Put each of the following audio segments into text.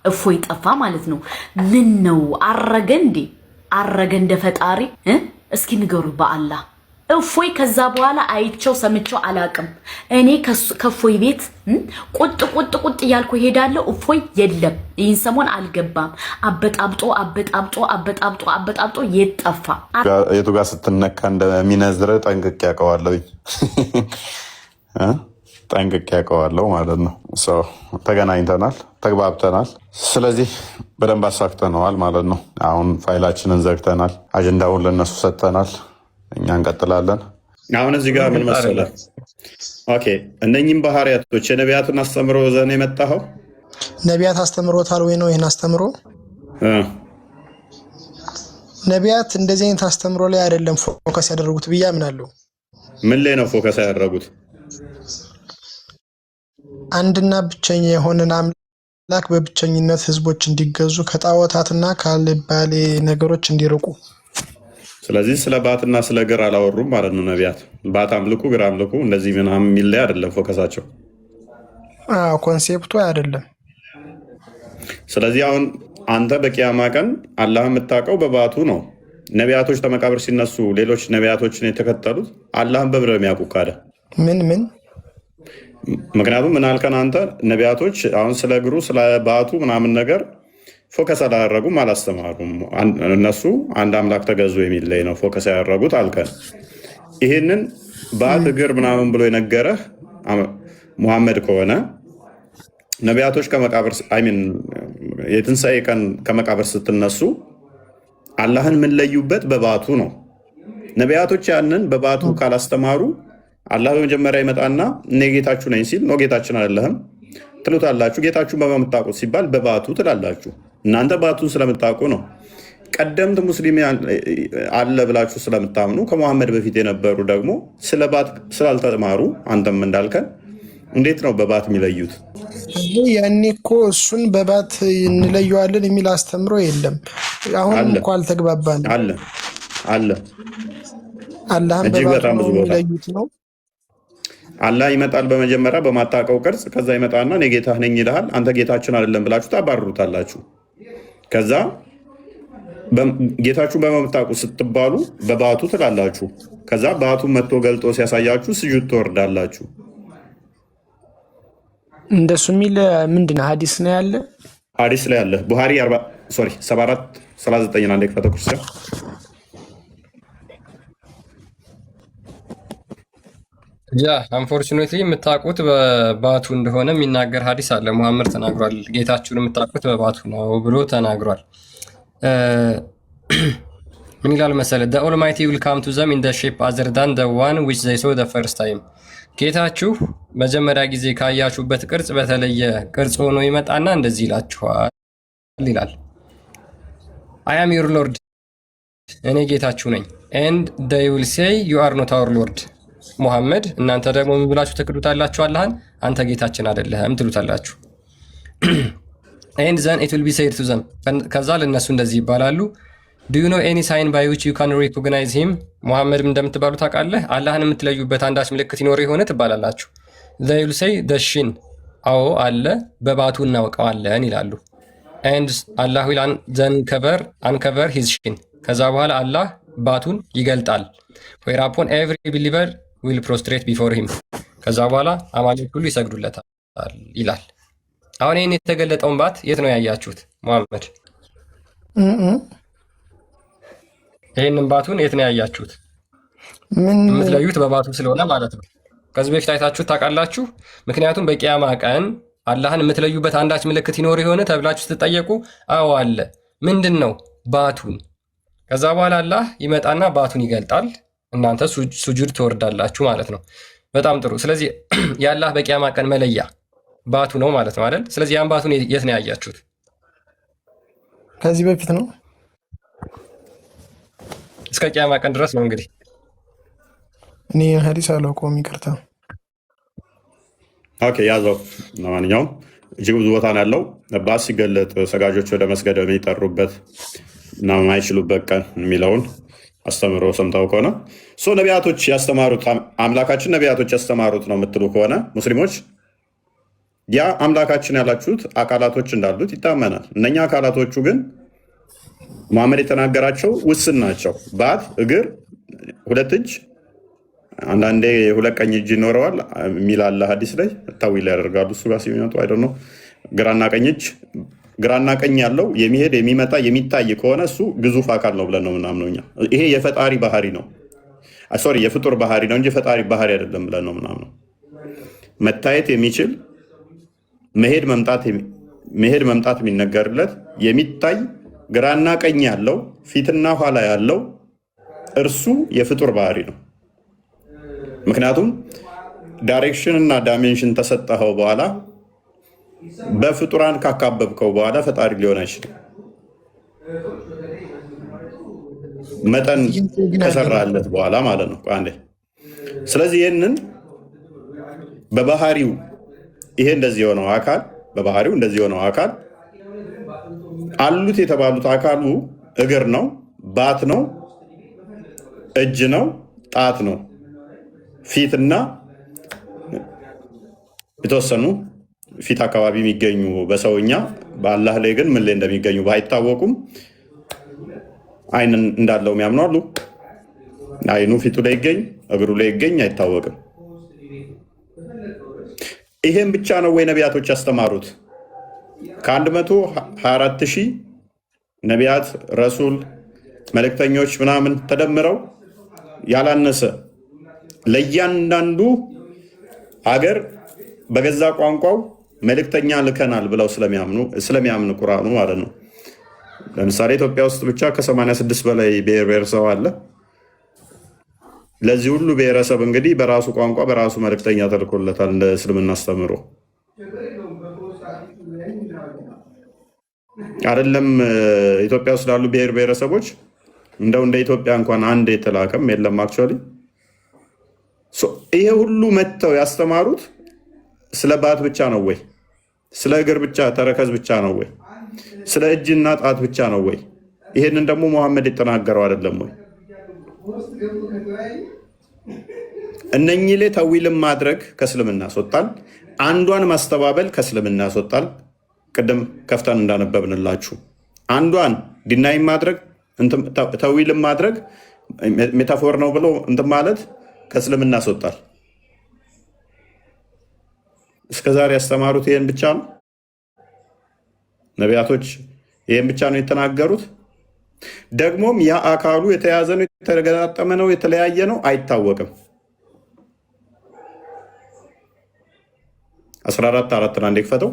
እፎይ ጠፋ ማለት ነው። ምን ነው አረገ እንዴ? አረገ እንደ ፈጣሪ እስኪ ንገሩ በአላህ። እፎይ ከዛ በኋላ አይቸው ሰምቸው አላቅም። እኔ ከእፎይ ቤት ቁጥ እያልኩ ሄዳለሁ። እፎይ የለም፣ ይህን ሰሞን አልገባም። አበጣብጦ የጠፋ የቱ ጋር ስትነካ እንደሚነዝር ጠንቅቄ ያውቀዋለሁ። ጠንቅቄ ያውቀዋለሁ ማለት ነው። ተገናኝተናል፣ ተግባብተናል። ስለዚህ በደንብ አሳክተነዋል ማለት ነው። አሁን ፋይላችንን ዘግተናል፣ አጀንዳውን ለነሱ ሰጥተናል። እኛ እንቀጥላለን። አሁን እዚህ ጋር ምን መሰለህ፣ ኦኬ፣ እነኚህም ባህሪያቶች የነቢያቱን አስተምሮ ዘን የመጣኸው ነቢያት አስተምሮታል ወይ ነው? ይህን አስተምሮ ነቢያት እንደዚህ አይነት አስተምሮ ላይ አይደለም ፎከስ ያደረጉት ብዬ አምናለሁ። ምን ላይ ነው ፎከስ ያደረጉት? አንድና ብቸኛ የሆነን አምላክ በብቸኝነት ህዝቦች እንዲገዙ ከጣዖታትና ካልባሌ ነገሮች እንዲርቁ። ስለዚህ ስለ ባትና ስለ ግር አላወሩም ማለት ነው ነቢያት። ባት አምልኩ፣ ግር አምልኩ እንደዚህ ምናምን የሚል ላይ አይደለም ፎከሳቸው። ኮንሴፕቱ አይደለም። ስለዚህ አሁን አንተ በቂያማ ቀን አላህ የምታውቀው በባቱ ነው። ነቢያቶች ከመቃብር ሲነሱ ሌሎች ነቢያቶችን የተከተሉት አላህን በብረ የሚያውቁ ካለ ምን ምክንያቱም ምን አልከን አንተ ነቢያቶች አሁን ስለ እግሩ ስለ ባቱ ምናምን ነገር ፎከስ አላደረጉም፣ አላስተማሩም። እነሱ አንድ አምላክ ተገዙ የሚል ላይ ነው ፎከስ ያደረጉት አልከን። ይህንን ባት እግር ምናምን ብሎ የነገረህ ሙሐመድ ከሆነ ነቢያቶች ከመቃብር የትንሣኤ ቀን ከመቃብር ስትነሱ አላህን የምንለዩበት በባቱ ነው። ነቢያቶች ያንን በባቱ ካላስተማሩ አላህ በመጀመሪያ ይመጣና እኔ ጌታችሁ ነኝ ሲል ነው ጌታችን አይደለህም ትሉታላችሁ። ጌታችሁን በምታውቁት ሲባል በባቱ ትላላችሁ። እናንተ ባቱን ስለምታውቁ ነው። ቀደምት ሙስሊም አለ ብላችሁ ስለምታምኑ ከመሐመድ በፊት የነበሩ ደግሞ ስለ ባት ስላልተማሩ አንተም እንዳልከን እንዴት ነው በባት የሚለዩት? ያኔ እኮ እሱን በባት እንለየዋለን የሚል አስተምሮ የለም። አሁን እኮ አልተግባባንም። አለ አላህን በባት ነው የሚለዩት ነው። አላህ ይመጣል በመጀመሪያ በማታውቀው ቅርጽ፣ ከዛ ይመጣና እኔ ጌታህ ነኝ ይልሃል። አንተ ጌታችን አይደለም ብላችሁ ታባርሩታላችሁ። ከዛ ጌታችሁ በመምታቁ ስትባሉ በባቱ ትላላችሁ። ከዛ ባቱ መጥቶ ገልጦ ሲያሳያችሁ ስጁድ ትወርዳላችሁ። እንደሱ የሚል ምንድን ነው? ሀዲስ ነው ያለ፣ ሀዲስ ላይ ያለ ቡሃሪ 7439 አንዴ ክፈተ ክርስቲያን አንፎርቹኔትሊ የምታውቁት በባቱ እንደሆነ የሚናገር ሀዲስ አለ። ሙሐመድ ተናግሯል። ጌታችሁን የምታውቁት በባቱ ነው ብሎ ተናግሯል። ምን ይላል መሰለ? the almighty will come to them in the shape other than the one which they saw the first time። ጌታችሁ መጀመሪያ ጊዜ ካያችሁበት ቅርጽ በተለየ ቅርጽ ሆኖ ይመጣና እንደዚህ ይላችኋል ይላል። I am your lord፣ እኔ ጌታችሁ ነኝ። and they will say you are not our lord ሙሐመድ፣ እናንተ ደግሞ ምን ብላችሁ ትክዱታላችሁ? አላህን አንተ ጌታችን አይደለህም ትሉታላችሁ። and then it will be said to them፣ ከዛ ለነሱ እንደዚህ ይባላሉ። do you know any sign by which you can recognize him ሙሐመድ እንደምትባሉ ታውቃለህ? አላህን የምትለዩበት አንዳች ምልክት ይኖር የሆነ ትባላላችሁ። they will say the shin፣ አዎ አለ በባቱ እናውቀዋለን ይላሉ። and Allah will then uncover his shin፣ ከዛ በኋላ አላህ ባቱን ይገልጣል። whereupon every believer will prostrate before him፣ ከዛ በኋላ አማኞች ሁሉ ይሰግዱለታል ይላል። አሁን ይህን የተገለጠውን ባት የት ነው ያያችሁት? ሙሐመድ ይህንን ባቱን የት ነው ያያችሁት? የምትለዩት በባቱ ስለሆነ ማለት ነው። ከዚህ በፊት አይታችሁት ታውቃላችሁ? ምክንያቱም በቂያማ ቀን አላህን የምትለዩበት አንዳች ምልክት ይኖር የሆነ ተብላችሁ ስትጠየቁ አዎ አለ። ምንድን ነው? ባቱን። ከዛ በኋላ አላህ ይመጣና ባቱን ይገልጣል። እናንተ ሱጁድ ትወርዳላችሁ ማለት ነው። በጣም ጥሩ። ስለዚህ የአላህ በቂያማ ቀን መለያ ባቱ ነው ማለት ነው አይደል? ስለዚህ ያን ባቱን የት ነው ያያችሁት? ከዚህ በፊት ነው፣ እስከ ቂያማ ቀን ድረስ ነው። እንግዲህ እኔ ሀዲስ አላውቀውም፣ ይቅርታ። ኦኬ ያዘው። ለማንኛውም እጅግ ብዙ ቦታ ነው ያለው። ባስ ሲገለጥ ሰጋጆች ወደ መስገድ የሚጠሩበት እና የማይችሉበት ቀን የሚለውን አስተምሮ ሰምተው ከሆነ ነቢያቶች ያስተማሩት አምላካችን ነቢያቶች ያስተማሩት ነው የምትሉ ከሆነ ሙስሊሞች ያ አምላካችን ያላችሁት አካላቶች እንዳሉት ይታመናል። እነኛ አካላቶቹ ግን መሐመድ የተናገራቸው ውስን ናቸው። ባት፣ እግር፣ ሁለት እጅ፣ አንዳንዴ ሁለት ቀኝ እጅ ይኖረዋል የሚል አለ ሐዲስ ላይ ታዊል ያደርጋሉ። እሱ ጋር ሲመጡ አይደል ነው ግራና ቀኝ እጅ ግራና ቀኝ ያለው የሚሄድ የሚመጣ የሚታይ ከሆነ እሱ ግዙፍ አካል ነው ብለን ነው ምናምነው እኛ። ይሄ የፈጣሪ ባህሪ ነው፣ ሶሪ የፍጡር ባህሪ ነው እንጂ ፈጣሪ ባህሪ አይደለም ብለን ነው ምናምነው። መታየት የሚችል መሄድ መምጣት የሚነገርለት የሚታይ ግራና ቀኝ ያለው ፊትና ኋላ ያለው እርሱ የፍጡር ባህሪ ነው። ምክንያቱም ዳይሬክሽን እና ዳይሜንሽን ተሰጠኸው በኋላ በፍጡራን ካካበብከው በኋላ ፈጣሪ ሊሆን አይችልም። መጠን ከሰራለት በኋላ ማለት ነው አንዴ። ስለዚህ ይህንን በባህሪው ይሄ እንደዚህ የሆነው አካል በባህሪው እንደዚህ የሆነው አካል አሉት የተባሉት አካሉ እግር ነው፣ ባት ነው፣ እጅ ነው፣ ጣት ነው፣ ፊትና የተወሰኑ ፊት አካባቢ የሚገኙ በሰውኛ በአላህ ላይ ግን ምን ላይ እንደሚገኙ ባይታወቁም አይን እንዳለው የሚያምኑ አሉ። አይኑ ፊቱ ላይ ይገኝ እግሩ ላይ ይገኝ አይታወቅም። ይሄን ብቻ ነው ወይ ነቢያቶች ያስተማሩት? ከ124,000 ነቢያት፣ ረሱል፣ መልእክተኞች ምናምን ተደምረው ያላነሰ ለእያንዳንዱ ሀገር በገዛ ቋንቋው መልእክተኛ ልከናል ብለው ስለሚያምኑ ቁርአኑ ማለት ነው። ለምሳሌ ኢትዮጵያ ውስጥ ብቻ ከ86 በላይ ብሔር ብሔረሰብ አለ። ለዚህ ሁሉ ብሔረሰብ እንግዲህ በራሱ ቋንቋ በራሱ መልእክተኛ ተልኮለታል እንደ እስልምና አስተምሮ አይደለም። ኢትዮጵያ ውስጥ ላሉ ብሔር ብሔረሰቦች እንደው እንደ ኢትዮጵያ እንኳን አንድ የተላከም የለም። አክቹዋሊ ይሄ ሁሉ መጥተው ያስተማሩት ስለ ባት ብቻ ነው ወይ? ስለ እግር ብቻ ተረከዝ ብቻ ነው ወይ? ስለ እጅና ጣት ብቻ ነው ወይ? ይሄንን ደግሞ መሐመድ የተናገረው አይደለም ወይ? እነኚህ ላይ ተዊልም ማድረግ ከእስልምና ያስወጣል። አንዷን ማስተባበል ከእስልምና ያስወጣል። ቅድም ከፍተን እንዳነበብንላችሁ አንዷን ዲናይ ማድረግ ተዊልም ማድረግ ሜታፎር ነው ብሎ እንትን ማለት ከእስልምና ያስወጣል። እስከዛሬ ያስተማሩት ይሄን ብቻ ነው። ነቢያቶች ይሄን ብቻ ነው የተናገሩት። ደግሞም ያ አካሉ የተያዘ ነው፣ የተገጣጠመ ነው፣ የተለያየ ነው፣ አይታወቅም። 14:4 አንዴ ክፈተው።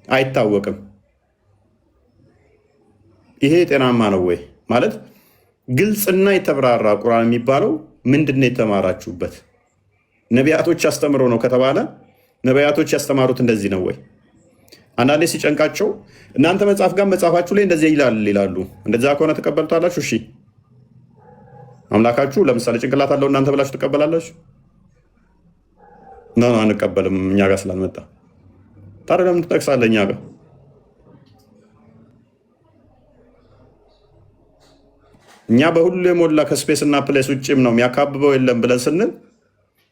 አይታወቅም። ይሄ ጤናማ ነው ወይ ማለት? ግልጽና የተብራራ ቁርአን የሚባለው ምንድን ነው? የተማራችሁበት ነቢያቶች አስተምሮ ነው ከተባለ ነቢያቶች ያስተማሩት እንደዚህ ነው ወይ? አንዳንዴ ሲጨንቃቸው እናንተ መጽሐፍ ጋር መጽሐፋችሁ ላይ እንደዚህ ይላሉ። እንደዛ ከሆነ ተቀበሉታላችሁ። እሺ አምላካችሁ ለምሳሌ ጭንቅላት አለው እናንተ ብላችሁ ተቀበላላችሁ? ነው አንቀበልም፣ እኛ ጋር ስላልመጣ። ታዲያ ለምን ትጠቅሳለህ እኛ ጋር? እኛ በሁሉ የሞላ ከስፔስ እና ፕሌስ ውጭም ነው የሚያካብበው የለም ብለን ስንል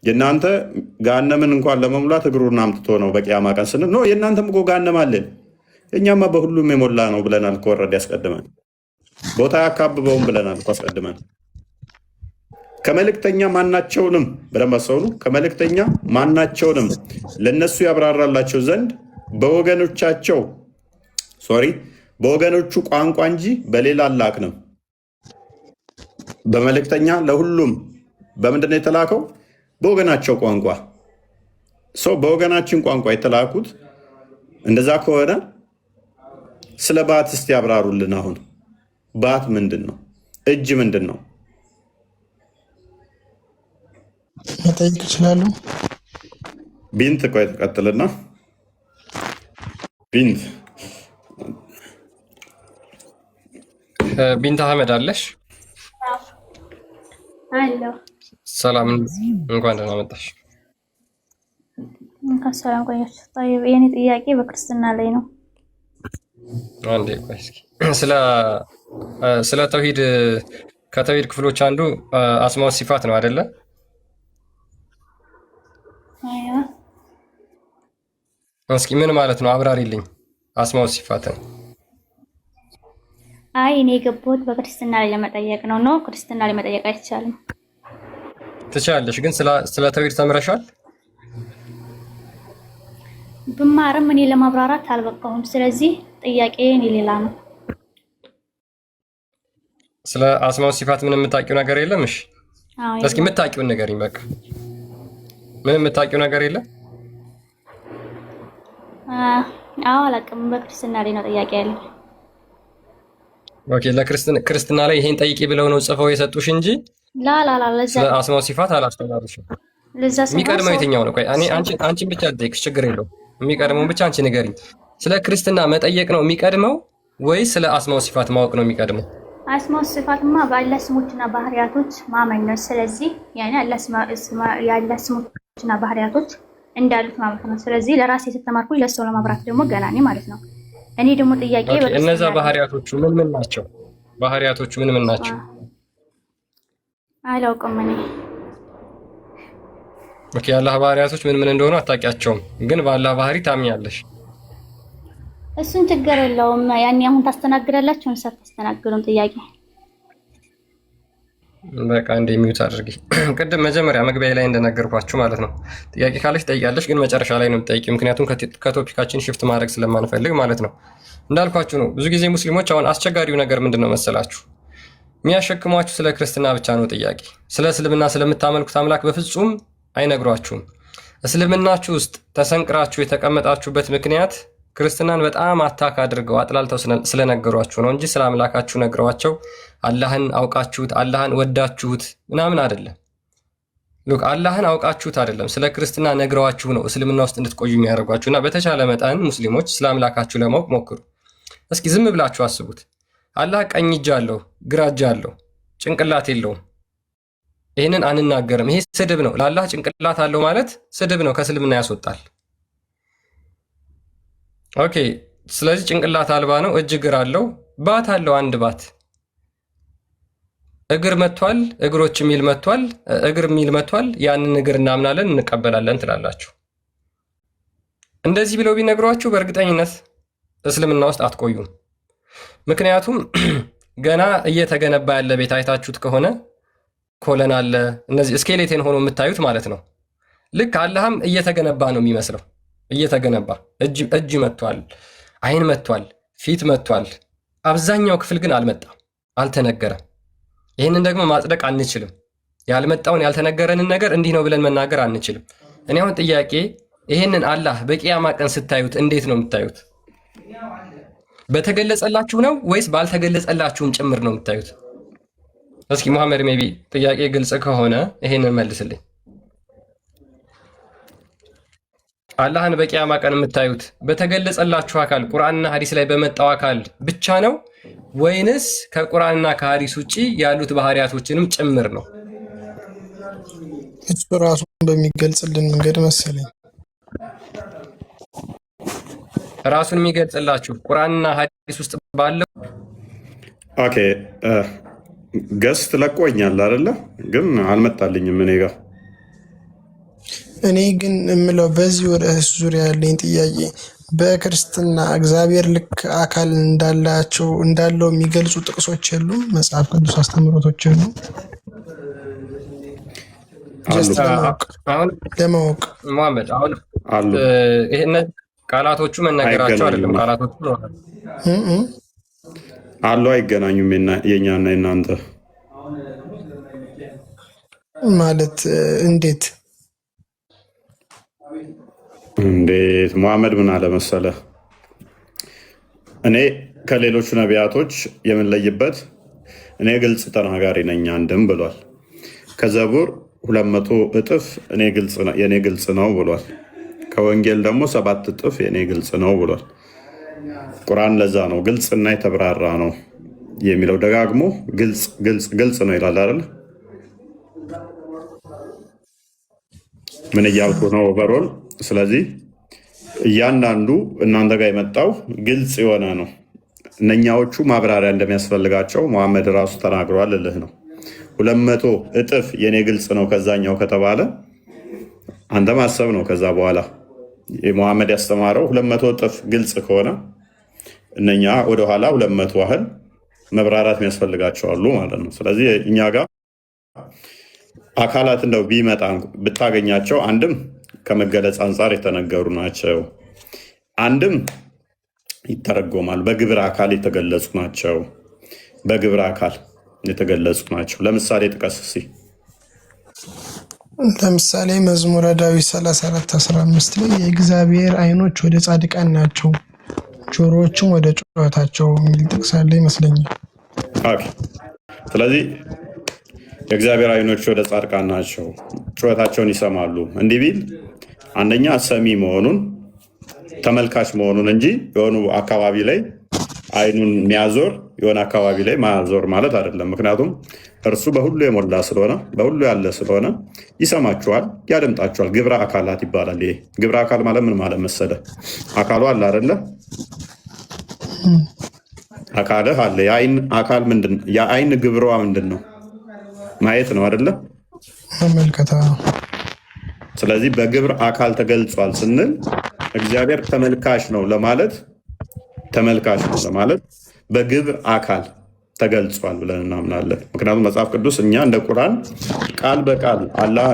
የእናንተ ጋነምን እንኳን ለመሙላት እግሩን አምጥቶ ነው በቂያማ ቀን ስንል ነው። የእናንተም እኮ ጋነም አለን፣ የእኛማ በሁሉም የሞላ ነው ብለናል። ከወረድ ያስቀድመን ቦታ ያካብበውም ብለናል እኮ አስቀድመን። ከመልእክተኛ ማናቸውንም በደንብ አስተውሉ። ከመልእክተኛ ማናቸውንም ለነሱ ያብራራላቸው ዘንድ በወገኖቹ ቋንቋ እንጂ በሌላ አላክንም። በመልእክተኛ ለሁሉም በምንድን ነው የተላከው? በወገናቸው ቋንቋ። ሰው በወገናችን ቋንቋ የተላኩት እንደዛ ከሆነ ስለ ባት እስቲ ያብራሩልን። አሁን ባት ምንድን ነው? እጅ ምንድን ነው? መጠየቅ እችላለሁ? ቢንት ቆይ ተቀጥልና ቢንት አህመድ አለሽ? አለሁ። ሰላም፣ እንኳን ደህና መጣሽ። ሰላም ቆያችሁ። ጠይብ፣ የኔ ጥያቄ በክርስትና ላይ ነው። አንዴ ቆይ እስኪ ስለ ተውሂድ ከተውሂድ ክፍሎች አንዱ አስማው ሲፋት ነው አይደለ? እስኪ ምን ማለት ነው? አብራሪልኝ። አስማው ሲፋትን አይ እኔ የገባሁት በክርስትና ላይ ለመጠየቅ ነው። ኖ ክርስትና ላይ መጠየቅ አይቻልም። ትችላለሽ፣ ግን ስለ ተውሂድ ተምረሻል? ብማርም እኔ ለማብራራት አልበቃሁም። ስለዚህ ጥያቄ እኔ ሌላ ነው። ስለ አስማው ሲፋት ምንም የምታውቂው ነገር የለም? እሺ እስኪ የምታውቂውን ንገሪኝ። በቃ ምንም የምታውቂው ነገር የለም? አዎ አላውቅም። በክርስትና ላይ ነው ጥያቄ ያለው። ኦኬ፣ ለክርስትና ላይ ይሄን ጠይቂ ብለው ነው ጽፈው የሰጡሽ እንጂ ለዛ ስለ አስማው ሲፋት አላስተማሩሽም። የሚቀድመው የትኛው ነው? ቆይ አንቺን ብቻ ልጠይቅሽ፣ ችግር የለውም። የሚቀድመውን ብቻ አንቺ ንገሪኝ። ስለ ክርስትና መጠየቅ ነው የሚቀድመው ወይስ ስለ አስማው ሲፋት ማወቅ ነው የሚቀድመው? አስማው ሲፋትማ በአላህ ስሞችና ባህሪያቶች ማመን ነው። ስለዚህ ያለ ስሞችና ባህሪያቶች እንዳሉት ማለት ነው። ስለዚህ ለራሴ የተማርኩኝ ለሰው ለማብራት ደግሞ ገና ነኝ ማለት ነው። እኔ ደግሞ ጥያቄ እነዛ ባህሪያቶቹ ምን ናቸው? ባህሪያቶቹ ምን ናቸው? አላውቅም እኔ። ኦኬ፣ የአላህ ባህሪያቶች ምን እንደሆኑ አታውቂያቸውም፣ ግን በአላህ ባህሪ ታምኛለሽ። እሱን ችግር የለውም። ያኔ አሁን ታስተናግዳላችሁ እንሰት ታስተናግዱም ጥያቄ በቃ እንደሚዩት አድርጊ። ቅድም መጀመሪያ መግቢያ ላይ እንደነገርኳችሁ ማለት ነው። ጥያቄ ካለሽ ጠይቃለሽ፣ ግን መጨረሻ ላይ ነው የምትጠይቂ፣ ምክንያቱም ከቶፒካችን ሽፍት ማድረግ ስለማንፈልግ ማለት ነው። እንዳልኳችሁ ነው። ብዙ ጊዜ ሙስሊሞች አሁን አስቸጋሪው ነገር ምንድን ነው መሰላችሁ? የሚያሸክሟችሁ ስለ ክርስትና ብቻ ነው ጥያቄ። ስለ እስልምና ስለምታመልኩት አምላክ በፍጹም አይነግሯችሁም። እስልምናችሁ ውስጥ ተሰንቅራችሁ የተቀመጣችሁበት ምክንያት ክርስትናን በጣም አታክ አድርገው አጥላልተው ስለነገሯችሁ ነው እንጂ ስለ አምላካችሁ ነግረዋቸው አላህን አውቃችሁት አላህን ወዳችሁት ምናምን አይደለም። ሉክ አላህን አውቃችሁት አይደለም፣ ስለ ክርስትና ነግረዋችሁ ነው እስልምና ውስጥ እንድትቆዩ የሚያደርጓችሁ። እና በተቻለ መጠን ሙስሊሞች ስለ አምላካችሁ ለማወቅ ሞክሩ። እስኪ ዝም ብላችሁ አስቡት። አላህ ቀኝ እጅ አለው፣ ግራ እጅ አለው፣ ጭንቅላት የለውም። ይህንን አንናገርም። ይሄ ስድብ ነው። ለአላህ ጭንቅላት አለው ማለት ስድብ ነው፣ ከእስልምና ያስወጣል። ኦኬ፣ ስለዚህ ጭንቅላት አልባ ነው። እጅ እግር አለው፣ ባት አለው፣ አንድ ባት። እግር መጥቷል፣ እግሮች የሚል መጥቷል፣ እግር የሚል መጥቷል። ያንን እግር እናምናለን እንቀበላለን ትላላችሁ። እንደዚህ ብለው ቢነግሯችሁ በእርግጠኝነት እስልምና ውስጥ አትቆዩም። ምክንያቱም ገና እየተገነባ ያለ ቤት አይታችሁት ከሆነ ኮለን አለ፣ እነዚህ ስኬሌቴን ሆኖ የምታዩት ማለት ነው። ልክ አላህም እየተገነባ ነው የሚመስለው። እየተገነባ እጅ መጥቷል፣ አይን መጥቷል፣ ፊት መጥቷል። አብዛኛው ክፍል ግን አልመጣም፣ አልተነገረም። ይህንን ደግሞ ማጽደቅ አንችልም። ያልመጣውን ያልተነገረንን ነገር እንዲህ ነው ብለን መናገር አንችልም። እኔ አሁን ጥያቄ ይህንን አላህ በቂያማ ቀን ስታዩት እንዴት ነው የምታዩት? በተገለጸላችሁ ነው ወይስ ባልተገለጸላችሁም ጭምር ነው የምታዩት? እስኪ መሐመድ ሜቢ ጥያቄ ግልጽ ከሆነ ይሄንን መልስልኝ። አላህን በቂያማ ቀን የምታዩት በተገለጸላችሁ አካል ቁርአንና ሐዲስ ላይ በመጣው አካል ብቻ ነው ወይንስ ከቁርአንና ከሐዲስ ውጪ ያሉት ባህሪያቶችንም ጭምር ነው? እሱ ራሱን በሚገልጽልን መንገድ መሰለኝ። ራሱን የሚገልጽላችሁ ቁርአንና ሐዲስ ውስጥ ባለው ኦኬ ገስት ለቆኛል አይደለ? ግን አልመጣልኝም እኔ ጋር። እኔ ግን የምለው በዚህ ርዕስ ዙሪያ ያለኝ ጥያቄ በክርስትና እግዚአብሔር ልክ አካል እንዳለው የሚገልጹ ጥቅሶች የሉም? መጽሐፍ ቅዱስ አስተምህሮቶች የሉም? ለማወቅ መሐመድ አሁን ይሄን ቃላቶቹ መነገራቸው አይደለም። ቃላቶቹ አሉ አይገናኙም። የኛና የናንተ ማለት እንዴት መሐመድ ምን አለ መሰለ፣ እኔ ከሌሎቹ ነቢያቶች የምንለይበት እኔ ግልጽ ተናጋሪ ነኝ አንድም ብሏል። ከዘቡር 200 እጥፍ የኔ ግልጽ ነው ብሏል። ከወንጌል ደግሞ 7 እጥፍ የኔ ግልጽ ነው ብሏል። ቁርአን ለዛ ነው ግልጽና የተብራራ ነው የሚለው። ደጋግሞ ግልጽ ነው ይላል አይደል? ምን እያልኩ ነው ኦቨርኦል? ስለዚህ እያንዳንዱ እናንተ ጋር የመጣው ግልጽ የሆነ ነው። እነኛዎቹ ማብራሪያ እንደሚያስፈልጋቸው መሐመድ ራሱ ተናግሯል እልህ ነው። 200 እጥፍ የኔ ግልጽ ነው ከዛኛው ከተባለ አንተ ማሰብ ነው። ከዛ በኋላ ሙሐመድ ያስተማረው 200 እጥፍ ግልጽ ከሆነ እነኛ ወደኋላ 200 ያህል መብራራት የሚያስፈልጋቸው አሉ ማለት ነው። ስለዚህ እኛ ጋር አካላት እንደው ቢመጣ ብታገኛቸው አንድም ከመገለጽ አንጻር የተነገሩ ናቸው፣ አንድም ይተረጎማል። በግብረ አካል የተገለጹ ናቸው። በግብረ አካል የተገለጹ ናቸው። ለምሳሌ ጥቀስ እስኪ። ለምሳሌ መዝሙረ ዳዊት 34:15 ላይ የእግዚአብሔር ዓይኖች ወደ ጻድቃን ናቸው ጆሮዎችም ወደ ጩኸታቸው የሚል ጥቅስ አለ ይመስለኛል። ስለዚህ የእግዚአብሔር ዓይኖች ወደ ጻድቃን ናቸው ጩኸታቸውን ይሰማሉ እንዲህ ቢል አንደኛ ሰሚ መሆኑን ተመልካች መሆኑን እንጂ የሆኑ አካባቢ ላይ ዓይኑን የሚያዞር የሆነ አካባቢ ላይ ማዞር ማለት አይደለም። ምክንያቱም እርሱ በሁሉ የሞላ ስለሆነ በሁሉ ያለ ስለሆነ ይሰማችኋል፣ ያደምጣችኋል። ግብረ አካላት ይባላል። ይሄ ግብረ አካል ማለት ምን ማለት መሰለ? አካሉ አለ አይደለ? አካልህ አለ። የዓይን አካል ምንድን ነው? የዓይን ግብሯ ምንድን ነው? ማየት ነው አይደለ? መመልከታ። ስለዚህ በግብረ አካል ተገልጿል ስንል እግዚአብሔር ተመልካች ነው ለማለት በግብር አካል ተገልጿል ብለን እናምናለን። ምክንያቱም መጽሐፍ ቅዱስ እኛ እንደ ቁርአን ቃል በቃል አላህ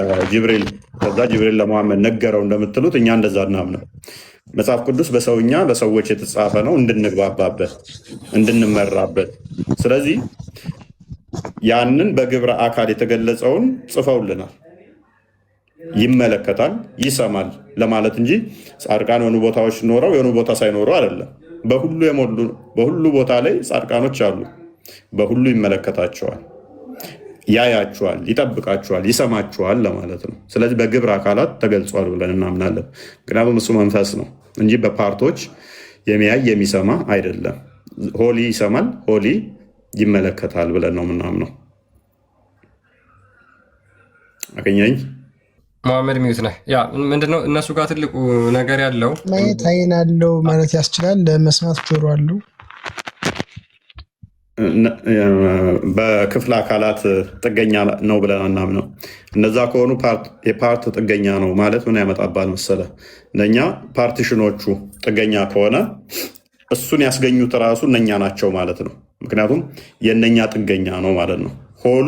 ለጅብሪል ከዛ ጅብሪል ለሙሐመድ ነገረው እንደምትሉት እኛ እንደዛ እናምነው። መጽሐፍ ቅዱስ በሰውኛ ለሰዎች የተጻፈ ነው እንድንግባባበት፣ እንድንመራበት። ስለዚህ ያንን በግብረ አካል የተገለጸውን ጽፈውልናል። ይመለከታል፣ ይሰማል ለማለት እንጂ ጻድቃን የሆኑ ቦታዎች ኖረው የሆኑ ቦታ ሳይኖሩ አይደለም። በሁሉ የሞሉ በሁሉ ቦታ ላይ ጻድቃኖች አሉ። በሁሉ ይመለከታቸዋል፣ ያያቸዋል፣ ይጠብቃቸዋል፣ ይሰማቸዋል ለማለት ነው። ስለዚህ በግብረ አካላት ተገልጿል ብለን እናምናለን። ምክንያቱም እሱ መንፈስ ነው እንጂ በፓርቶች የሚያይ የሚሰማ አይደለም። ሆሊ ይሰማል፣ ሆሊ ይመለከታል ብለን ነው የምናምነው። አገኘኝ መሐመድ ሚዩት ነህ። ያ ምንድነው እነሱ ጋር ትልቁ ነገር ያለው ማየት ዓይን አለው ማለት ያስችላል፣ ለመስማት ጆሮ አለው። በክፍለ አካላት ጥገኛ ነው ብለን አናምነው። እነዛ ከሆኑ የፓርት ጥገኛ ነው ማለት ምን ያመጣባል መሰለ? እነኛ ፓርቲሽኖቹ ጥገኛ ከሆነ እሱን ያስገኙት እራሱ እነኛ ናቸው ማለት ነው። ምክንያቱም የእነኛ ጥገኛ ነው ማለት ነው። ሆሉ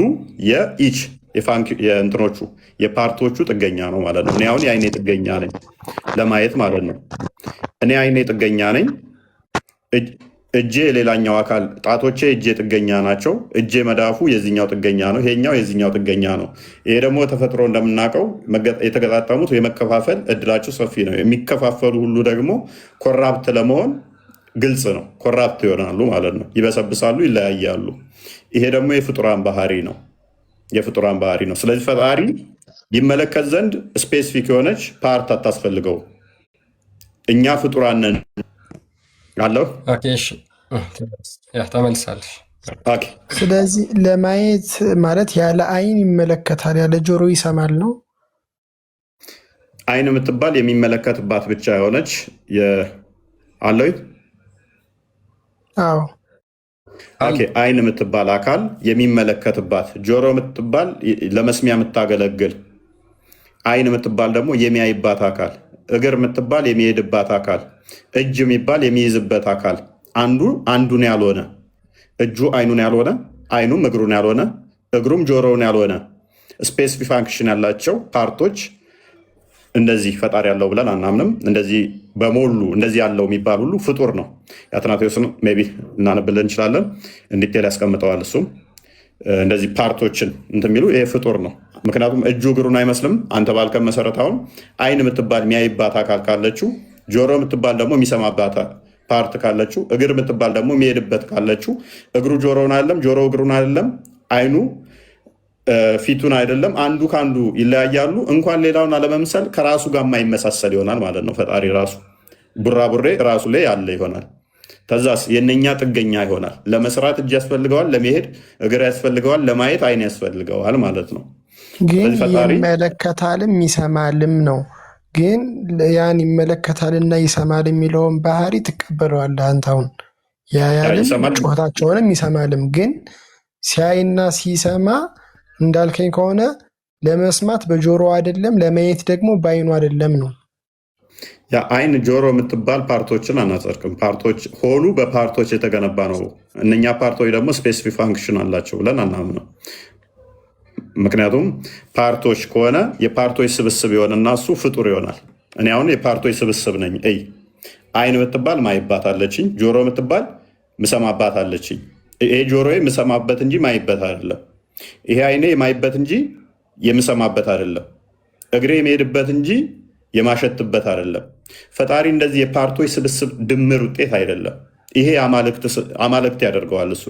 የኢች የእንትኖቹ የፓርቶቹ ጥገኛ ነው ማለት ነው። እኔ አሁን የዓይኔ ጥገኛ ነኝ ለማየት ማለት ነው። እኔ ዓይኔ ጥገኛ ነኝ። እጄ የሌላኛው አካል ጣቶቼ እጄ ጥገኛ ናቸው። እጄ መዳፉ የዚኛው ጥገኛ ነው። ይሄኛው የዚኛው ጥገኛ ነው። ይሄ ደግሞ ተፈጥሮ እንደምናውቀው የተገጣጠሙት የመከፋፈል እድላቸው ሰፊ ነው። የሚከፋፈሉ ሁሉ ደግሞ ኮራፕት ለመሆን ግልጽ ነው። ኮራፕት ይሆናሉ ማለት ነው። ይበሰብሳሉ፣ ይለያያሉ። ይሄ ደግሞ የፍጡራን ባህሪ ነው። ስለዚህ ፈጣሪ ይመለከት ዘንድ ስፔሲፊክ የሆነች ፓርት አታስፈልገው። እኛ ፍጡራን ነን አለው። ተመልሳለሽ። ስለዚህ ለማየት ማለት ያለ ዓይን ይመለከታል፣ ያለ ጆሮ ይሰማል ነው። ዓይን የምትባል የሚመለከትባት ብቻ የሆነች አለው። አዎ ዓይን የምትባል አካል የሚመለከትባት፣ ጆሮ የምትባል ለመስሚያ የምታገለግል፣ ዓይን የምትባል ደግሞ የሚያይባት አካል፣ እግር የምትባል የሚሄድባት አካል፣ እጅ የሚባል የሚይዝበት አካል፣ አንዱን ያልሆነ እጁ ዓይኑን ያልሆነ፣ ዓይኑም እግሩን ያልሆነ፣ እግሩም ጆሮውን ያልሆነ ስፔሲፊክ ፋንክሽን ያላቸው ፓርቶች እንደዚህ ፈጣሪ ያለው ብለን አናምንም። እንደዚህ በሞሉ እንደዚህ ያለው የሚባል ሁሉ ፍጡር ነው። የአትናቴዎስን ሜይ ቢ እናነብልን እንችላለን። እንዲቴል ያስቀምጠዋል። እሱም እንደዚህ ፓርቶችን እንትን የሚሉ ይሄ ፍጡር ነው። ምክንያቱም እጁ እግሩን አይመስልም። አንተ ባልከን መሰረት አሁን ዓይን የምትባል የሚያይባት አካል ካለችው፣ ጆሮ የምትባል ደግሞ የሚሰማባት ፓርት ካለችው፣ እግር የምትባል ደግሞ የሚሄድበት ካለችው፣ እግሩ ጆሮውን አይደለም፣ ጆሮ እግሩን አይደለም፣ ዓይኑ ፊቱን አይደለም። አንዱ ከአንዱ ይለያያሉ። እንኳን ሌላውን አለመምሰል ከራሱ ጋር የማይመሳሰል ይሆናል ማለት ነው። ፈጣሪ ራሱ ቡራቡሬ ራሱ ላይ ያለ ይሆናል። ከዛስ የነኛ ጥገኛ ይሆናል። ለመስራት እጅ ያስፈልገዋል፣ ለመሄድ እግር ያስፈልገዋል፣ ለማየት ዓይን ያስፈልገዋል ማለት ነው። ግን ይመለከታልም ይሰማልም ነው። ግን ያን ይመለከታልና ይሰማል የሚለውን ባህሪ ትቀበለዋለህ አንተ። አሁን ያያልም ጩኸታቸውንም ይሰማልም። ግን ሲያይና ሲሰማ እንዳልከኝ ከሆነ ለመስማት በጆሮ አይደለም፣ ለማየት ደግሞ በዓይኑ አይደለም ነው። አይን ጆሮ የምትባል ፓርቶችን አናጸድቅም። ፓርቶች ሆኑ በፓርቶች የተገነባ ነው። እነኛ ፓርቶች ደግሞ ስፔሲፊክ ፋንክሽን አላቸው ብለን አናምነው። ምክንያቱም ፓርቶች ከሆነ የፓርቶች ስብስብ የሆነና እሱ ፍጡር ይሆናል። እኔ አሁን የፓርቶች ስብስብ ነኝ። አይን የምትባል ማይባት አለችኝ፣ ጆሮ የምትባል ምሰማባት አለችኝ። ይሄ ጆሮዬ ምሰማበት እንጂ ማይበት አይደለም። ይሄ አይኔ የማይበት እንጂ የምሰማበት አይደለም። እግሬ የሚሄድበት እንጂ የማሸትበት አይደለም። ፈጣሪ እንደዚህ የፓርቶች ስብስብ ድምር ውጤት አይደለም። ይሄ አማልክት ያደርገዋል። እሱ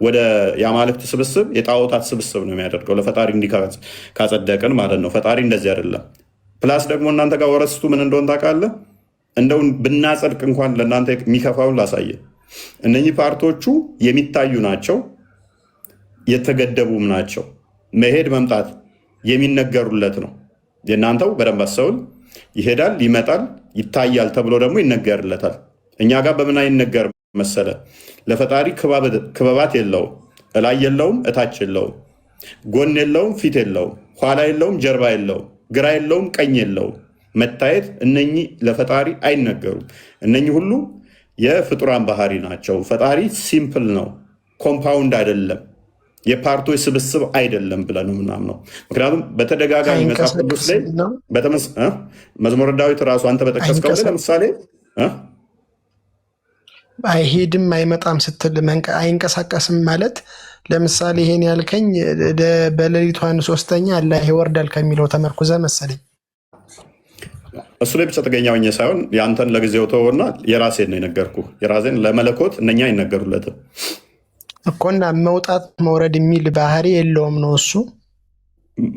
ወደ የአማልክት ስብስብ የጣዖታት ስብስብ ነው የሚያደርገው። ለፈጣሪ እንዲህ ካጸደቅን ማለት ነው። ፈጣሪ እንደዚህ አይደለም። ፕላስ ደግሞ እናንተ ጋር ወረስቱ ምን እንደሆን ታውቃለህ? እንደው ብናጸድቅ እንኳን ለእናንተ የሚከፋውን ላሳየ። እነኚህ ፓርቶቹ የሚታዩ ናቸው፣ የተገደቡም ናቸው። መሄድ መምጣት የሚነገሩለት ነው። የእናንተው በደንብ አስተውል። ይሄዳል፣ ይመጣል፣ ይታያል ተብሎ ደግሞ ይነገርለታል። እኛ ጋር በምን አይነገር መሰለ? ለፈጣሪ ክበባት የለውም፣ እላይ የለውም፣ እታች የለውም፣ ጎን የለውም፣ ፊት የለውም፣ ኋላ የለውም፣ ጀርባ የለውም፣ ግራ የለውም፣ ቀኝ የለውም። መታየት እነኚህ ለፈጣሪ አይነገሩም። እነኚህ ሁሉ የፍጡራን ባህሪ ናቸው። ፈጣሪ ሲምፕል ነው፣ ኮምፓውንድ አይደለም፣ የፓርቶች ስብስብ አይደለም ብለን ምናምነው። ምክንያቱም በተደጋጋሚ መጽሐፍ ቅዱስ ላይ መዝሙረ ዳዊት ራሱ አንተ በጠቀስከው ለምሳሌ አይሄድም አይመጣም ስትል አይንቀሳቀስም ማለት ለምሳሌ ይሄን ያልከኝ በሌሊቱ 1/3 አላህ ይወርዳል ከሚለው ተመርኩዘ መሰለኝ። እሱ ላይ ብቻ ተገኛውኝ ሳይሆን የአንተን ለጊዜው ተወና የራሴን ነው የነገርኩ። የራሴን ለመለኮት እነኛ አይነገሩለትም እኮና መውጣት መውረድ የሚል ባህሪ የለውም ነው እሱ።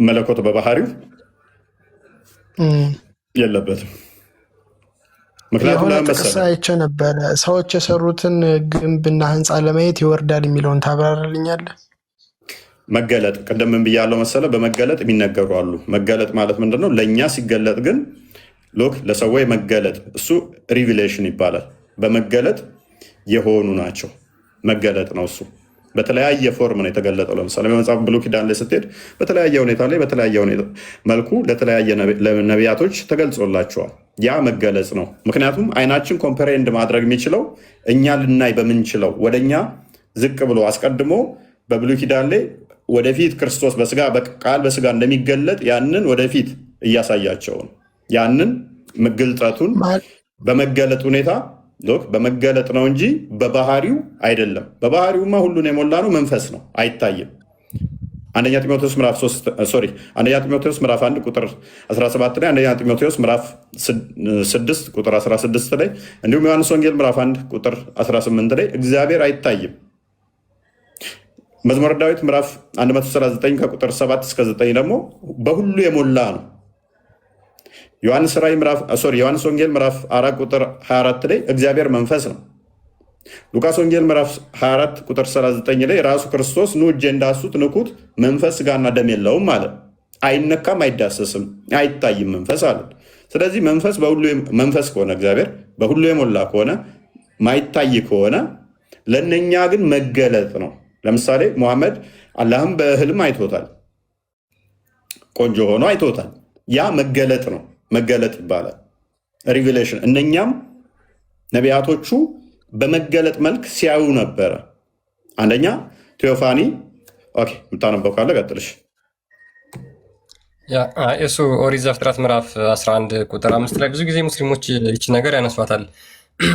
መለኮት በባህሪው የለበትም። ምክንያቱም ጥቅስ አይቼ ነበረ ሰዎች የሰሩትን ግንብና ህንፃ ለማየት ይወርዳል የሚለውን ታብራራልኛለህ? መገለጥ ቅድም ምን ብያለሁ መሰለ? በመገለጥ የሚነገሩ አሉ። መገለጥ ማለት ምንድነው? ለእኛ ሲገለጥ ግን ሎክ ለሰዎች መገለጥ እሱ ሪቪሌሽን ይባላል። በመገለጥ የሆኑ ናቸው። መገለጥ ነው እሱ። በተለያየ ፎርም ነው የተገለጠው። ለምሳሌ በመጽሐፍ ብሉይ ኪዳን ላይ ስትሄድ በተለያየ ሁኔታ ላይ በተለያየ መልኩ ለተለያየ ነቢያቶች ተገልጾላቸዋል። ያ መገለጽ ነው። ምክንያቱም አይናችን ኮምፐሬንድ ማድረግ የሚችለው እኛ ልናይ በምንችለው ወደኛ ዝቅ ብሎ አስቀድሞ በብሉይ ኪዳን ላይ ወደፊት ክርስቶስ በስጋ ቃል በስጋ እንደሚገለጥ ያንን ወደፊት እያሳያቸው ነው። ያንን ግልጠቱን በመገለጥ ሁኔታ በመገለጥ ነው እንጂ በባህሪው አይደለም። በባህሪውማ ሁሉን የሞላ ነው፣ መንፈስ ነው፣ አይታይም። አንደኛ ጢሞቴዎስ ምዕራፍ 1 ቁጥር 17 ላይ፣ አንደኛ ጢሞቴዎስ ምዕራፍ 6 ቁጥር 16 ላይ እንዲሁም ዮሐንስ ወንጌል ምዕራፍ 1 ቁጥር 18 ላይ እግዚአብሔር አይታይም። መዝሙረ ዳዊት ምዕራፍ 139 ከቁጥር 7 እስከ 9 ደግሞ በሁሉ የሞላ ነው። ዮሐንስ ወንጌል ምዕራፍ 4 ቁጥር 24 ላይ እግዚአብሔር መንፈስ ነው። ሉቃስ ወንጌል ምዕራፍ 24 ቁጥር 39 ላይ ራሱ ክርስቶስ ኑ እጄ እንዳሱት ንኩት፣ መንፈስ ስጋና ደም የለውም ማለት አይነካም፣ አይዳሰስም፣ አይታይም መንፈስ አለ። ስለዚህ መንፈስ መንፈስ ከሆነ እግዚአብሔር በሁሉ የሞላ ከሆነ ማይታይ ከሆነ ለእነኛ ግን መገለጥ ነው። ለምሳሌ ሙሐመድ አላህም በህልም አይቶታል፣ ቆንጆ ሆኖ አይቶታል። ያ መገለጥ ነው፣ መገለጥ ይባላል፣ ሪቪሌሽን። እነኛም ነቢያቶቹ በመገለጥ መልክ ሲያዩ ነበረ። አንደኛ ቴዎፋኒ የምታነበው ካለ ቀጥልሽ። እሱ ኦሪት ዘፍጥረት ምዕራፍ 11 ቁጥር 5 ላይ ብዙ ጊዜ ሙስሊሞች ይቺ ነገር ያነሷታል።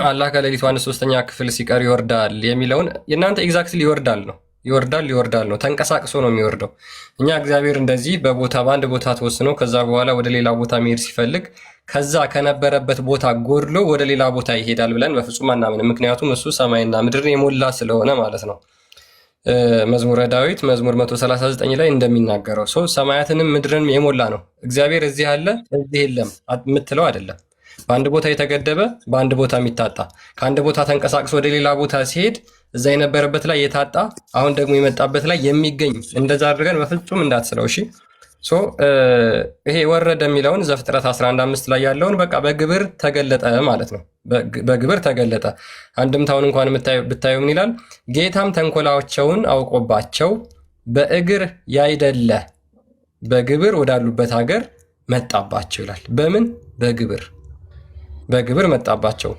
አላህ ከሌሊቱ 1/3 ክፍል ሲቀር ይወርዳል የሚለውን የእናንተ ኤግዛክትሊ ይወርዳል ነው፣ ተንቀሳቅሶ ነው የሚወርደው። እኛ እግዚአብሔር እንደዚህ በአንድ ቦታ ተወስኖ ከዛ በኋላ ወደ ሌላ ቦታ መሄድ ሲፈልግ ከዛ ከነበረበት ቦታ ጎድሎ ወደ ሌላ ቦታ ይሄዳል ብለን በፍጹም አናምንም። ምክንያቱም እሱ ሰማይና ምድርን የሞላ ስለሆነ ማለት ነው። መዝሙረ ዳዊት መዝሙር 139 ላይ እንደሚናገረው ሰው ሰማያትንም ምድርን የሞላ ነው። እግዚአብሔር እዚህ አለ እዚህ የለም የምትለው አይደለም። በአንድ ቦታ የተገደበ በአንድ ቦታ የሚታጣ ከአንድ ቦታ ተንቀሳቅሶ ወደ ሌላ ቦታ ሲሄድ እዛ የነበረበት ላይ የታጣ አሁን ደግሞ የመጣበት ላይ የሚገኝ እንደዛ አድርገን በፍጹም እንዳትስለው። እሺ ይሄ ወረደ የሚለውን ዘፍጥረት 11:5 ላይ ያለውን በቃ በግብር ተገለጠ ማለት ነው። በግብር ተገለጠ። አንድምታውን እንኳን ብታዩ ምን ይላል? ጌታም ተንኮላቸውን አውቆባቸው በእግር ያይደለ በግብር ወዳሉበት ሀገር መጣባቸው ይላል። በምን? በግብር በግብር መጣባቸው።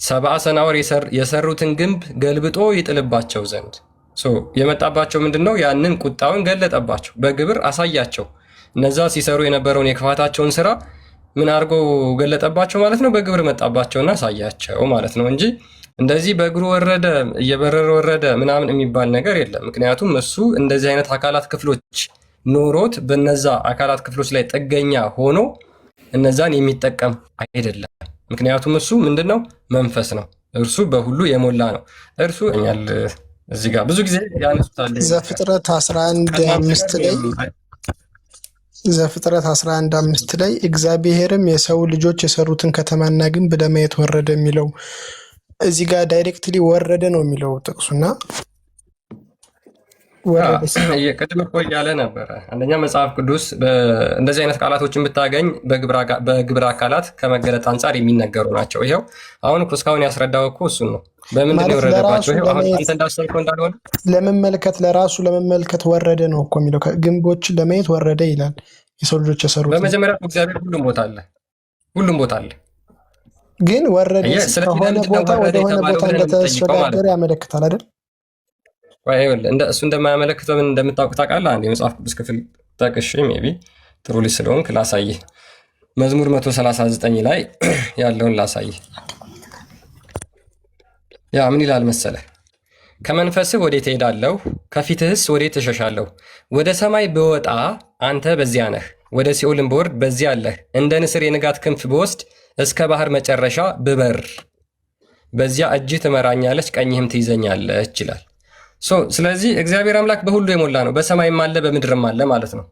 ሰብአ ሰናወር የሰሩትን ግንብ ገልብጦ ይጥልባቸው ዘንድ የመጣባቸው ምንድን ነው? ያንን ቁጣውን ገለጠባቸው፣ በግብር አሳያቸው። እነዛ ሲሰሩ የነበረውን የክፋታቸውን ስራ ምን አድርጎ ገለጠባቸው ማለት ነው? በግብር መጣባቸውና አሳያቸው ማለት ነው እንጂ እንደዚህ በእግሩ ወረደ እየበረረ ወረደ ምናምን የሚባል ነገር የለም። ምክንያቱም እሱ እንደዚህ አይነት አካላት ክፍሎች ኖሮት በነዛ አካላት ክፍሎች ላይ ጥገኛ ሆኖ እነዛን የሚጠቀም አይደለም። ምክንያቱም እሱ ምንድነው? መንፈስ ነው። እርሱ በሁሉ የሞላ ነው። እርሱ እኛል እዚህ ጋር ብዙ ጊዜ ያነሱታል። ዘፍጥረት 11:5 ላይ እግዚአብሔርም የሰው ልጆች የሰሩትን ከተማና ግንብ ለማየት ወረደ የሚለው እዚህ ጋር ዳይሬክትሊ ወረደ ነው የሚለው ጥቅሱና ቅድም እኮ እያለ ነበረ። አንደኛ መጽሐፍ ቅዱስ እንደዚህ አይነት ቃላቶችን ብታገኝ በግብረ አካላት ከመገለጥ አንጻር የሚነገሩ ናቸው። ይኸው አሁን እኮ እስካሁን ያስረዳው እኮ እሱን ነው። በምንድን ነው የወረደባቸው? ይኸው አሁን አንተ እንዳሰብከው እንዳልሆነ ለራሱ ለመመልከት ወረደ ነው እኮ የሚለው። ግንቦችን ለማየት ወረደ ይላል። የሰው ልጆች የሰሩት በመጀመሪያ እግዚአብሔር ሁሉም ቦታ አለ ግን ወረደ ከሆነ ቦታ ወደሆነ ቦታ እንደተሸጋገረ ያመለክታል አይደል? እሱ እንደማያመለክተው ምን እንደምታውቅ ታውቃለህ? አንድ የመጽሐፍ ቅዱስ ክፍል ጠቅሼ ሜይ ቢ ጥሩ ልጅ ስለሆንክ ላሳይህ። መዝሙር 139 ላይ ያለውን ላሳይህ። ያ ምን ይላል መሰለህ? ከመንፈስህ ወዴት እሄዳለሁ? ከፊትህስ ወዴት እሸሻለሁ? ወደ ሰማይ ብወጣ አንተ በዚያ ነህ፣ ወደ ሲኦልም ብወርድ በዚያ አለህ። እንደ ንስር የንጋት ክንፍ ብወስድ እስከ ባህር መጨረሻ ብበር በዚያ እጅህ ትመራኛለች፣ ቀኝህም ትይዘኛለች ይላል። ስለዚህ እግዚአብሔር አምላክ በሁሉ የሞላ ነው። በሰማይም አለ በምድርም አለ ማለት ነው።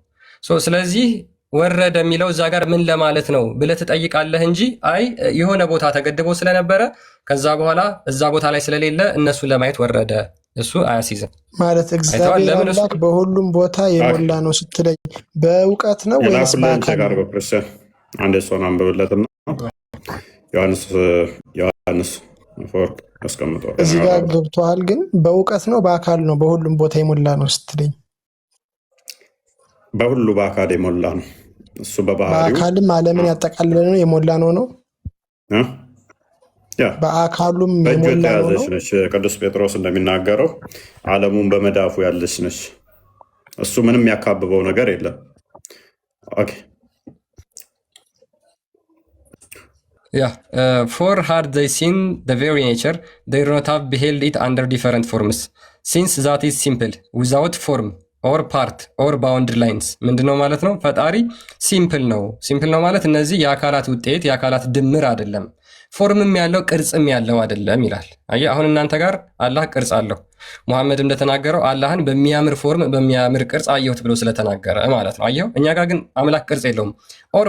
ስለዚህ ወረደ የሚለው እዛ ጋር ምን ለማለት ነው ብለህ ትጠይቃለህ እንጂ አይ የሆነ ቦታ ተገድቦ ስለነበረ ከዛ በኋላ እዛ ቦታ ላይ ስለሌለ እነሱን ለማየት ወረደ፣ እሱ አያስይዝም ማለት። እግዚአብሔር አምላክ በሁሉም ቦታ የሞላ ነው ስትለኝ በእውቀት ነው ወይስ በአካል? አንድ ሰውን አንብብለትና ዮሐንስ አፈወርቅ አስቀምጠዋል። እዚህ ጋር ገብቶሃል። ግን በእውቀት ነው በአካል ነው በሁሉም ቦታ የሞላ ነው ስትለኝ? በሁሉ በአካል የሞላ ነው እሱ በባህሪው። በአካልም ዓለምን ያጠቃልለ ነው የሞላ ነው ነው በአካሉም የሞላ ነው። ነች ቅዱስ ጴጥሮስ እንደሚናገረው ዓለሙን በመዳፉ ያለች ነች። እሱ ምንም ያካብበው ነገር የለም። ኦኬ for had they seen the very nature, they would not have beheld it under different forms, since that is simple, without form or part or boundary lines. ምንድነው ማለት ነው? ፈጣሪ ሲምፕል ነው። ሲምፕል ነው ማለት እነዚህ የአካላት ውጤት የአካላት ድምር አይደለም፣ ፎርምም ያለው ቅርጽም ያለው አይደለም ይላል። አየህ፣ አሁን እናንተ ጋር አላህ ቅርጽ አለው። ሙሐመድ እንደተናገረው አላህን በሚያምር ፎርም በሚያምር ቅርጽ አየሁት ብሎ ስለተናገረ ማለት ነው። አየው፣ እኛ ጋር ግን አምላክ ቅርጽ የለውም። ኦር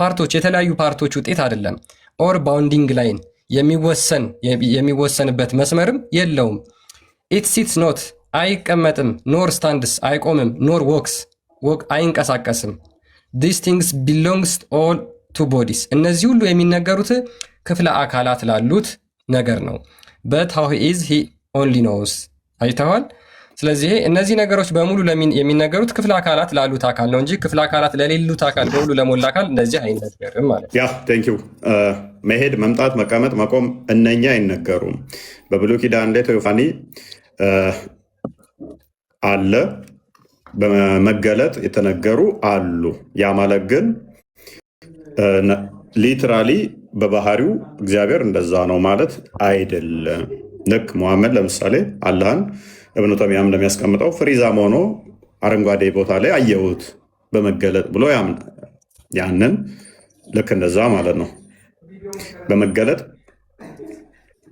ፓርቶች የተለያዩ ፓርቶች ውጤት አይደለም። ኦር ባውንዲንግ ላይን የሚወሰንበት መስመርም የለውም። ኢት ሲትስ ኖት አይቀመጥም፣ ኖር ስታንድስ አይቆምም፣ ኖር ዎክስ አይንቀሳቀስም። ዲስ ቲንግስ ቢሎንግስ ኦል ቱ ቦዲስ እነዚህ ሁሉ የሚነገሩት ክፍለ አካላት ላሉት ነገር ነው። በት ሃው ኢዝ ሂ ኦንሊ ኖውስ። አይተዋል። ስለዚህ እነዚህ ነገሮች በሙሉ የሚነገሩት ክፍለ አካላት ላሉት አካል ነው እንጂ ክፍለ አካላት ለሌሉት አካል በሙሉ ለሞላ አካል እንደዚህ አይነገርም ማለት ነው። ቴንክ ዩ። መሄድ፣ መምጣት፣ መቀመጥ፣ መቆም እነኛ አይነገሩም። በብሉይ ኪዳን ላይ ቴዎፋኒ አለ፣ በመገለጥ የተነገሩ አሉ። ያ ማለት ግን ሊትራሊ በባህሪው እግዚአብሔር እንደዛ ነው ማለት አይደለም። ልክ ሙሐመድ ለምሳሌ አላህን እብኑ ተይሚያ እንደሚያስቀምጠው ፍሪዛም ሆኖ አረንጓዴ ቦታ ላይ አየሁት በመገለጥ ብሎ ያንን ልክ እንደዛ ማለት ነው። በመገለጥ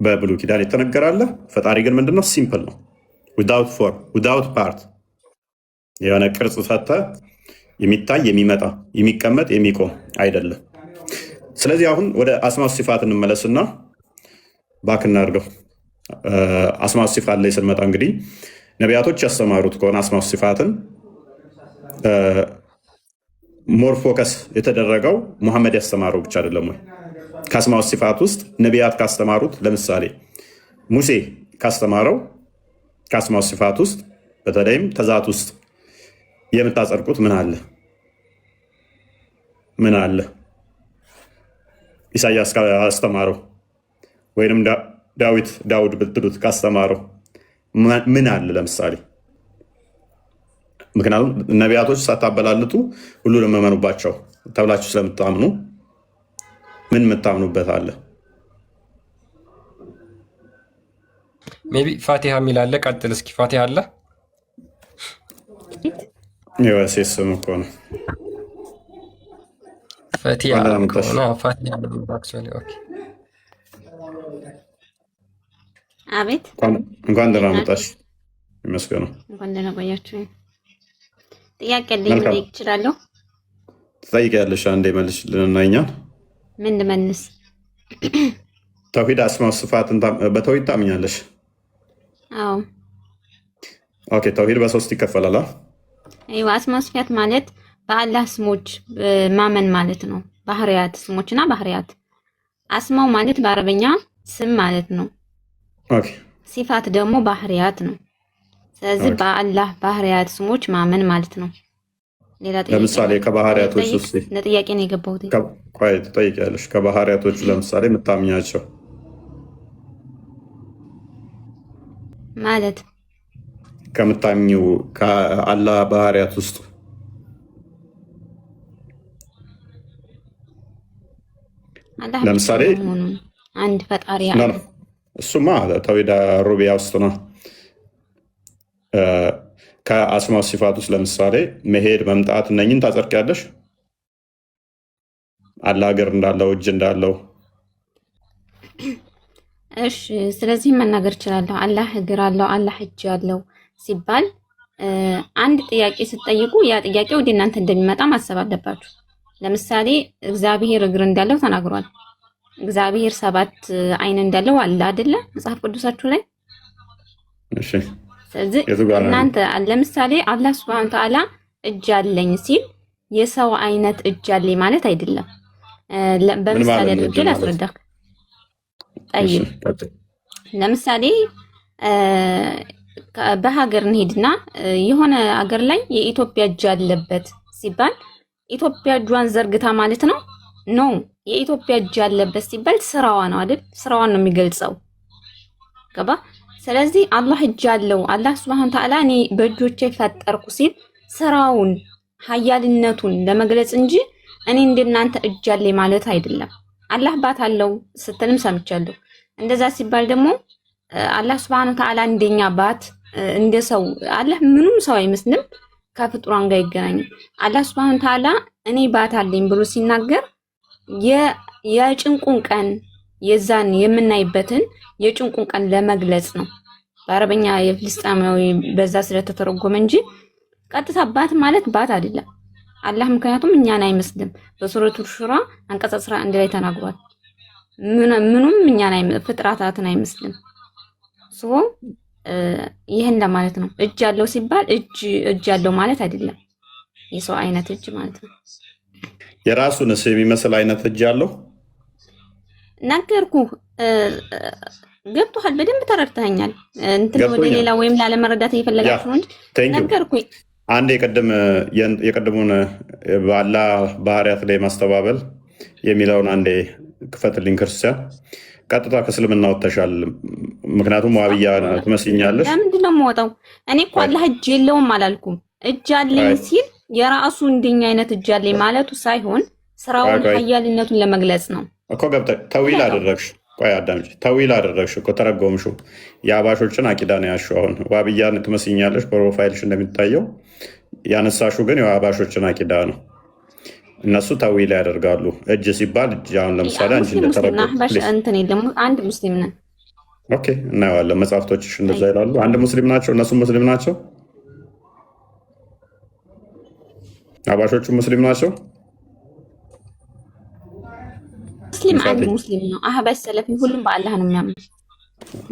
በብሉይ ኪዳን ይተነገራል። ፈጣሪ ግን ምንድነው? ሲምፕል ነው። ዊዛውት ፎርም ዊዛውት ፓርት የሆነ ቅርጽ ሰጥተ የሚታይ የሚመጣ የሚቀመጥ የሚቆም አይደለም። ስለዚህ አሁን ወደ አስማው ሲፋት እንመለስና ባክ እናድርገው። አስማው ሲፋት ላይ ስንመጣ እንግዲህ ነቢያቶች ያስተማሩት ከሆነ አስማው ሲፋትን ሞር ፎከስ የተደረገው ሙሐመድ ያስተማረው ብቻ አይደለም ወይ? ከአስማው ሲፋት ውስጥ ነቢያት ካስተማሩት ለምሳሌ ሙሴ ካስተማረው ከአስማው ሲፋት ውስጥ በተለይም ተዛት ውስጥ የምታጸድቁት ምን አለ? ምን አለ? ኢሳያስ ካስተማረው ወይንም ዳውድ ብትሉት ካስተማረው ምን አለ ለምሳሌ? ምክንያቱም ነቢያቶች ሳታበላልጡ ሁሉንም እመኑባቸው ተብላችሁ ስለምታምኑ ምን የምታምኑበት አለ? ሜይ ቢ ፋቲሃ የሚል አለ። ቀጥል እስኪ። ፋቲሃ አለ። የወሴት ስም እኮ ነው። ፋቲሃ ከሆነ ፋቲሃ አክቹዋሊ ኦኬ። አቤት እንኳን ደህና መጣሽ። ይመስገነው። እንኳን ደህና ቆያችሁ። ጥያቄ አለኝ መጠየቅ እችላለሁ? ትጠይቂያለሽ። አንዴ መልሽልንና እኛን ምን ልመልስ? ተውሂድ አስማው ስፋትን በተውሂድ ታምኛለሽ? አዎ። ኦኬ። ተውሂድ በሶስት ይከፈላል። አይዋ አስማው ስፋት ማለት በአላህ ስሞች ማመን ማለት ነው። ባህሪያት ስሞችና ባህሪያት። አስማው ማለት በአረበኛ ስም ማለት ነው። ኦኬ። ሲፋት ደግሞ ባህሪያት ነው። ስለዚህ በአላህ ባህሪያት ስሞች ማመን ማለት ነው። ሌላ ጥያቄ? ለምሳሌ ከባህሪያቶች ውስጥ ለጥያቄ ነው የገባሁት። ቆይ ትጠይቂያለሽ። ከባህሪያቶች ለምሳሌ የምታምኛቸው ማለት ከምታምኚው ከአላህ ባህሪያት ውስጥ አላህ ለምሳሌ አንድ ፈጣሪ አለ። እሱማ ተውሂድ ሩቢያ ውስጥ ነው። ከአስማው ሲፋት ውስጥ ለምሳሌ መሄድ፣ መምጣት እነኝን ታጸድቂያለሽ? አላህ እግር እንዳለው እጅ እንዳለው። እሺ፣ ስለዚህ መናገር እችላለሁ። አላህ እግር አለው፣ አላህ እጅ አለው ሲባል አንድ ጥያቄ ስትጠይቁ ያ ጥያቄ ወደ እናንተ እንደሚመጣ ማሰብ አለባችሁ። ለምሳሌ እግዚአብሔር እግር እንዳለው ተናግሯል። እግዚአብሔር 7 አይን እንዳለው አለ አይደለ? መጽሐፍ ቅዱሳችሁ ላይ። እሺ። ስለዚህ እናንተ ለምሳሌ አላህ Subhanahu Ta'ala እጅ አለኝ ሲል የሰው አይነት እጅ አለኝ ማለት አይደለም። በምሳሌ አድርጌ ላስረዳህ። ጠይቅ። ለምሳሌ በሀገር እንሄድና የሆነ ሀገር ላይ የኢትዮጵያ እጅ አለበት ሲባል ኢትዮጵያ እጇን ዘርግታ ማለት ነው? ኖ፣ የኢትዮጵያ እጅ አለበት ሲባል ስራዋ ነው አይደል? ስራዋን ነው የሚገልጸው። ገባ? ስለዚህ አላህ እጅ አለው አላህ Subhanahu Ta'ala እኔ በእጆቼ ፈጠርኩ ሲል ስራውን ኃያልነቱን ለመግለጽ እንጂ እኔ እንደናንተ እጅ አለኝ ማለት አይደለም። አላህ ባት አለው ስትልም ሰምቻለሁ። እንደዛ ሲባል ደግሞ አላህ Subhanahu Ta'ala እንደኛ ባት እንደ ሰው አላህ ምንም ሰው አይመስልም፣ ከፍጡራን ጋር ይገናኛል። አላህ Subhanahu Ta'ala እኔ ባት አለኝ ብሎ ሲናገር የጭንቁን ቀን የዛን የምናይበትን የጭንቁን ቀን ለመግለጽ ነው። በአረበኛ የፍልስጤማዊ በዛ ስለተተረጎመ እንጂ ቀጥታ ባት ማለት ባት አይደለም። አላህ ምክንያቱም እኛን አይመስልም። በሱረቱ ሹራ አንቀጽ 11 ላይ ተናግሯል። ምኑም እኛን ፍጥረታትን አይመስልም። ይሄን ለማለት ነው። እጅ ያለው ሲባል እጅ ያለው ማለት አይደለም፣ የሰው አይነት እጅ ማለት ነው። የራሱንስ የሚመስል አይነት እጅ ያለው ነገርኩህ። ገብቶሃል? በደንብ ተረድተኸኛል። እንትን ወደ ሌላ ወይም ላለመረዳት እየፈለጋችሁ ነው እንጂ ነገርኩኝ። አንድ የቀድሙን በአላህ ባህሪያት ላይ ማስተባበል የሚለውን አንዴ ክፈትልኝ። ክርስቲያን ቀጥታ ከእስልምና ወጥተሻል። ምክንያቱም ዋብያ ትመስኛለሽ። ለምንድን ነው የምወጣው? እኔ እኮ አላህ እጅ የለውም አላልኩም። እጅ አለኝ ሲል የራሱ እንደኛ አይነት እጅ አለኝ ማለቱ ሳይሆን ስራውን ኃያልነቱን ለመግለጽ ነው እኮ። ገብተሽ ተዊል አደረግሽ። ቆይ አዳምጪ። ተዊል አደረግሽ እኮ ተረጎምሽው። የአባሾችን አቂዳ ነው ያልሽው። አሁን ዋብያን ትመስኛለሽ ፕሮፋይልሽ እንደሚታየው። ያነሳሹ ግን የአባሾችን አቂዳ ነው። እነሱ ተዊል ያደርጋሉ። እጅ ሲባል እጅ አሁን ለምሳሌ አንቺ አንድ ሙስሊም ነን። ኦኬ፣ እናየዋለን። መጽሐፍቶችሽ እንደዛ ይላሉ። አንድ ሙስሊም ናቸው፣ እነሱ ሙስሊም ናቸው። አባሾቹ ሙስሊም ናቸው። ሙስሊም አንድ ሙስሊም ነው። አህባሽ ሰለፊ ሁሉም በአላህ ነው የሚያምን።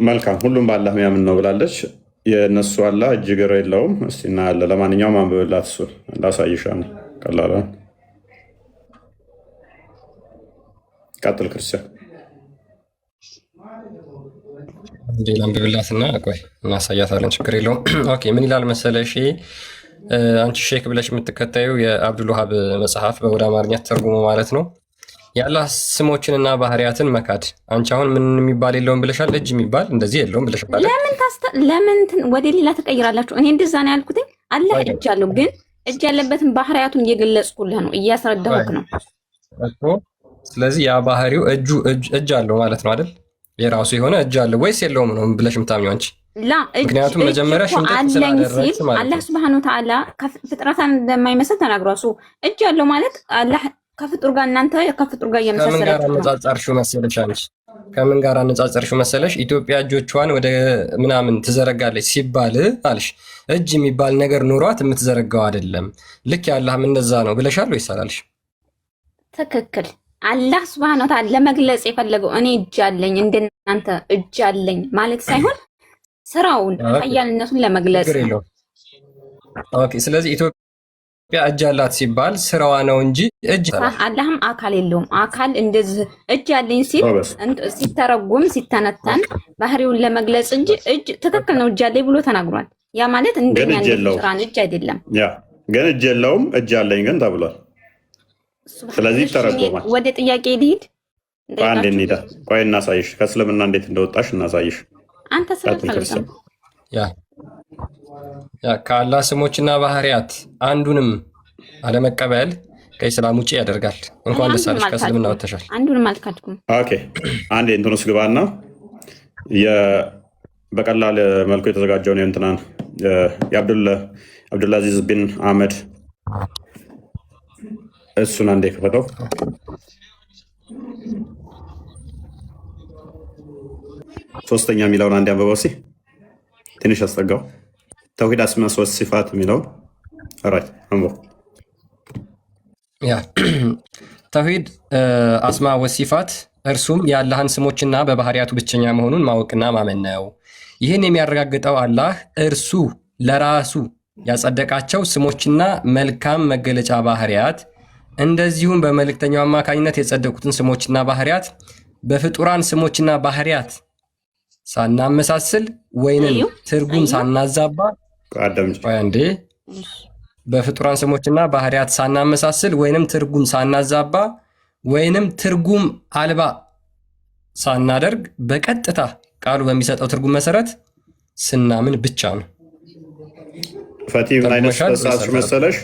መልካም፣ ሁሉም በአላህ የሚያምን ነው ብላለች። የእነሱ አላህ እጅ እግር የለውም። እስቲ እናያለን። ለማንኛውም አንብብላት፣ እሱን ላሳይሻል። ቀላል ቀጥል ክርስቲያን። ሌላ አንብብላትና ቆይ እናሳያታለን። ችግር የለውም። ኦኬ፣ ምን ይላል መሰለሽ? አንቺ ሼክ ብለሽ የምትከታዩ የአብዱል ወሃብ መጽሐፍ ወደ አማርኛ ተርጉሞ ማለት ነው። የአላህ ስሞችንና ባህሪያትን መካድ። አንቺ አሁን ምን የሚባል የለውም ብለሻል፣ እጅ የሚባል እንደዚህ የለውም ብለሻል። ለምን ወደ ሌላ ተቀይራላችሁ? እኔ እንደዛ ነው ያልኩት። አላህ እጅ አለው፣ ግን እጅ ያለበትን ባህሪያቱን እየገለጽኩልህ ነው፣ እያስረዳሁህ ነው እኮ። ስለዚህ ያ ባህሪው እጅ አለው ማለት ነው አይደል? የራሱ የሆነ እጅ አለው ወይስ የለውም ነው ብለሽ የምታምኚው አንቺ? ምክንያቱም መጀመሪያ አለኝ ሲል አላህ ሱብሃነሁ ወተዓላ ፍጥረታን እንደማይመስል ተናግሯል። እጅ አለው ማለት አላህ ከፍጡር ጋር እናንተ ከፍጡር ጋር እየመሰሰላችሁ ከምን ጋር አነጻጸርሽው መሰለሽ? ኢትዮጵያ እጆቿን ወደ ምናምን ትዘረጋለች ሲባል አልሽ እጅ የሚባል ነገር ኑሯት የምትዘረጋው አይደለም። ልክ ያላህም እንደዛ ነው ብለሻል ወይስ አላልሽ? ትክክል። አላህ ሱብሃነሁ ወተዓላ ለመግለጽ የፈለገው እኔ እጅ አለኝ እንደናንተ እጅ አለኝ ማለት ሳይሆን ስራውን ኃያልነቱን ለመግለጽ ነው። ኦኬ። ስለዚህ ኢትዮጵያ እጅ አላት ሲባል ስራዋ ነው እንጂ እጅ አላህም አካል የለውም። አካል እንደዚህ እጅ አለኝ ሲል ሲተረጉም ሲተነተን ባህሪውን ለመግለጽ እንጂ እጅ ትክክል ነው እጅ አለኝ ብሎ ተናግሯል። ያ ማለት እንደኛ እንደራን እጅ አይደለም። ያ ግን እጅ የለውም እጅ አለኝ ግን ተብሏል። ስለዚህ ተረጎማል። ወደ ጥያቄ ልሂድ። አንዴ እንሂዳ። ቆይ እናሳይሽ፣ ከእስልምና እንዴት እንደወጣሽ እናሳይሽ። አንተ ስለተፈለገ ከአላህ ስሞችና ባህሪያት አንዱንም አለመቀበል ከኢስላም ውጭ ያደርጋል። እንኳን ደስ አለሽ፣ ከእስልምና ወጥተሻል። አንዱንም አልካድኩም። ኦኬ አንዴ እንትኑስ ግባና በቀላል መልኩ የተዘጋጀውን የእንትናን የአብዱልአዚዝ ቢን አህመድ እሱን አንዴ ከፈተው። ሶስተኛ የሚለውን አንዴ አንብበው እስኪ ትንሽ አስጠጋው። ተውሂድ አስማ ሶስት ሲፋት የሚለውን ራይ አንብበው። ያ ተውሂድ አስማ ወሲፋት እርሱም የአላህን ስሞችና በባህሪያቱ ብቸኛ መሆኑን ማወቅና ማመን ነው። ይህን የሚያረጋግጠው አላህ እርሱ ለራሱ ያጸደቃቸው ስሞችና መልካም መገለጫ ባህሪያት እንደዚሁም በመልእክተኛው አማካኝነት የጸደቁትን ስሞችና ባህሪያት በፍጡራን ስሞችና ባህሪያት ሳናመሳስል ወይንም ትርጉም ሳናዛባ አንዴ በፍጡራን ስሞችና ባህሪያት ሳናመሳስል ወይንም ትርጉም ሳናዛባ ወይንም ትርጉም አልባ ሳናደርግ በቀጥታ ቃሉ በሚሰጠው ትርጉም መሰረት ስናምን ብቻ ነው። ፈቲ ምን አይነት ተሳስሽ መሰለሽ?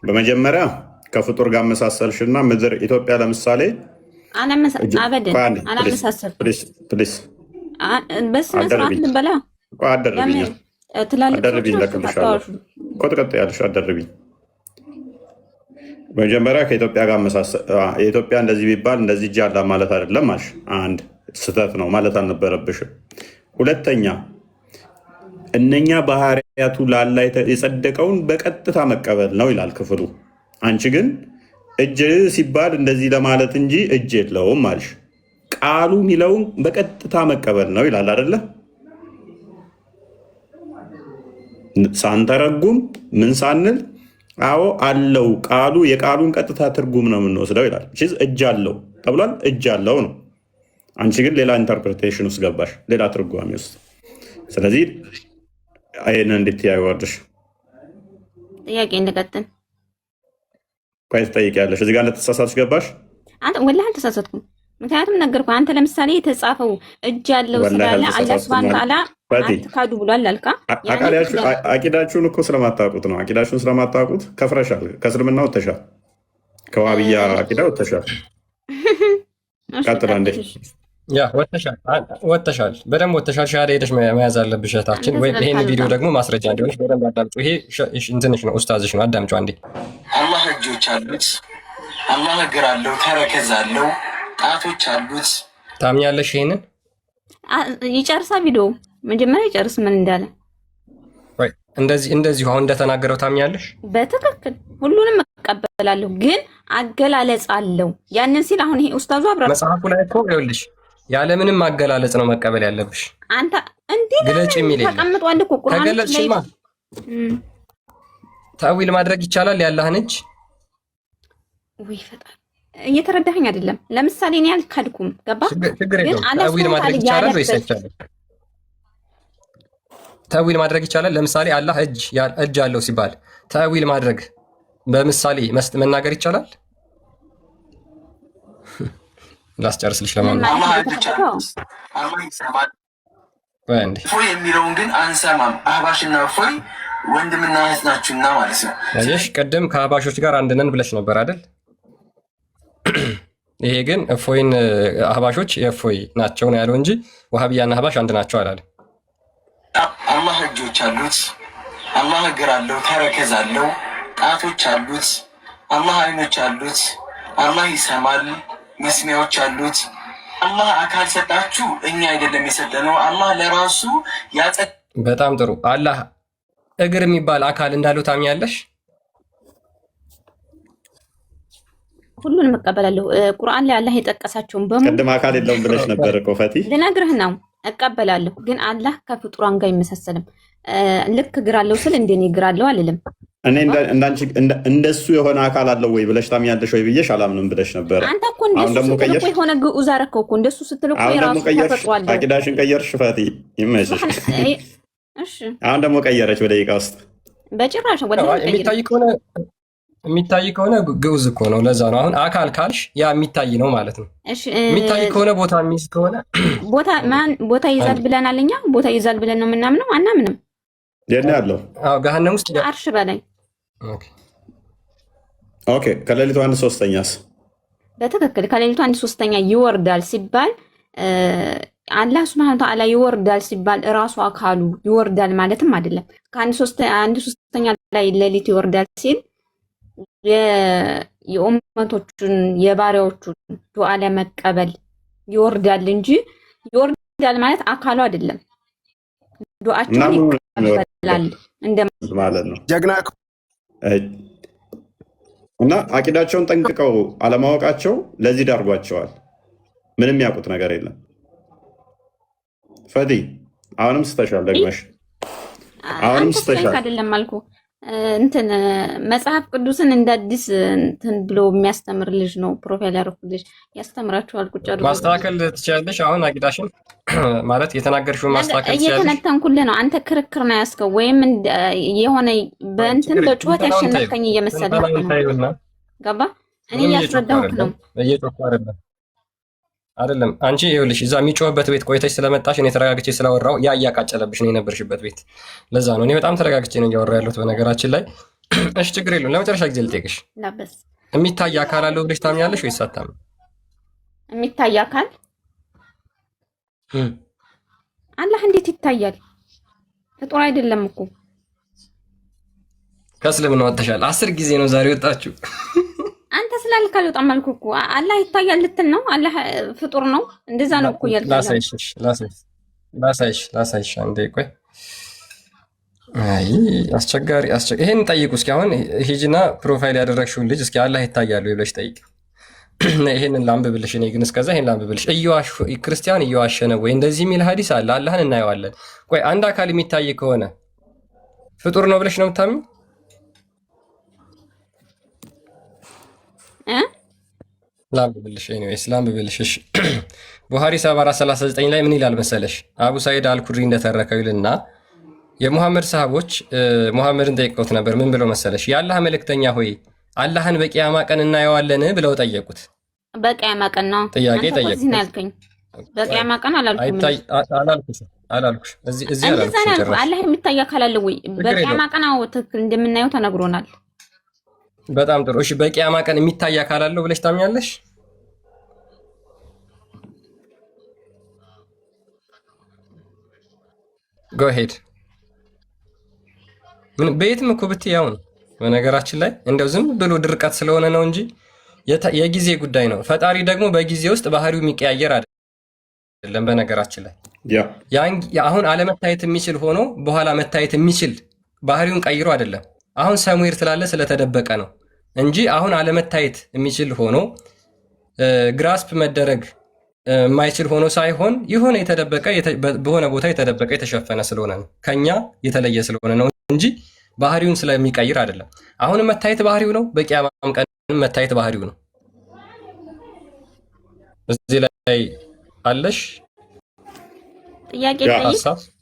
በመጀመሪያ ከፍጡር ጋር መሳሰልሽና ምድር ኢትዮጵያ ለምሳሌ መጀመሪያ ከኢትዮጵያ ጋር የኢትዮጵያ እንደዚህ ቢባል እንደዚህ እጅ አላ ማለት አይደለም አልሽ። አንድ ስህተት ነው ማለት አልነበረብሽም። ሁለተኛ እነኛ ባህሪያቱ ላላ የጸደቀውን በቀጥታ መቀበል ነው ይላል ክፍሉ። አንቺ ግን እጅ ሲባል እንደዚህ ለማለት እንጂ እጅ የለውም አልሽ። ቃሉ የሚለውን በቀጥታ መቀበል ነው ይላል አይደለ? ሳንተረጉም ምን ሳንል አዎ አለው ቃሉ የቃሉን ቀጥታ ትርጉም ነው የምንወስደው ይላል። እጅ አለው ተብሏል፣ እጅ አለው ነው። አንቺ ግን ሌላ ኢንተርፕሬቴሽን ውስጥ ገባሽ፣ ሌላ ትርጓሜ ውስጥ። ስለዚህ ይህን እንዴት ያወርድሽ? ጥያቄ እንደቀጥል ቆይ ትጠይቂያለሽ። እዚህ ጋር እንደተሳሳትሽ ገባሽ። አንተ ወላሂ አልተሳሳትኩም። ምክንያቱም ነገርኩህ። አንተ ለምሳሌ የተጻፈው እጅ ያለው ስላለ አላህ ሱብሃነሁ ወተዓላ አትካዱ ብሏል አልካ። አቂዳችሁን እኮ ስለማታውቁት ነው። አቂዳችሁን ስለማታውቁት ከፍረሻል። ከእስልምና ወጥተሻል። ከዋብያ አቂዳ ወጥተሻል። ቀጥላ እንዴ ያ ወጥተሻል፣ በደንብ ወጥተሻል። ሻሃዳ ሄደሽ መያዝ አለብሽ እህታችን። ወይ ይሄን ቪዲዮ ደግሞ ማስረጃ እንዲሆንሽ በደንብ አዳምጪ። ይሄ እንትንሽ ነው፣ ኡስታዝሽ ነው። አዳምጪው አንዴ። አላህ እጆች አሉት፣ አላህ እግር አለው፣ ተረከዝ አለው፣ ጣቶች አሉት። ታምኛለሽ? ይሄንን ይጨርሳ ቪዲዮ መጀመሪያ ይጨርስ ምን እንዳለ። ወይ እንደዚሁ አሁን እንደተናገረው ታምኛለሽ? በትክክል ሁሉንም እቀበላለሁ፣ ግን አገላለጽ አለው። ያንን ሲል አሁን ይሄ ኡስታዙ አብራ መጽሐፉ ላይ እኮ ይኸውልሽ ያለምንም አገላለጽ ነው መቀበል ያለብሽ። አንተ እንዴ ግለጭ የሚል ተቀምጧል እኮ ቁርአን ላይ ተገለጽሽማ። ተዊል ማድረግ ይቻላል ያላህን እጅ። ወይ ፈጣሪ እየተረዳኸኝ አይደለም። ለምሳሌ እኔ አልካድኩም፣ ገባ? ችግር የለውም። ተዊል ማድረግ ይቻላል ወይስ አይቻልም? ተዊል ማድረግ ይቻላል። ለምሳሌ አላህ እጅ አለው ሲባል ተዊል ማድረግ በምሳሌ መናገር ይቻላል። ላስጨርስልሽ ለማለት አላህ ብቻ አላህ ይሰማል። ወንድ እፎይ የሚለውን ግን አንሰማም። አህባሽና እፎይ ወንድምና እህት ናችሁና ማለት ነው። አየሽ፣ ቅድም ከአህባሾች ጋር አንድ ነን ብለሽ ነበር አይደል? ይሄ ግን እፎይን አህባሾች የእፎይ ናቸው ነው ያለው እንጂ ወሃቢያና አህባሽ አንድ ናቸው አላለም። አላህ እጆች አሉት፣ አላህ እግር አለው፣ ተረከዝ አለው፣ ጣቶች አሉት፣ አላህ አይኖች አሉት፣ አላህ ይሰማል፣ መስሚያዎች አሉት። አላህ አካል ሰጣችሁ፣ እኛ አይደለም የሰጠነው። አላህ ለራሱ ያጸ በጣም ጥሩ። አላህ እግር የሚባል አካል እንዳለው ታምኛለሽ? ሁሉንም እቀበላለሁ። ቁርአን ላይ አላህ የጠቀሳቸውን በሙሉ ቅድም አካል የለውም ብለሽ ነበር እኮ ፈቲ። ልነግርህ ነው። እቀበላለሁ፣ ግን አላህ ከፍጡራን ጋር አይመሳሰልም። ልክ እግር አለው ስል እንደኔ እግር አለው አልልም። እኔ እንደሱ የሆነ አካል አለው ወይ ብለሽ ታምኛለሽ ወይ ብዬሽ አላምንም ብለሽ ነበር። አንተ እኮ እንደሱ ስትል እኮ የሆነ ግዑዝ አደረከው እኮ። እንደሱ ስትል እኮ የራሱ ተፈጥሯል። አቂዳሽን ቀየርሽ ፈቲ፣ ይመችሽ። እሺ አሁን ደግሞ ቀየረች በደቂቃ ውስጥ። በጭራሽ ወደ የሚታይ ከሆነ ግዑዝ እኮ ነው። ለዛ ነው አሁን አካል ካልሽ ያ የሚታይ ነው ማለት ነው። የሚታይ ከሆነ ቦታ የሚይዝ ከሆነ ቦታ ይዛል ብለናል እኛ። ቦታ ይዛል ብለን ነው የምናምነው? አናምንም። የት ነው ያለው? አዎ ገሃነም ውስጥ አርሽ በላይ። ኦኬ ከሌሊቱ 1/3ኛስ? በትክክል ከሌሊቱ 1/3ኛ ይወርዳል ሲባል አላህ ሱብሃነሁ ወተዓላ ይወርዳል ሲባል እራሱ አካሉ ይወርዳል ማለትም አይደለም። ከ1/3ኛ ላይ ሌሊት ይወርዳል ሲል የኡመቶቹን የባሪያዎቹን ዱዓ ለመቀበል ይወርዳል እንጂ ይወርዳል ማለት አካሉ አይደለም። ዱዓቸውን ይቀበላል ማለት ነው። ጀግና እና አቂዳቸውን ጠንቅቀው አለማወቃቸው ለዚህ ዳርጓቸዋል። ምንም ያውቁት ነገር የለም። ፈዲ አሁንም ስተሻል፣ ደግመሽ አሁንም ስተሻል አይደለም አልኩ። እንትን መጽሐፍ ቅዱስን እንደ አዲስ እንትን ብሎ የሚያስተምር ልጅ ነው ፕሮፋይል ያደረኩልሽ። ያስተምራችኋል። ቁጭ አድርጎ ማስተካከል ትችያለሽ። አሁን አቂዳሽን ማለት የተናገርሽውን ማስተካከል ትችያለሽ። እየተነተንኩልህ ነው። አንተ ክርክር ነው ያስከው ወይም የሆነ በእንትን በጩኸት ያሸነፍከኝ እየመሰለህ ነው። ገባ? እኔ እያስረዳሁህ ነው። እየጮኩ አይደለም። አንቺ ይኸውልሽ እዛ የሚጮህበት ቤት ቆይተሽ ስለመጣሽ እኔ ተረጋግቼ ስላወራው ያ እያቃጨለብሽ ነው የነበርሽበት ቤት። ለዛ ነው እኔ በጣም ተረጋግቼ ነው እያወራ ያለሁት በነገራችን ላይ። እሺ ችግር የለውም። ለመጨረሻ ጊዜ ልጠይቅሽ፣ የሚታይ አካል አለው ብለሽ ታምኛለሽ ወይስ አታምኚም? የሚታይ አካል አላህ እንዴት ይታያል? ፍጡር አይደለም እኮ። ከእስልምና ወጥተሻል። 10 ጊዜ ነው ዛሬ ወጣችሁ። አንተ ስላልክ አልወጣም አልኩህ እኮ። አላህ ይታያል ልትል ነው? አላህ ፍጡር ነው? እንደዛ ነው እኮ እያልክ ላሳይሽ። አንዴ ቆይ። አይ አስቸጋሪ። ይሄን ጠይቁ እስኪ። አሁን ሂጂና ፕሮፋይል ያደረግሽውን ልጅ እስኪ አላህ ይታያል ብለሽ ጠይቅ። ይሄንን ላንብብልሽ። እኔ ግን እስከዛ ይሄን ላንብብልሽ። ክርስቲያን እየዋሸ ነው ወይ? እንደዚህ የሚል ሀዲስ አለ። አላህን እናየዋለን። ቆይ አንድ አካል የሚታይ ከሆነ ፍጡር ነው ብለሽ ነው የምታምኚው? ላንብብልሽ። ኤኒዌይስ ላንብብልሽ። እሺ ቡኻሪ 7439 ላይ ምን ይላል መሰለሽ? አቡ ሳይድ አልኩድሪ እንደተረከው ይልና የሙሐመድ ሰሃቦች ሙሐመድን ጠይቀውት ነበር። ምን ብለው መሰለሽ? የአላህ መልእክተኛ ሆይ አላህን በቂያማ ቀን እናየዋለን ብለው ጠየቁት። በቂያማ ቀን ነው ጥያቄ ጠየቁት። በቂያማ ቀን አላልኩም። እዚህ አላልኩም። አላህ የሚታይ አካል አለ ወይ? በቂያማ ቀን አዎ ትክክል እንደምናየው ተነግሮናል። በጣም ጥሩ። እሺ በቂያማ ቀን የሚታይ አካል አለው ብለሽ ታምኛለሽ? ጎ ሄድ። ምን በየትም እኮ ብትይ ያው ነው። በነገራችን ላይ እንደው ዝም ብሎ ድርቀት ስለሆነ ነው እንጂ የጊዜ ጉዳይ ነው። ፈጣሪ ደግሞ በጊዜ ውስጥ ባህሪው የሚቀያየር አይደለም። በነገራችን ላይ አሁን አለመታየት የሚችል ሆኖ በኋላ መታየት የሚችል ባህሪውን ቀይሮ አይደለም። አሁን ሰሙር ትላለ ስለተደበቀ ነው እንጂ አሁን አለመታየት የሚችል ሆኖ ግራስፕ መደረግ የማይችል ሆኖ ሳይሆን የሆነ የተደበቀ በሆነ ቦታ የተደበቀ የተሸፈነ ስለሆነ ነው። ከኛ የተለየ ስለሆነ ነው እንጂ ባህሪውን ስለሚቀይር አይደለም። አሁን መታየት ባህሪው ነው። በቂያማም ቀን መታየት ባህሪው ነው። እዚህ ላይ አለሽ ጥያቄ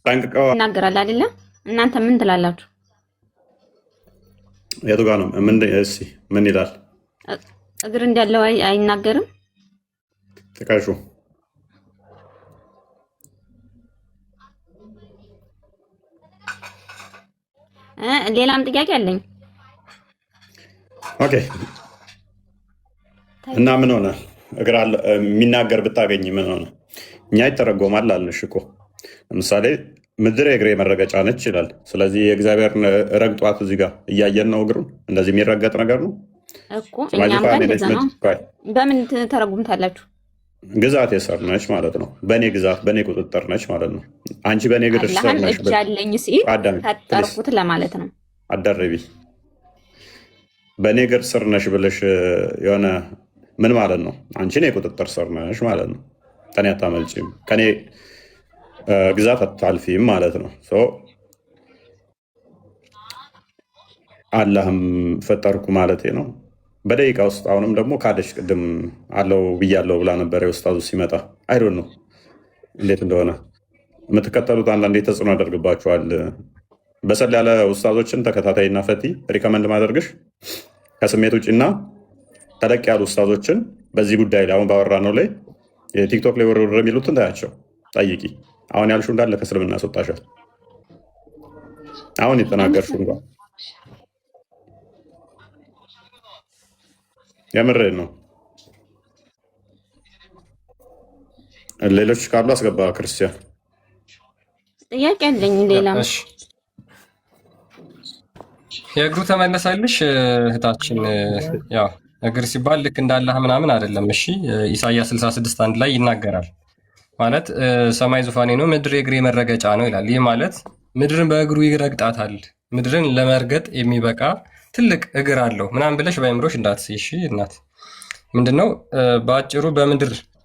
ጠይቅ እናገራለሁ አይደለ? እናንተ ምን ትላላችሁ? የቱ ጋር ነው? ምን ይላል? እግር እንዳለው አይናገርም። ጥቀሹ። ሌላም ጥያቄ አለኝ። ኦኬ። እና ምን ሆነ? እግር የሚናገር ብታገኝ ምን ሆነ? እኛ ይተረጎማል አልንሽ እኮ። ለምሳሌ ምድር የእግሬ መረገጫ ነች ይላል። ስለዚህ የእግዚአብሔር ረግጧት እዚህ ጋር እያየን ነው። እግሩን እንደዚህ የሚረገጥ ነገር ነው እኮ። እኛም ጋር እንደዛ ነው። በምን ተረጉምታላችሁ? ግዛት የሰር ነች ማለት ነው። በእኔ ግዛት በእኔ ቁጥጥር ነች ማለት ነው። አንቺ በእኔ ግድር ስር ነች። እጅ አለኝ ሲል ፈጠርኩት ለማለት ነው። አደረቢ በእኔ ግር ስር ነሽ ብለሽ የሆነ ምን ማለት ነው? አንቺ እኔ ቁጥጥር ስር ነሽ ማለት ነው። ከኔ አታመልጪም፣ ከኔ ግዛት አታልፊም ማለት ነው። አላህም ፈጠርኩ ማለት ነው በደቂቃ ውስጥ። አሁንም ደግሞ ካደች። ቅድም አለው ብያለው ብላ ነበር የውስታዙ ሲመጣ። አይዶን ነው እንዴት እንደሆነ የምትከተሉት አንዳንዴ ተጽዕኖ ያደርግባችኋል። በሰል ያለ ውስታዞችን ተከታታይና ፈቲ ሪከመንድ ማደርግሽ ከስሜት ውጭና ተለቅ ያሉ ውስታዞችን በዚህ ጉዳይ ላይ አሁን ባወራ ነው ላይ የቲክቶክ ላይ ወርወር የሚሉትን ታያቸው፣ ጠይቂ። አሁን ያልሽው እንዳለ ከእስልምና ያስወጣሻል። አሁን የተናገርሽው እንኳን የምሬን ነው። ሌሎች ካሉ አስገባ። ክርስቲያን ጥያቄ አለኝ። ሌላ የእግሩ ተመለሳልሽ እህታችን። ያው እግር ሲባል ልክ እንዳላህ ምናምን አይደለም። እሺ ኢሳይያስ 66:1 ላይ ይናገራል። ማለት ሰማይ ዙፋኔ ነው፣ ምድር የእግሬ መረገጫ ነው ይላል። ይህ ማለት ምድርን በእግሩ ይረግጣታል። ምድርን ለመርገጥ የሚበቃ ትልቅ እግር አለው ምናምን ብለሽ በአእምሮሽ እንዳትስይ። እሺ እናት፣ ምንድነው በአጭሩ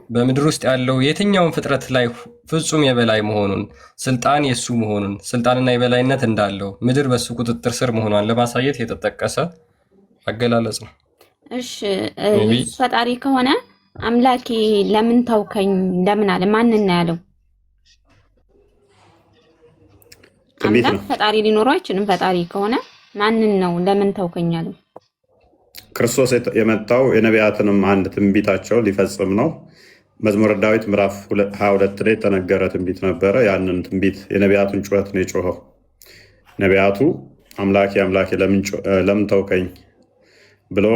በምድር ውስጥ ያለው የትኛውን ፍጥረት ላይ ፍጹም የበላይ መሆኑን፣ ስልጣን የሱ መሆኑን፣ ስልጣንና የበላይነት እንዳለው፣ ምድር በሱ ቁጥጥር ስር መሆኗን ለማሳየት የተጠቀሰ አገላለጽ ነው። እሺ ፈጣሪ ከሆነ አምላኬ ለምን ተውከኝ ለምን አለ? ማንን ነው ያለው? አምላክ ፈጣሪ ሊኖረው አይችልም። ፈጣሪ ከሆነ ማንን ነው ለምን ተውከኝ አለው? ክርስቶስ የመጣው የነቢያትንም አንድ ትንቢታቸው ሊፈጽም ነው። መዝሙረ ዳዊት ምዕራፍ 22 ላይ የተነገረ ትንቢት ነበረ። ያንን ትንቢት የነቢያቱን ጩኸት ነው የጮኸው። ነቢያቱ አምላኬ አምላኬ ለምን ተውከኝ ብሎ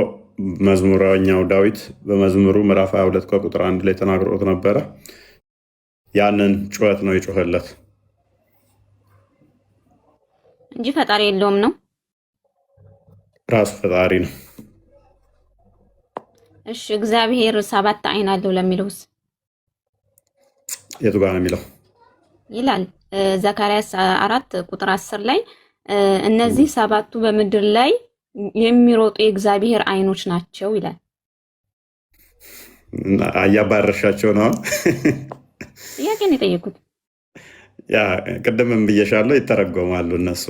መዝሙረኛው ዳዊት በመዝሙሩ ምዕራፍ 22 ከቁጥር 1 ላይ ተናግሮት ነበረ። ያንን ጩኸት ነው የጮኸለት እንጂ ፈጣሪ የለውም ነው። ራሱ ፈጣሪ ነው። እሺ እግዚአብሔር 7 አይን አለው ለሚለውስ የቱ ጋር ነው የሚለው? ይላል ዘካርያስ 4 ቁጥር 10 ላይ እነዚህ 7ቱ በምድር ላይ የሚሮጡ የእግዚአብሔር አይኖች ናቸው ይላል። እያባረሻቸው ነው። ጥያቄ ነው የጠየኩት። ያ ቅድምም ብዬሻለሁ፣ ይተረጎማሉ እነሱ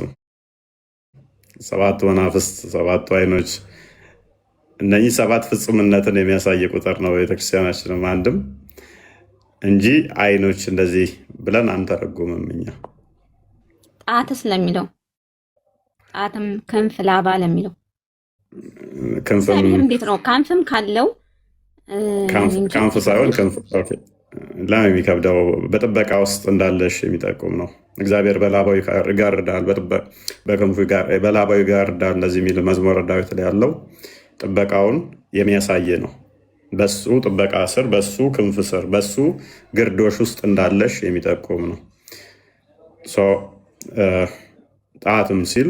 7 መናፍስት፣ 7 አይኖች። እነዚህ 7 ፍጹምነትን የሚያሳይ ቁጥር ነው። ቤተክርስቲያናችንም አንድም እንጂ አይኖች እንደዚህ ብለን አንተረጉምም እኛ። ጣትስ ለሚለው ጣትም ክንፍ ላባ ለሚለው ክንፍም እንዴት ነው? ካንፍም ካለው ካንፍ ሳይሆን ክንፍ ለምን የሚከብደው? በጥበቃ ውስጥ እንዳለሽ የሚጠቁም ነው። እግዚአብሔር በላባዊ ይጋርዳል፣ በክንፉ በላባዊ ይጋርዳል እንደዚህ የሚል መዝሙረ ዳዊት ላይ ያለው ጥበቃውን የሚያሳይ ነው። በሱ ጥበቃ ስር፣ በሱ ክንፍ ስር፣ በሱ ግርዶሽ ውስጥ እንዳለሽ የሚጠቁም ነው። ጣትም ሲል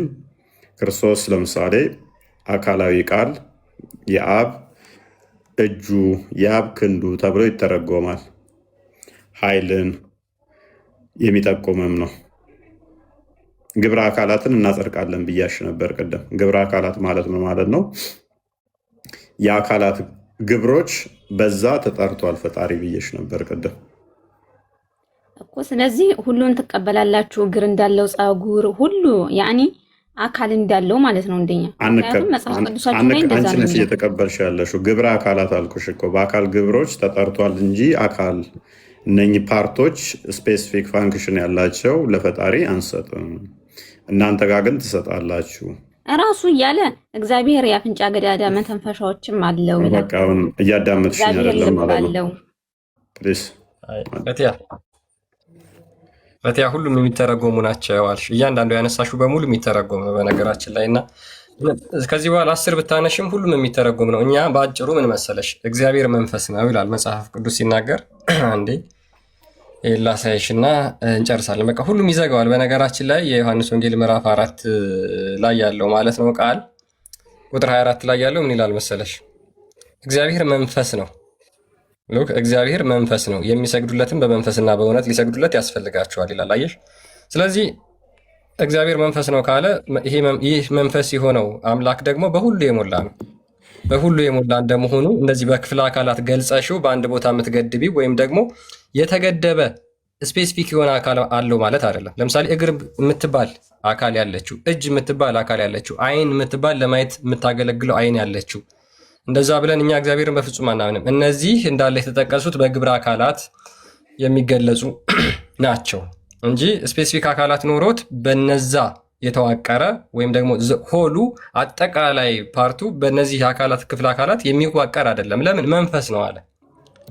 ክርስቶስ ለምሳሌ አካላዊ ቃል የአብ እጁ የአብ ክንዱ ተብሎ ይተረጎማል። ኃይልን የሚጠቁምም ነው። ግብረ አካላትን እናጸድቃለን ብያሽ ነበር ቅድም። ግብረ አካላት ማለት ምን ማለት ነው? የአካላት ግብሮች በዛ ተጠርቷል ፈጣሪ ብዬሽ ነበር ቅድም እኮ። ስለዚህ ሁሉን ትቀበላላችሁ፣ እግር እንዳለው ጸጉር ሁሉ ያኒ አካል እንዳለው ማለት ነው። እንደኛ አንቺ ነሽ እየተቀበልሽ ያለሽው። ግብረ አካላት አልኩሽ እኮ። በአካል ግብሮች ተጠርቷል እንጂ አካል እነኚህ ፓርቶች ስፔሲፊክ ፋንክሽን ያላቸው ለፈጣሪ አንሰጥም። እናንተ ጋር ግን ትሰጣላችሁ። እራሱ እያለ እግዚአብሔር የአፍንጫ ገዳዳ መተንፈሻዎችም አለው ይላል። በቃ አሁን እያዳመጥሽኝ አይደለም ማለት ነው። ፕሊዝ ፈቲያ ሁሉም የሚተረጎሙ ናቸው አልሽ። እያንዳንዱ ያነሳሽው በሙሉ የሚተረጎም ነው በነገራችን ላይ እና ከዚህ በኋላ 10 ብታነሽም ሁሉም የሚተረጎም ነው። እኛ በአጭሩ ምን መሰለሽ እግዚአብሔር መንፈስ ነው ይላል መጽሐፍ ቅዱስ ሲናገር። አንዴ ላሳይሽና እንጨርሳለን። በቃ ሁሉም ይዘጋዋል። በነገራችን ላይ የዮሐንስ ወንጌል ምዕራፍ 4 ላይ ያለው ማለት ነው ቃል ቁጥር 24 ላይ ያለው ምን ይላል መሰለሽ? እግዚአብሔር መንፈስ ነው። ሉክ እግዚአብሔር መንፈስ ነው፣ የሚሰግዱለትም በመንፈስና በእውነት ሊሰግዱለት ያስፈልጋቸዋል ይላል። አየሽ? ስለዚህ እግዚአብሔር መንፈስ ነው ካለ ይህ መንፈስ የሆነው አምላክ ደግሞ በሁሉ የሞላ ነው። በሁሉ የሞላ እንደመሆኑ እንደዚህ በክፍለ አካላት ገልጸሽው በአንድ ቦታ የምትገድቢ ወይም ደግሞ የተገደበ ስፔሲፊክ የሆነ አካል አለው ማለት አይደለም። ለምሳሌ እግር የምትባል አካል ያለችው፣ እጅ የምትባል አካል ያለችው፣ አይን የምትባል ለማየት የምታገለግለው አይን ያለችው፣ እንደዛ ብለን እኛ እግዚአብሔርን በፍጹም አናምንም። እነዚህ እንዳለ የተጠቀሱት በግብረ አካላት የሚገለጹ ናቸው እንጂ ስፔሲፊክ አካላት ኖሮት በነዛ የተዋቀረ ወይም ደግሞ ሆሉ አጠቃላይ ፓርቱ በእነዚህ አካላት ክፍለ አካላት የሚዋቀር አይደለም። ለምን? መንፈስ ነው አለ።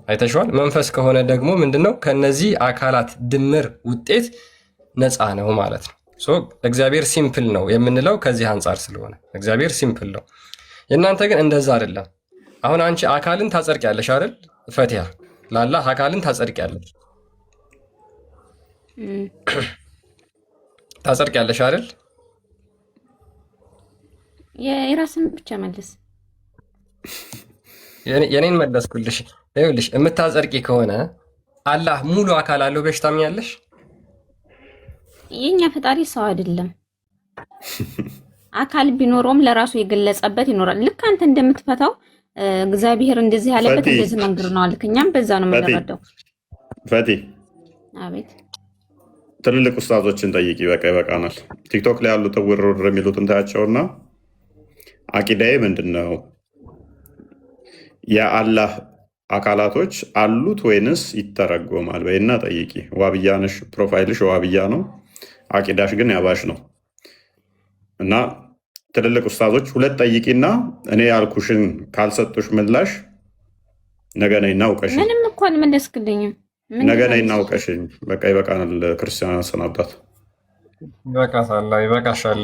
አይተሽዋል። መንፈስ ከሆነ ደግሞ ምንድነው? ከነዚህ አካላት ድምር ውጤት ነፃ ነው ማለት ነው። እግዚአብሔር ሲምፕል ነው የምንለው ከዚህ አንጻር ስለሆነ እግዚአብሔር ሲምፕል ነው። የእናንተ ግን እንደዛ አይደለም። አሁን አንቺ አካልን ታጸድቂያለሽ አይደል? ፈቲያ ላላህ አካልን ታጸድቂያለሽ ታጸድቂያለሽ አይደል? የራስን ብቻ መልስ። የኔን መለስኩልሽ። ይኸውልሽ የምታጸድቂ ከሆነ አላህ ሙሉ አካል አለው ብለሽ ታምኛለሽ? የኛ ፈጣሪ ሰው አይደለም። አካል ቢኖረውም ለራሱ የገለጸበት ይኖራል። ልክ አንተ እንደምትፈታው እግዚአብሔር እንደዚህ ያለበት እንደዚህ መንገር ነው አልክ። እኛም በዛ ነው የምንረዳው። ፈቲ አቤት። ትልልቅ ኡስታዞችን ጠይቂ። በቃ ይበቃናል። ቲክቶክ ላይ ያሉ ተውርር የሚሉትን ታያቸውና አቂዳዬ ምንድን ነው? የአላህ አካላቶች አሉት ወይንስ ይተረጎማል በይና ጠይቂ። ዋብያ ነሽ፣ ፕሮፋይልሽ ዋብያ ነው፣ አቂዳሽ ግን ያባሽ ነው። እና ትልልቅ ኡስታዞች ሁለት ጠይቂና እኔ ያልኩሽን ካልሰጡሽ ምላሽ ነገ ነይ እናውቀሽ። ምንም እንኳን መለስክልኝም ነገ ነይ እናውቀሽኝ። በቃ ይበቃናል። ክርስቲያን አሰናብታት። ይበቃሻል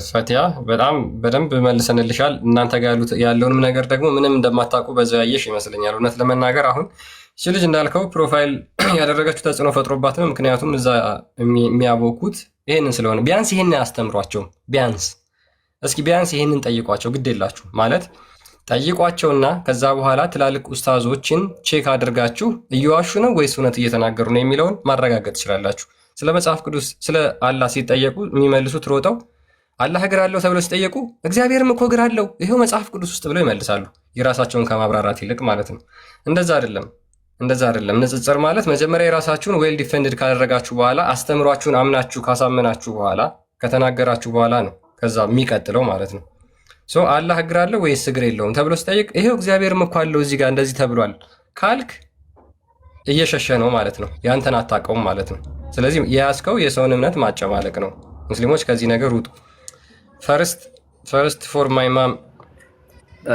ፈቲያ፣ በጣም በደንብ መልሰንልሻል። እናንተ ጋር ያለውንም ነገር ደግሞ ምንም እንደማታውቁ በዛው ያየሽ ይመስለኛል። እውነት ለመናገር አሁን እቺ ልጅ እንዳልከው ፕሮፋይል ያደረገችው ተጽዕኖ ፈጥሮባት ነው። ምክንያቱም እዛ የሚያቦኩት ይሄንን ስለሆነ ቢያንስ ይሄንን አያስተምሯቸውም። እስኪ ቢያንስ ይሄንን ጠይቋቸው። ግድ የላችሁ ማለት ጠይቋቸውና ከዛ በኋላ ትላልቅ ኡስታዞችን ቼክ አድርጋችሁ እየዋሹ ነው ወይስ እውነት እየተናገሩ ነው የሚለውን ማረጋገጥ ትችላላችሁ። ስለ መጽሐፍ ቅዱስ ስለ አላህ ሲጠየቁ የሚመልሱት ሮጠው አላህ እግር አለው ተብለው ሲጠየቁ እግዚአብሔርም እኮ እግር አለው ይሄው መጽሐፍ ቅዱስ ውስጥ ብለው ይመልሳሉ፣ የራሳቸውን ከማብራራት ይልቅ ማለት ነው። እንደዛ አይደለም። ንጽጽር ማለት መጀመሪያ የራሳችሁን ዌል ዲፌንድድ ካደረጋችሁ በኋላ አስተምሯችሁን አምናችሁ ካሳመናችሁ በኋላ ከተናገራችሁ በኋላ ነው ከዛ የሚቀጥለው ማለት ነው። አላህ እግር አለው ወይስ እግር የለውም ተብሎ ሲጠይቅ ይሄው እግዚአብሔርም እኮ አለው እዚህ ጋር እንደዚህ ተብሏል ካልክ እየሸሸ ነው ማለት ነው። ያንተን አታውቀውም ማለት ነው። ስለዚህ የያዝከው የሰውን እምነት ማጨማለቅ ነው። ሙስሊሞች ከዚህ ነገር ውጡ። ፈርስት ፎር ማይ ማም።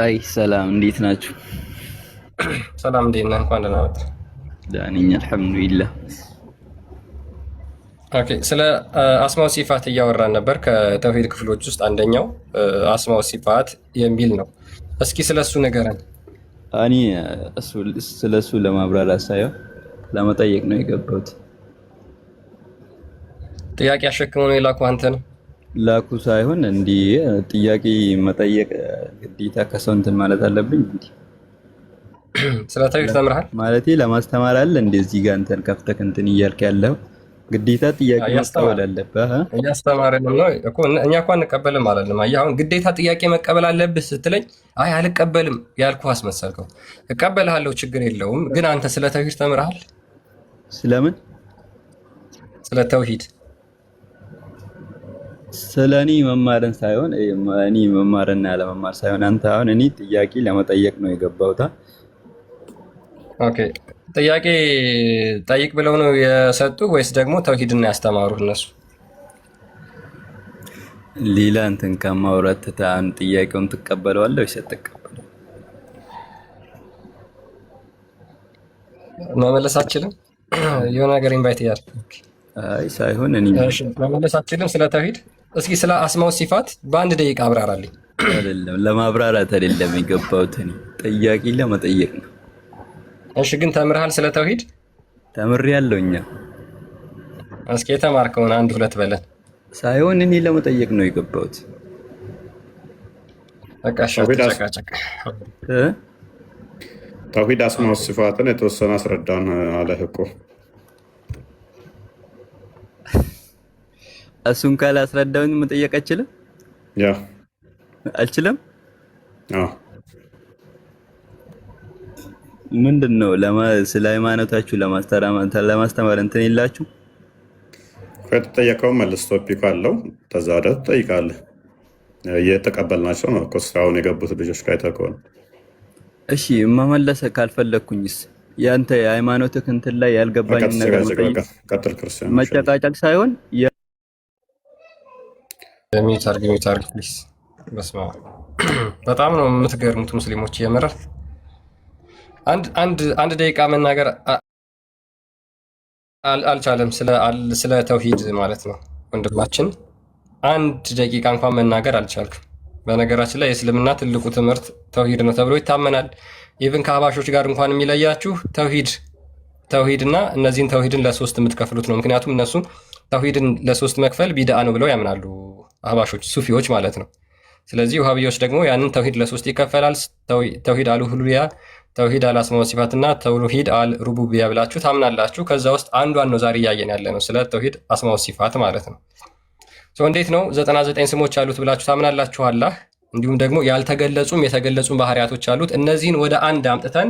አይ ሰላም፣ እንዴት ናችሁ? ሰላም፣ እንዴት ነህ? እንኳን ደህና መጣህ። ደህና ነኝ አልሐምዱሊላህ። ኦኬ፣ ስለ አስማው ሲፋት እያወራን ነበር። ከተውሂድ ክፍሎች ውስጥ አንደኛው አስማው ሲፋት የሚል ነው። እስኪ ስለሱ ንገረን። እኔ ስለሱ ለማብራራት ሳይሆን ለመጠየቅ ነው የገባሁት። ጥያቄ አሸክመው ነው የላኩ አንተን? ላኩ ሳይሆን እንዲህ ጥያቄ መጠየቅ ግዴታ ከሰው እንትን ማለት አለብኝ እንዴ? ስለ ተውሂድ ተምረሃል ማለቴ ለማስተማር አለ እንደዚህ ጋር እንትን ከፍተህ እንትን እያልክ ያለው ግዴታ ጥያቄ መቀበል አለብህ። እያስተማርን ነው እኮ እኛ እኮ አንቀበልም አላለም። አየህ አሁን ግዴታ ጥያቄ መቀበል አለብህ ስትለኝ አይ አልቀበልም ያልኩህ አስመሰልከው። እቀበልሃለሁ ችግር የለውም ግን አንተ ስለ ተውሂድ ተምረሃል? ስለምን? ስለ ተውሂድ ስለኔ መማርን ሳይሆን እኔ መማርና ያለመማር ሳይሆን አንተ አሁን እኔ ጥያቄ ለመጠየቅ ነው የገባሁት። ኦኬ ጥያቄ ጠይቅ ብለው ነው የሰጡ ወይስ ደግሞ ተውሂድና ያስተማሩ እነሱ? ሌላ እንትን ከማውራት ትተህ ጥያቄውን ትቀበለዋለህ ወይስ አትቀበለው? መመለስ አችልም። የሆነ ነገር ኢንቫይት እያል አይ ሳይሆን እኔ መመለስ አችልም። ስለ ተውሂድ እስኪ ስለ አስማው ሲፋት በአንድ ደቂቃ አብራራልኝ። አይደለም ለማብራራት አይደለም የገባሁት እኔ ጥያቄ ለመጠየቅ ነው። እሺ ግን ተምርሃል? ስለ ተውሂድ ተምሬያለሁ። እኛ እስኪ የተማርከውን አንድ ሁለት በለን። ሳይሆን እኔ ለመጠየቅ ነው የገባሁት። በቃ ተውሂድ አስማው ሲፋትን የተወሰነ አስረዳን አለህ እኮ። እሱን ካላስረዳሁኝ መጠየቅ አልችልም። ያ አልችልም። አዎ ምንድን ነው ስለ ሃይማኖታችሁ ለማስተማር እንትን የላችሁ? ከተጠየቀው መልስ ቶፒክ አለው ተዛደ ትጠይቃለህ። እየተቀበልናቸው ነው እኮ እስካሁን የገቡት ልጆች ካይተከውን። እሺ መመለስ ካልፈለግኩኝስ ያንተ የሃይማኖትህ እንትን ላይ ያልገባኝ ነገር ቀጥል። ክርስቲያን መጨቃጨቅ ሳይሆን ሚታርግ ፕሊስ። በስመ አብ በጣም ነው የምትገርሙት ሙስሊሞች። እየመረር አንድ ደቂቃ መናገር አልቻለም። ስለ ተውሂድ ማለት ነው ወንድማችን፣ አንድ ደቂቃ እንኳን መናገር አልቻልክም። በነገራችን ላይ የእስልምና ትልቁ ትምህርት ተውሂድ ነው ተብሎ ይታመናል። ኢቭን ከአህባሾች ጋር እንኳን የሚለያችሁ ተውሂድ እና እነዚህን ተውሂድን ለሶስት የምትከፍሉት ነው። ምክንያቱም እነሱ ተውሂድን ለሶስት መክፈል ቢድአ ነው ብለው ያምናሉ፣ አህባሾች ሱፊዎች ማለት ነው። ስለዚህ ውሃብዮች ደግሞ ያንን ተውሂድ ለሶስት ይከፈላል። ተውሂድ አልኡሉሂያ፣ ተውሂድ አልአስማ ወሲፋት እና ተውሂድ አልሩቡቢያ ብላችሁ ታምናላችሁ። ከዛ ውስጥ አንዷን ነው ዛሬ እያየን ያለ ነው፣ ስለ ተውሂድ አስማ ወሲፋት ማለት ነው። እንዴት ነው 99 ስሞች አሉት ብላችሁ ታምናላችሁ? አላህ እንዲሁም ደግሞ ያልተገለጹም የተገለጹም ባህሪያቶች አሉት። እነዚህን ወደ አንድ አምጥተን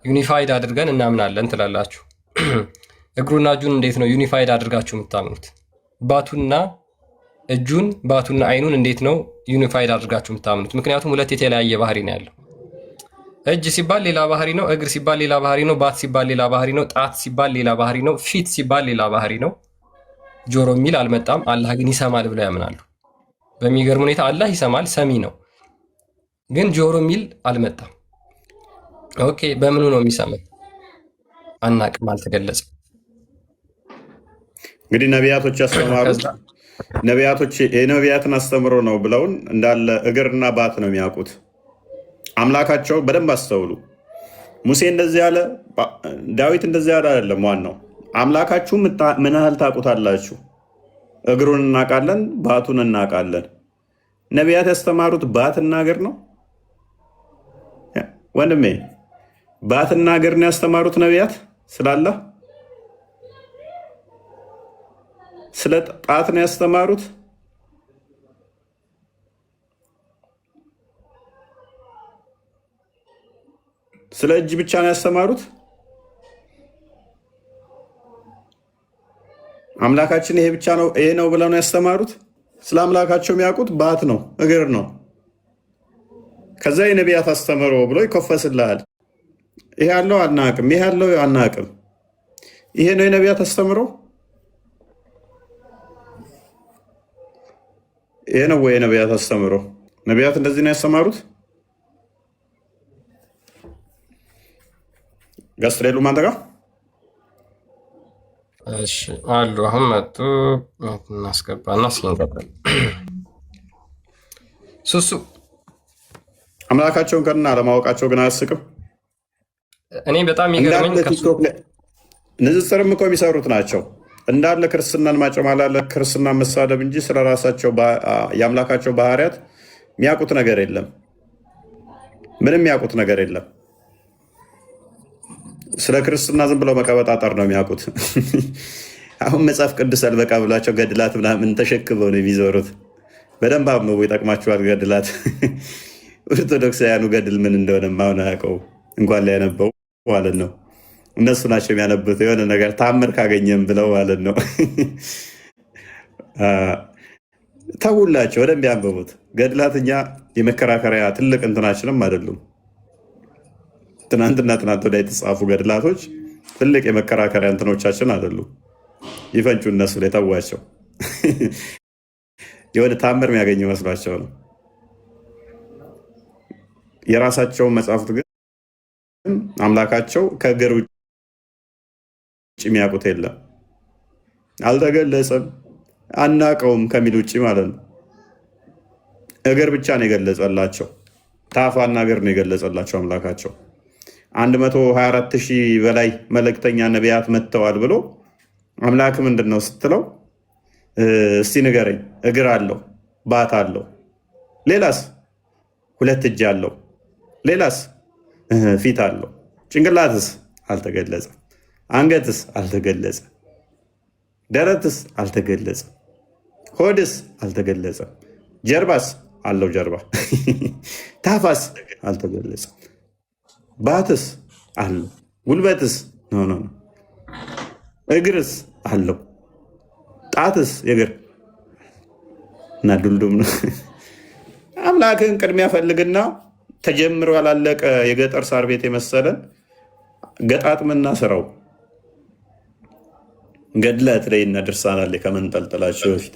ዩኒፋይድ አድርገን እናምናለን ትላላችሁ። እግሩና እጁን እንዴት ነው ዩኒፋይድ አድርጋችሁ የምታምኑት? ባቱና እጁን ባቱና አይኑን እንዴት ነው ዩኒፋይድ አድርጋችሁ የምታምኑት? ምክንያቱም ሁለት የተለያየ ባህሪ ነው ያለው። እጅ ሲባል ሌላ ባህሪ ነው፣ እግር ሲባል ሌላ ባህሪ ነው፣ ባት ሲባል ሌላ ባህሪ ነው፣ ጣት ሲባል ሌላ ባህሪ ነው፣ ፊት ሲባል ሌላ ባህሪ ነው። ጆሮ የሚል አልመጣም። አላህ ግን ይሰማል ብለው ያምናሉ። በሚገርም ሁኔታ አላህ ይሰማል፣ ሰሚ ነው። ግን ጆሮ የሚል አልመጣም። ኦኬ፣ በምኑ ነው የሚሰማው? አናቅም፣ አልተገለጸም። እንግዲህ ነቢያቶች ያስተማሩት የነቢያትን አስተምሮ ነው ብለውን እንዳለ እግርና ባት ነው የሚያውቁት። አምላካቸው በደንብ አስተውሉ። ሙሴ እንደዚህ ያለ፣ ዳዊት እንደዚህ ያለ አይደለም። ዋናው አምላካችሁ ምን ያህል ታውቁታላችሁ? እግሩን እናውቃለን፣ ባቱን እናውቃለን። ነቢያት ያስተማሩት ባትና እግር ነው ወንድሜ። ባትና እግር ነው ያስተማሩት ነቢያት። ስላለ ስለ ጣት ነው ያስተማሩት። ስለ እጅ ብቻ ነው ያስተማሩት። አምላካችን ይሄ ብቻ ነው ይሄ ነው ብለው ነው ያስተማሩት። ስለ አምላካቸው የሚያውቁት ባት ነው እግር ነው። ከዛ የነቢያት አስተምሮ ብሎ ይኮፈስልሃል። ይሄ ያለው አናቅም፣ ይሄ ያለው አናቅም። ይሄ ነው የነቢያት አስተምሮ። ይሄ ነው ወይ የነቢያት አስተምሮ? ነቢያት እንደዚህ ነው ያስተማሩት። ጋስትሬሉ ማንተጋ እሺ አሉ። አሁን መጡ። እናስገባና ሲንቀበል ሱሱ አምላካቸውን ከና ለማወቃቸው ግን አያስቅም። እኔ በጣም ይገርመኝ ንጽጽርም እኮ የሚሰሩት ናቸው እንዳለ ክርስትናን ማጨማላለ ክርስትናን መሳደብ እንጂ ስለራሳቸው የአምላካቸው ባህሪያት የሚያውቁት ነገር የለም። ምንም የሚያውቁት ነገር የለም። ስለ ክርስትና ዝም ብለው መቀበጣጠር ነው የሚያውቁት። አሁን መጽሐፍ ቅዱስ አልበቃ ብሏቸው ገድላት ምናምን ተሸክመው ነው የሚዞሩት። በደንብ አምነው ይጠቅማቸዋል ገድላት። ኦርቶዶክሳውያኑ ገድል ምን እንደሆነ ማሆን አያውቀው እንኳን ላይ ያነበው ማለት ነው። እነሱ ናቸው የሚያነቡት የሆነ ነገር ታምር ካገኘም ብለው ማለት ነው። ተውላቸው በደንብ ያንበቡት ገድላት። እኛ የመከራከሪያ ትልቅ እንትናችንም አይደሉም። ትናንትና ትናንት ወዲያ የተጻፉ ገድላቶች ትልቅ የመከራከሪያ እንትኖቻችን አይደሉም። ይፈንጩ እነሱ ላይ ተዋቸው። የሆነ ታምር የሚያገኙ መስሏቸው ነው። የራሳቸውን መጽሐፍት ግን አምላካቸው ከእግር የሚያውቁት የለም። አልተገለጸም፣ አናቀውም ከሚል ውጭ ማለት ነው። እግር ብቻ ነው የገለጸላቸው። ታፋና እግር ነው የገለጸላቸው አምላካቸው። 124,000 በላይ መልእክተኛ ነቢያት መጥተዋል ብሎ አምላክ ምንድን ነው ስትለው እስቲ ንገረኝ። እግር አለው፣ ባት አለው። ሌላስ? 2 እጅ አለው። ሌላስ? ፊት አለው። ጭንቅላትስ? አልተገለጸም። አንገትስ? አልተገለጸም። ደረትስ? አልተገለጸም። ሆድስ? አልተገለጸም። ጀርባስ? አለው ጀርባ። ታፋስ? አልተገለጸም። ባትስ? አለው። ጉልበትስ? ኖ። እግርስ? አለው። ጣትስ? የእግር እና ዱልዱም ነው። አምላክን ቅድሚያ ፈልግና ተጀምሮ ያላለቀ የገጠር ሳር ቤት የመሰለን ገጣጥምና ስራው ገድለት ለይና ድርሳናል ከመንጠልጠላቸው በፊት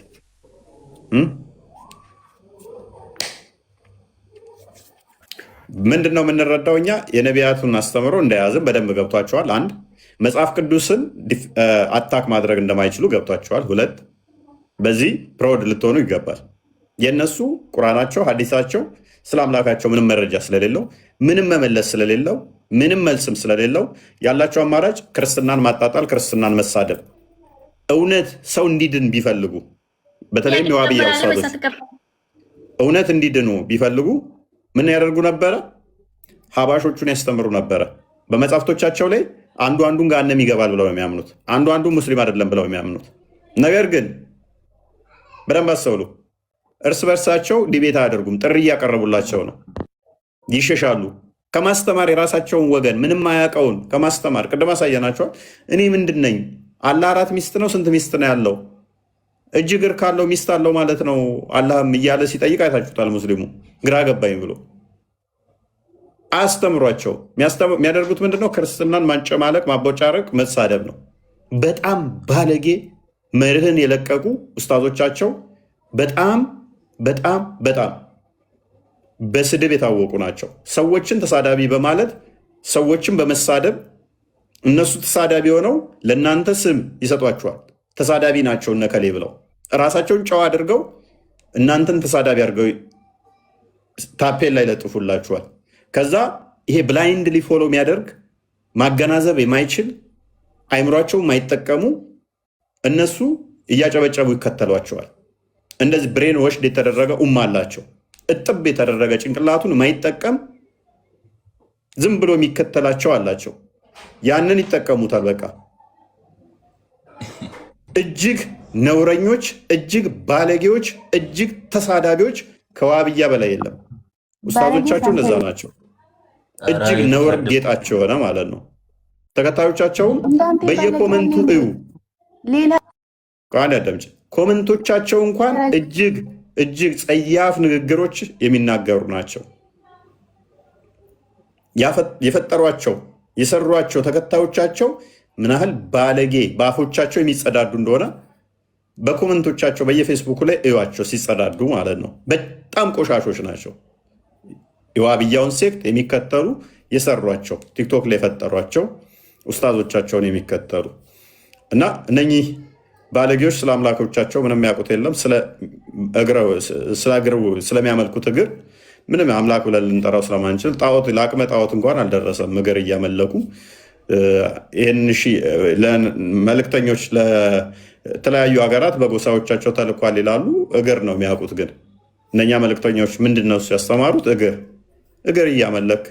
ምንድነው የምንረዳው? እኛ የነቢያቱን አስተምሮ እንደያዝን በደንብ ገብቷቸዋል። 1 መጽሐፍ ቅዱስን አታክ ማድረግ እንደማይችሉ ገብቷቸዋል። 2 በዚህ ፕሮድ ልትሆኑ ይገባል። የእነሱ ቁርአናቸው፣ ሐዲሳቸው ስለ አምላካቸው ምንም መረጃ ስለሌለው፣ ምንም መመለስ ስለሌለው፣ ምንም መልስም ስለሌለው ያላቸው አማራጭ ክርስትናን ማጣጣል፣ ክርስትናን መሳደብ። እውነት ሰው እንዲድን ቢፈልጉ በተለይም የዋብያ ውሳቶች እውነት እንዲድኑ ቢፈልጉ ምን ያደርጉ ነበረ? ሀባሾቹን ያስተምሩ ነበረ። በመጽሐፍቶቻቸው ላይ አንዱ አንዱን ገሃነም ይገባል ብለው የሚያምኑት፣ አንዱ ሙስሊም አይደለም ብለው የሚያምኑት። ነገር ግን በደንብ አስተውሉ፣ እርስ በርሳቸው ዲቤት አያደርጉም። ጥሪ እያቀረቡላቸው ነው። ይሸሻሉ። ከማስተማር የራሳቸውን ወገን ምንም አያውቀውን ከማስተማር ቅድም አሳየናቸዋል። እኔ ምንድን ነኝ? አላህ 4 ሚስት ነው? ስንት ሚስት ነው ያለው? እጅ እግር ካለው ሚስት አለው ማለት ነው አላህም እያለ ሲጠይቅ አይታችሁታል። ሙስሊሙ ግራ ገባኝ ብሎ አያስተምሯቸው። የሚያደርጉት ምንድነው? ክርስትናን ማንጨማለቅ፣ ማቦጫረቅ፣ መሳደብ ነው። በጣም ባለጌ መርህን የለቀቁ ኡስታዞቻቸው በጣም በጣም በጣም በስድብ የታወቁ ናቸው። ሰዎችን ተሳዳቢ በማለት ሰዎችን በመሳደብ እነሱ ተሳዳቢ ሆነው ለእናንተ ስም ይሰጧቸዋል። ተሳዳቢ ናቸው እነከሌ ብለው ራሳቸውን ጨዋ አድርገው እናንተን ተሳዳቢ አድርገው ታፔል ላይ ለጥፉላችኋል። ከዛ ይሄ ብላይንድሊ ፎሎ የሚያደርግ ማገናዘብ የማይችል አይምሯቸው የማይጠቀሙ እነሱ እያጨበጨቡ ይከተሏቸዋል። እንደዚህ ብሬን ወሽድ የተደረገ ኡማ አላቸው። እጥብ የተደረገ ጭንቅላቱን የማይጠቀም ዝም ብሎ የሚከተላቸው አላቸው። ያንን ይጠቀሙታል። በቃ እጅግ ነውረኞች፣ እጅግ ባለጌዎች፣ እጅግ ተሳዳቢዎች ከዋብያ በላይ የለም። ኡስታዞቻቸው እንደዛ ናቸው። እጅግ ነውር ጌጣቸው ሆነ ማለት ነው። ተከታዮቻቸውን በየኮመንቱ እዩ። ቃል ያዳምጭ። ኮመንቶቻቸው እንኳን እጅግ እጅግ ጸያፍ ንግግሮች የሚናገሩ ናቸው። የፈጠሯቸው የሰሯቸው ተከታዮቻቸው ምን ያህል ባለጌ በአፎቻቸው የሚጸዳዱ እንደሆነ በኮመንቶቻቸው በየፌስቡክ ላይ እዩዋቸው ሲጸዳዱ ማለት ነው። በጣም ቆሻሾች ናቸው። የዋብያውን ሴክት የሚከተሉ የሰሯቸው ቲክቶክ ላይ የፈጠሯቸው ኡስታዞቻቸውን የሚከተሉ እና እነኚህ ባለጌዎች ስለ አምላኮቻቸው ምንም ያውቁት የለም። ስለሚያመልኩት እግር ምንም አምላክ ብለን ልንጠራው ስለማንችል ጣዖት ለአቅመ ጣዖት እንኳን አልደረሰም። እግር እያመለኩ ይህን መልእክተኞች ለተለያዩ ሀገራት በጎሳዎቻቸው ተልኳል ይላሉ። እግር ነው የሚያውቁት። ግን እነኛ መልእክተኞች ምንድን ነው ያስተማሩት? እግር እያመለክ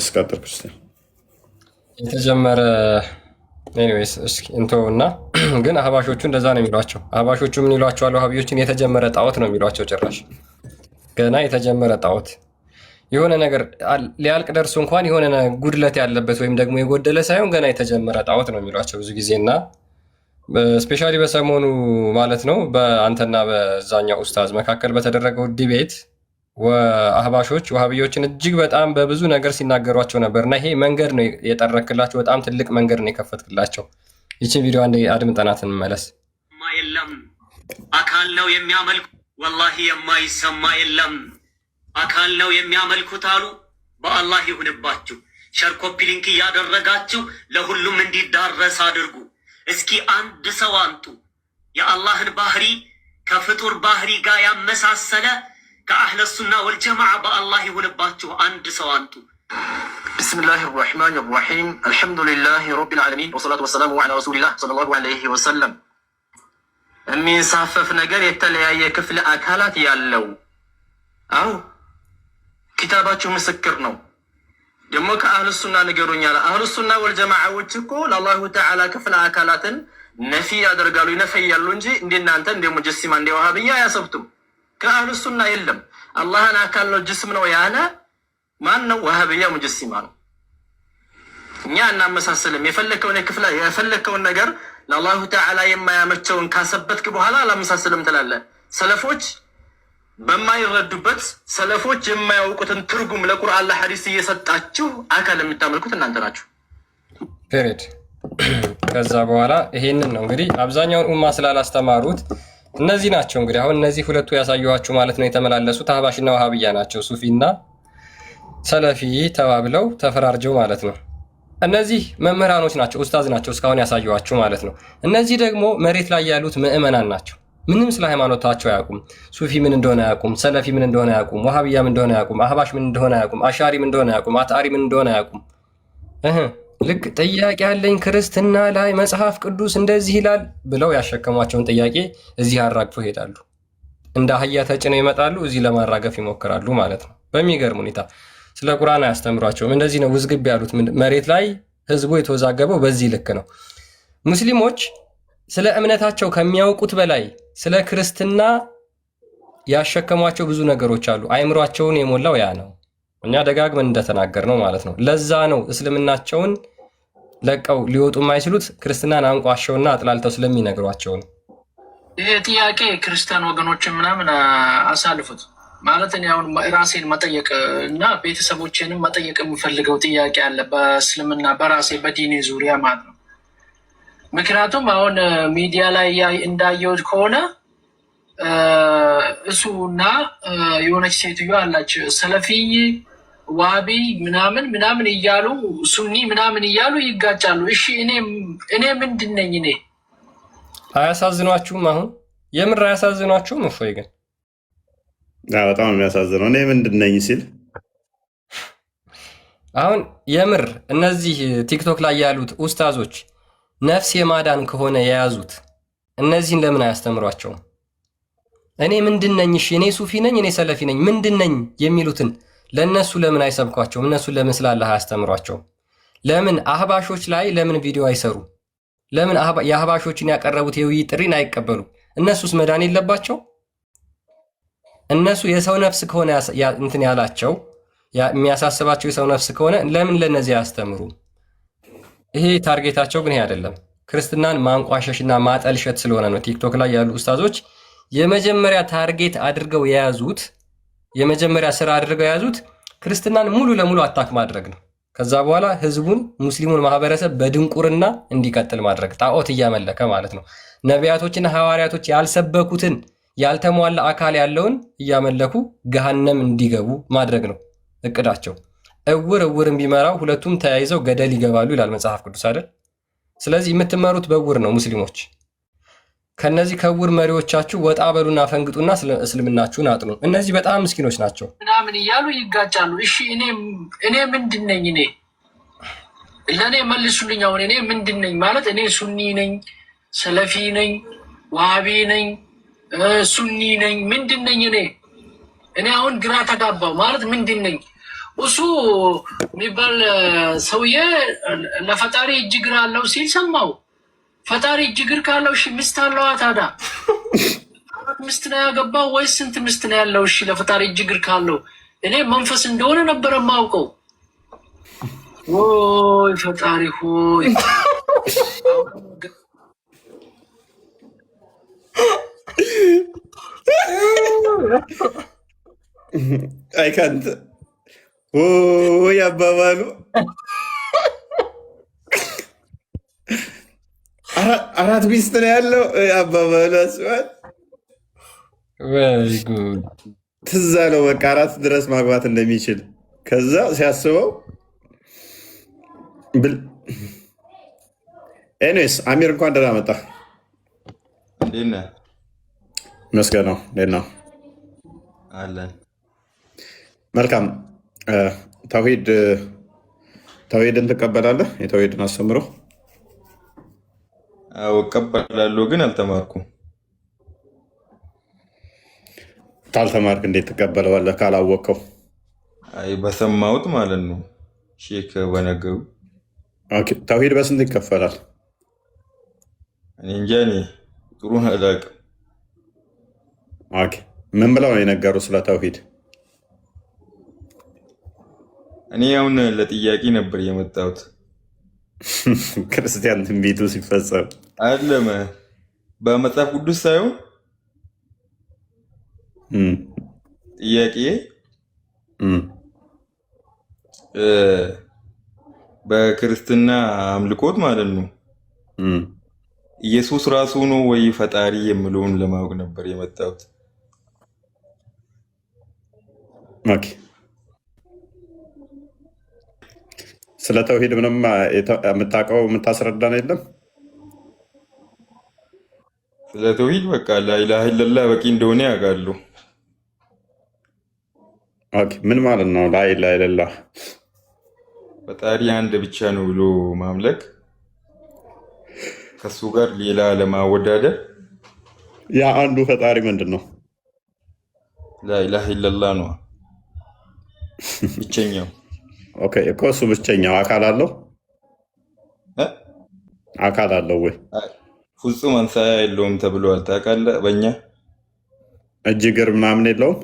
ስቀጥር ክርስቲያን የተጀመረ ኤኒዌይስ እስኪ እንተው እና ግን አህባሾቹ እንደዛ ነው የሚሏቸው። አህባሾቹ ምን ይሏቸዋል? ዋሃቢዎችን የተጀመረ ጣዖት ነው የሚሏቸው። ጭራሽ ገና የተጀመረ ጣዖት የሆነ ነገር ሊያልቅ ደርሶ እንኳን የሆነ ጉድለት ያለበት ወይም ደግሞ የጎደለ ሳይሆን ገና የተጀመረ ጣዖት ነው የሚሏቸው ብዙ ጊዜ እና ስፔሻሊ በሰሞኑ ማለት ነው በአንተና በዛኛው ኡስታዝ መካከል በተደረገው ዲቤት አህባሾች ዋሃቢዎችን እጅግ በጣም በብዙ ነገር ሲናገሯቸው ነበር እና ይሄ መንገድ ነው የጠረክላቸው። በጣም ትልቅ መንገድ ነው የከፈትክላቸው። ይችን ቪዲዮ አንዴ አድምጠናት እንመለስ። የለም አካል ነው የሚያመልኩ፣ ወላሂ የማይሰማ የለም። አካል ነው የሚያመልኩት አሉ። በአላህ ይሁንባችሁ። ሸር ኮፒ ሊንክ እያደረጋችሁ ለሁሉም እንዲዳረስ አድርጉ። እስኪ አንድ ሰው አንጡ የአላህን ባህሪ ከፍጡር ባህሪ ጋር ያመሳሰለ ከአህለ ሱና ወልጀማዓ በአላህ ይሁንባችሁ አንድ ሰው አንጡ። ቢስሚላሂ ራህማኒ ራሂም አልሐምዱሊላሂ ረቢል ዓለሚን ወሰላቱ ወሰላሙ ዐላ ረሱሊላህ ሰለላሁ ዐለይሂ ወሰለም። የሚንሳፈፍ ነገር የተለያየ ክፍለ አካላት ያለው አው ኪታባችሁ ምስክር ነው። ደግሞ ከአህለ ሱና ንገሩኛል። አህለ ሱና ወልጀማዓዎች እኮ ለአላሁ ተዓላ ክፍለ አካላትን ነፊ ያደርጋሉ ይነፈያሉ እንጂ እንደናንተ እንደ ሙጀሲማ እንደ ወሃብያ አያሰብቱም። ከአህለ ሱና የለም አላህን አካል ነው ጅስም ነው ያለ ማን ነው? ወሃብያ ሙጀሲማ ነው። እኛ እናመሳሰልም። የፈለከውን ነገር ለአላሁ ተዓላ የማያመቸውን ካሰበትክ በኋላ አላመሳሰልም ትላለህ። ሰለፎች በማይረዱበት ሰለፎች የማያውቁትን ትርጉም ለቁርአን ለሐዲስ እየሰጣችሁ አካል የምታመልኩት እናንተ ናችሁ። ፔሬድ ከዛ በኋላ ይሄንን ነው እንግዲህ አብዛኛውን ኡማ ስላላስተማሩት እነዚህ ናቸው እንግዲህ አሁን እነዚህ ሁለቱ ያሳየኋችሁ ማለት ነው የተመላለሱት አህባሽና ወሃብያ ናቸው። ሱፊና ሰለፊ ተባብለው ተፈራርጀው ማለት ነው። እነዚህ መምህራኖች ናቸው፣ ኡስታዝ ናቸው እስካሁን ያሳየኋችሁ ማለት ነው። እነዚህ ደግሞ መሬት ላይ ያሉት ምዕመናን ናቸው። ምንም ስለ ሃይማኖታቸው አያውቁም። ሱፊ ምን እንደሆነ አያውቁም። ሰለፊ ምን እንደሆነ አያውቁም። ወሃብያ ምን እንደሆነ አያውቁም። አህባሽ ምን እንደሆነ አያውቁም። አሻሪ ምን እንደሆነ አያውቁም። አጣሪ ምን እንደሆነ አያውቁም። ልክ ጥያቄ ያለኝ ክርስትና ላይ መጽሐፍ ቅዱስ እንደዚህ ይላል ብለው ያሸከሟቸውን ጥያቄ እዚህ አራግፈው ይሄዳሉ። እንደ አህያ ተጭነው ይመጣሉ፣ እዚህ ለማራገፍ ይሞክራሉ ማለት ነው። በሚገርም ሁኔታ ስለ ቁርአን አያስተምሯቸውም። እንደዚህ ነው ውዝግብ ያሉት። መሬት ላይ ህዝቡ የተወዛገበው በዚህ ልክ ነው። ሙስሊሞች ስለ እምነታቸው ከሚያውቁት በላይ ስለ ክርስትና ያሸከሟቸው ብዙ ነገሮች አሉ። አይምሯቸውን የሞላው ያ ነው። እኛ ደጋግመን እንደተናገር ነው ማለት ነው። ለዛ ነው እስልምናቸውን ለቀው ሊወጡ የማይችሉት ክርስትናን አንቋሸውና አጥላልተው ስለሚነግሯቸው ነው። ይሄ ጥያቄ ክርስቲያን ወገኖችን ምናምን አሳልፉት ማለት እኔ አሁን ራሴን መጠየቅ እና ቤተሰቦችንም መጠየቅ የምፈልገው ጥያቄ አለ በእስልምና በራሴ በዲኔ ዙሪያ ማለት ነው። ምክንያቱም አሁን ሚዲያ ላይ እንዳየሁት ከሆነ እሱና የሆነች ሴትዮ አላች ሰለፊይ ዋቢ ምናምን ምናምን እያሉ ሱኒ ምናምን እያሉ ይጋጫሉ። እሺ እኔ ምንድን ነኝ? እኔ አያሳዝኗችሁም? አሁን የምር አያሳዝኗችሁም? እፎይ ግን በጣም የሚያሳዝነው እኔ ምንድን ነኝ ሲል አሁን የምር እነዚህ ቲክቶክ ላይ ያሉት ኡስታዞች ነፍስ የማዳን ከሆነ የያዙት እነዚህን ለምን አያስተምሯቸውም? እኔ ምንድን ነኝ? እሺ እኔ ሱፊ ነኝ፣ እኔ ሰለፊ ነኝ፣ ምንድን ነኝ የሚሉትን ለእነሱ ለምን አይሰብኳቸውም? እነሱን ለምን ስላለ አያስተምሯቸውም? ለምን አህባሾች ላይ ለምን ቪዲዮ አይሰሩ? ለምን የአህባሾችን ያቀረቡት የውይይት ጥሪን አይቀበሉ? እነሱስ መዳን የለባቸው? እነሱ የሰው ነፍስ ከሆነ እንትን ያላቸው የሚያሳስባቸው የሰው ነፍስ ከሆነ ለምን ለነዚህ አያስተምሩም? ይሄ ታርጌታቸው ግን ይሄ አይደለም። ክርስትናን ማንቋሸሽና ማጠልሸት ስለሆነ ነው። ቲክቶክ ላይ ያሉ ኡስታዞች የመጀመሪያ ታርጌት አድርገው የያዙት የመጀመሪያ ስራ አድርገው የያዙት ክርስትናን ሙሉ ለሙሉ አታክ ማድረግ ነው። ከዛ በኋላ ህዝቡን ሙስሊሙን ማህበረሰብ በድንቁርና እንዲቀጥል ማድረግ፣ ጣዖት እያመለከ ማለት ነው። ነቢያቶችና ሐዋርያቶች ያልሰበኩትን ያልተሟላ አካል ያለውን እያመለኩ ገሃነም እንዲገቡ ማድረግ ነው እቅዳቸው። እውር እውርን ቢመራው ሁለቱም ተያይዘው ገደል ይገባሉ ይላል መጽሐፍ ቅዱስ አይደል? ስለዚህ የምትመሩት በእውር ነው። ሙስሊሞች ከነዚህ ከእውር መሪዎቻችሁ ወጣ በሉና ፈንግጡና እስልምናችሁን አጥኑ። እነዚህ በጣም ምስኪኖች ናቸው ምናምን እያሉ ይጋጫሉ። እሺ እኔ ምንድን ነኝ? እኔ ለእኔ መልሱልኝ። አሁን እኔ ምንድን ነኝ ማለት እኔ ሱኒ ነኝ፣ ሰለፊ ነኝ፣ ዋሃቢ ነኝ፣ ሱኒ ነኝ፣ ምንድን ነኝ? እኔ አሁን ግራ ተጋባው ማለት ምንድን ነኝ? እሱ የሚባል ሰውዬ ለፈጣሪ እጅ እግር አለው ሲል ሰማው። ፈጣሪ እጅ እግር ካለው እሺ ሚስት አለዋ ታዲያ? ሚስት ነው ያገባው ወይስ ስንት ሚስት ነው ያለው? እሺ ለፈጣሪ እጅ እግር ካለው እኔ መንፈስ እንደሆነ ነበረ የማውቀው። ወይ ፈጣሪ ሆይ አይካንት ያባባሉ አራት ሚስት ነው ያለው አባባሉ አስባል ትዝ አለው። በቃ አራት ድረስ ማግባት እንደሚችል ከዛ ሲያስበው ኤኒዌይስ አሚር እንኳን ደህና መጣ። እንዴት ነህ? መስገን ነው። እንዴት ነው? አለን። መልካም። ተውሂድን ትቀበላለህ? የተውሂድን አስተምሮ? አዎ እቀበላለሁ፣ ግን አልተማርኩም። ካልተማርክ እንዴት ትቀበለዋለህ? ካላወቅከው? አይ በሰማሁት ማለት ነው። ሼክ በነገሩ። ተውሂድ በስንት ይከፈላል? እኔ እንጃ፣ እኔ ጥሩ አላውቅም። ምን ብለው ነው የነገሩ ስለ ተውሂድ? እኔ አሁን ለጥያቄ ነበር የመጣሁት። ክርስቲያን ትንቢቱ ሲፈጸም አለም በመጽሐፍ ቅዱስ ሳይሆን ጥያቄ በክርስትና አምልኮት ማለት ነው ኢየሱስ ራሱ ነው ወይ ፈጣሪ የምለውን ለማወቅ ነበር የመጣሁት። ስለ ተውሂድ ምንም የምታውቀው የምታስረዳን የለም? ስለ ተውሂድ በቃ ላኢላሃ ኢለላህ በቂ እንደሆነ ያውቃሉ። ምን ማለት ነው ላኢላሃ ኢለላህ? ፈጣሪ አንድ ብቻ ነው ብሎ ማምለክ፣ ከሱ ጋር ሌላ ለማወዳደር። ያ አንዱ ፈጣሪ ምንድን ነው? ላኢላሃ ኢለላህ ነው ብቸኛው። እኮ እሱ ብቸኛው አካል አለው? አካል አለው ወይ? ፍጹም አምሳያ የለውም ተብሏል። ታውቃለህ? በእኛ እጅ እግር ምናምን የለውም?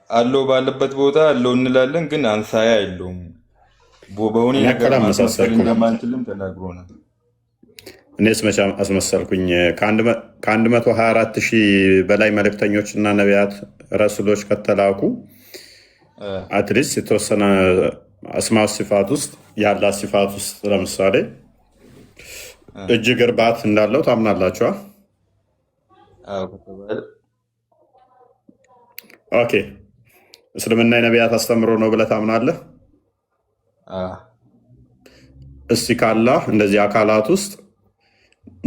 አለው ባለበት ቦታ አለው እንላለን፣ ግን አምሳያ የለውም። በሆነ ነገር ማስመሰል እንደማንችልም ተናግሮናል። እኔስ መቼ አስመሰልኩኝ? ከ124 ሺህ በላይ መልእክተኞች እና ነቢያት ረሱሎች ከተላኩ አትሊስት የተወሰነ አስማ ሲፋት ውስጥ ያለ ሲፋት ውስጥ ለምሳሌ እጅ እግር ባት እንዳለው ታምናላችኋ? ኦኬ። እስልምና የነቢያት አስተምሮ ነው ብለህ ታምናለህ? እስቲ ካላህ እንደዚህ አካላት ውስጥ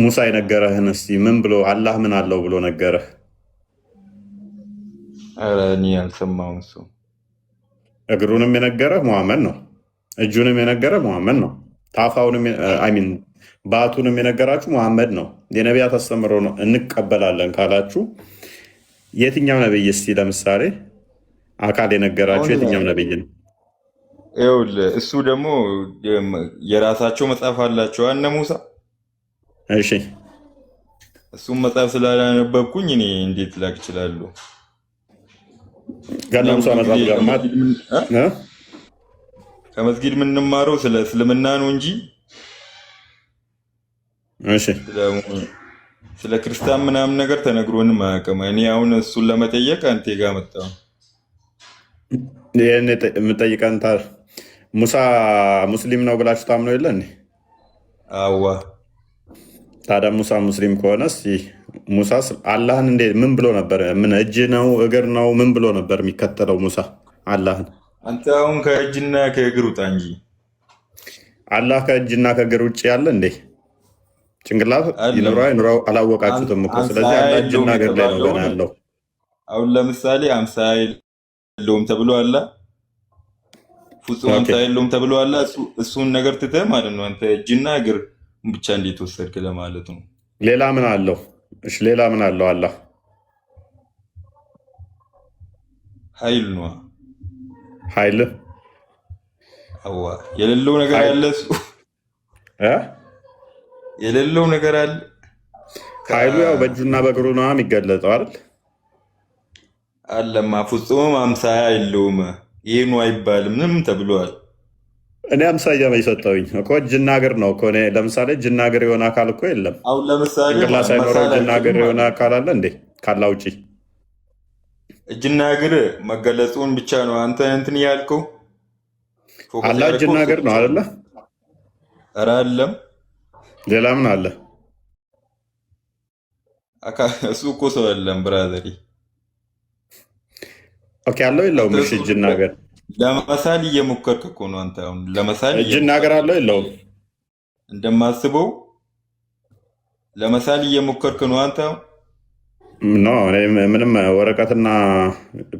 ሙሳ የነገረህን እስቲ ምን ብሎ አላህ ምን አለው ብሎ ነገረህ? ኧረ እኔ አልሰማሁም። እሱ እግሩንም የነገረህ ሙሐመድ ነው። እጁንም የነገረህ ሙሐመድ ነው። ታፋውንም አይሚን ባቱንም የነገራችሁ ሙሐመድ ነው። የነቢያት አስተምሮ ነው እንቀበላለን ካላችሁ የትኛው ነብይ እስቲ ለምሳሌ አካል የነገራችሁ የትኛው ነብይ ነው? ይኸውልህ እሱ ደግሞ የራሳቸው መጽሐፍ አላቸው እነ ሙሳ። እሺ እሱም መጽሐፍ ስላላነበብኩኝ እኔ እንዴት ላቅ እችላለሁ? ገና ሙሳ መጽሐፍ ገርማት ከመስጊድ የምንማረው ስለ እስልምና ነው እንጂ ስለ ክርስቲያን ምናምን ነገር ተነግሮንም አያውቅም። እኔ አሁን እሱን ለመጠየቅ አንተ ጋር መጣሁ። ይህን የምጠይቀን ሙሳ ሙስሊም ነው ብላችሁ ታምነው የለ እንዴ? አዋ ታዲያ ሙሳ ሙስሊም ከሆነ ሙሳ አላህን እንዴ ምን ብሎ ነበር? ምን እጅ ነው እግር ነው ምን ብሎ ነበር የሚከተለው ሙሳ አላህን? አንተ አሁን ከእጅና ከእግር ውጣ እንጂ አላህ ከእጅና ከእግር ውጭ ያለ እንዴ? ጭንቅላት ይኑራው አላወቃችሁትም እኮ። ስለዚህ አላህ እጅና እግር ላይ ነው ገና ያለው። አሁን ለምሳሌ አምሳያ የለውም ተብሎ አለ፣ ፍጹም አምሳያ የለውም ተብሎ አለ። እሱን ነገር ትተህ ማለት ነው አንተ እጅና እግር ብቻ እንዴት ወሰድክ ለማለት ነው። ሌላ ምን አለው? እሺ ሌላ ምን አለው? አላህ ኃይል ነው። ኃይል አዋ የሌለው ነገር አለ። እሱ የሌለው ነገር አለ። ኃይሉ ያው በእጁና በእግሩ ነው የሚገለጸው አይደል? አለማ ፍጹም አምሳያ የለውም ይሄ ነው አይባልም ምንም ተብሏል። እኔ አምሳያ የሰጠውኝ እኮ እጅና እግር ነው እኮ። እኔ ለምሳሌ እጅና እግር የሆነ አካል እኮ የለም። አሁን ለምሳሌ ጭንቅላት ሳይኖረው እጅና እግር የሆነ አካል አለ እንዴ? ካላ ውጪ እጅና እግር መገለጹን ብቻ ነው አንተ እንትን ያልከው። አላ እጅና እግር ነው አይደለ? ኧረ አለም ሌላ ምን አለ? እሱ እኮ ሰው የለም ብራዘሪ። ኦኬ አለው የለውም? እሺ እጅና እግር ለመሳል እየሞከርክ እኮ ነው አንተ። አሁን ለመሳል እጅ እናገራለሁ የለውም እንደማስበው ለመሳል እየሞከርክ ነው አንተ። ኖ ምንም ወረቀትና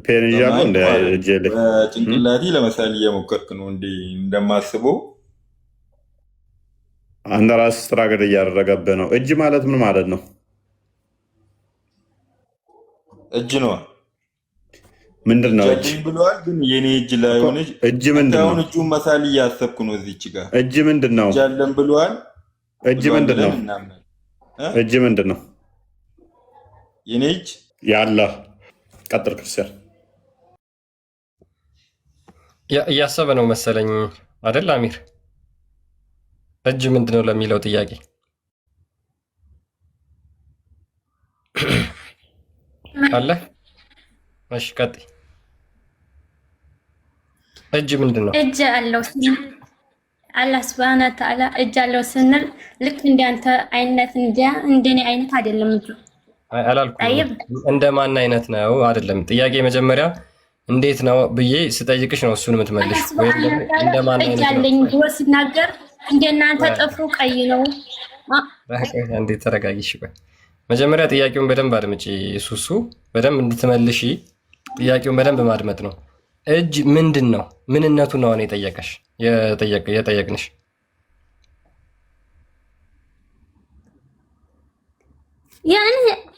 ፔን ይዣለሁ እንደ እጄ ላይ በጭንቅላቴ ለመሳል እየሞከርክ ነው እንዴ? እንደማስበው አንተ ራስህ ስትራገድ እያደረገብህ ነው። እጅ ማለት ምን ማለት ነው? እጅ ነው ምንድን ነው እጅ ብለዋል። ግን የኔ እጅ ላይ ሆነ እጅ ምንድን ነው? እጁን መሳል እያሰብኩ ነው። እዚች ጋር እጅ ምንድን ነው? እጅ አለን ብለዋል። እጅ ምንድን ነው? እጅ ምንድን ነው? የኔ እጅ ያለ ቀጥል ክርስቲያን እያሰበ ነው መሰለኝ አይደል አሚር? እጅ ምንድን ነው ለሚለው ጥያቄ አለ። እሺ ቀጥይ። እጅ ምንድን ነው? እጅ አለው ስንል አላህ ሱብሃነ ወተዓላ እጅ አለው ስንል ልክ እንዳንተ አይነት እንደኔ አይነት አይደለም እጁ። አላልኩም እንደ ማን አይነት ነው አይደለም። ጥያቄ መጀመሪያ እንዴት ነው ብዬ ስጠይቅሽ ነው እሱን የምትመልሽ። ወይ እንደ ማን አይነት ነው? ያለኝ ብሎ ሲናገር እንደናንተ ጥፍሩ ቀይ ነው። እንዴት ተረጋጊሽ። ቆይ መጀመሪያ ጥያቄውን በደንብ አድምጪ። ሱሱ በደንብ እንድትመልሺ ጥያቄውን በደንብ ማድመጥ ነው። እጅ ምንድን ነው? ምንነቱ ነው እኔ ጠየቀሽ የጠየቅንሽ።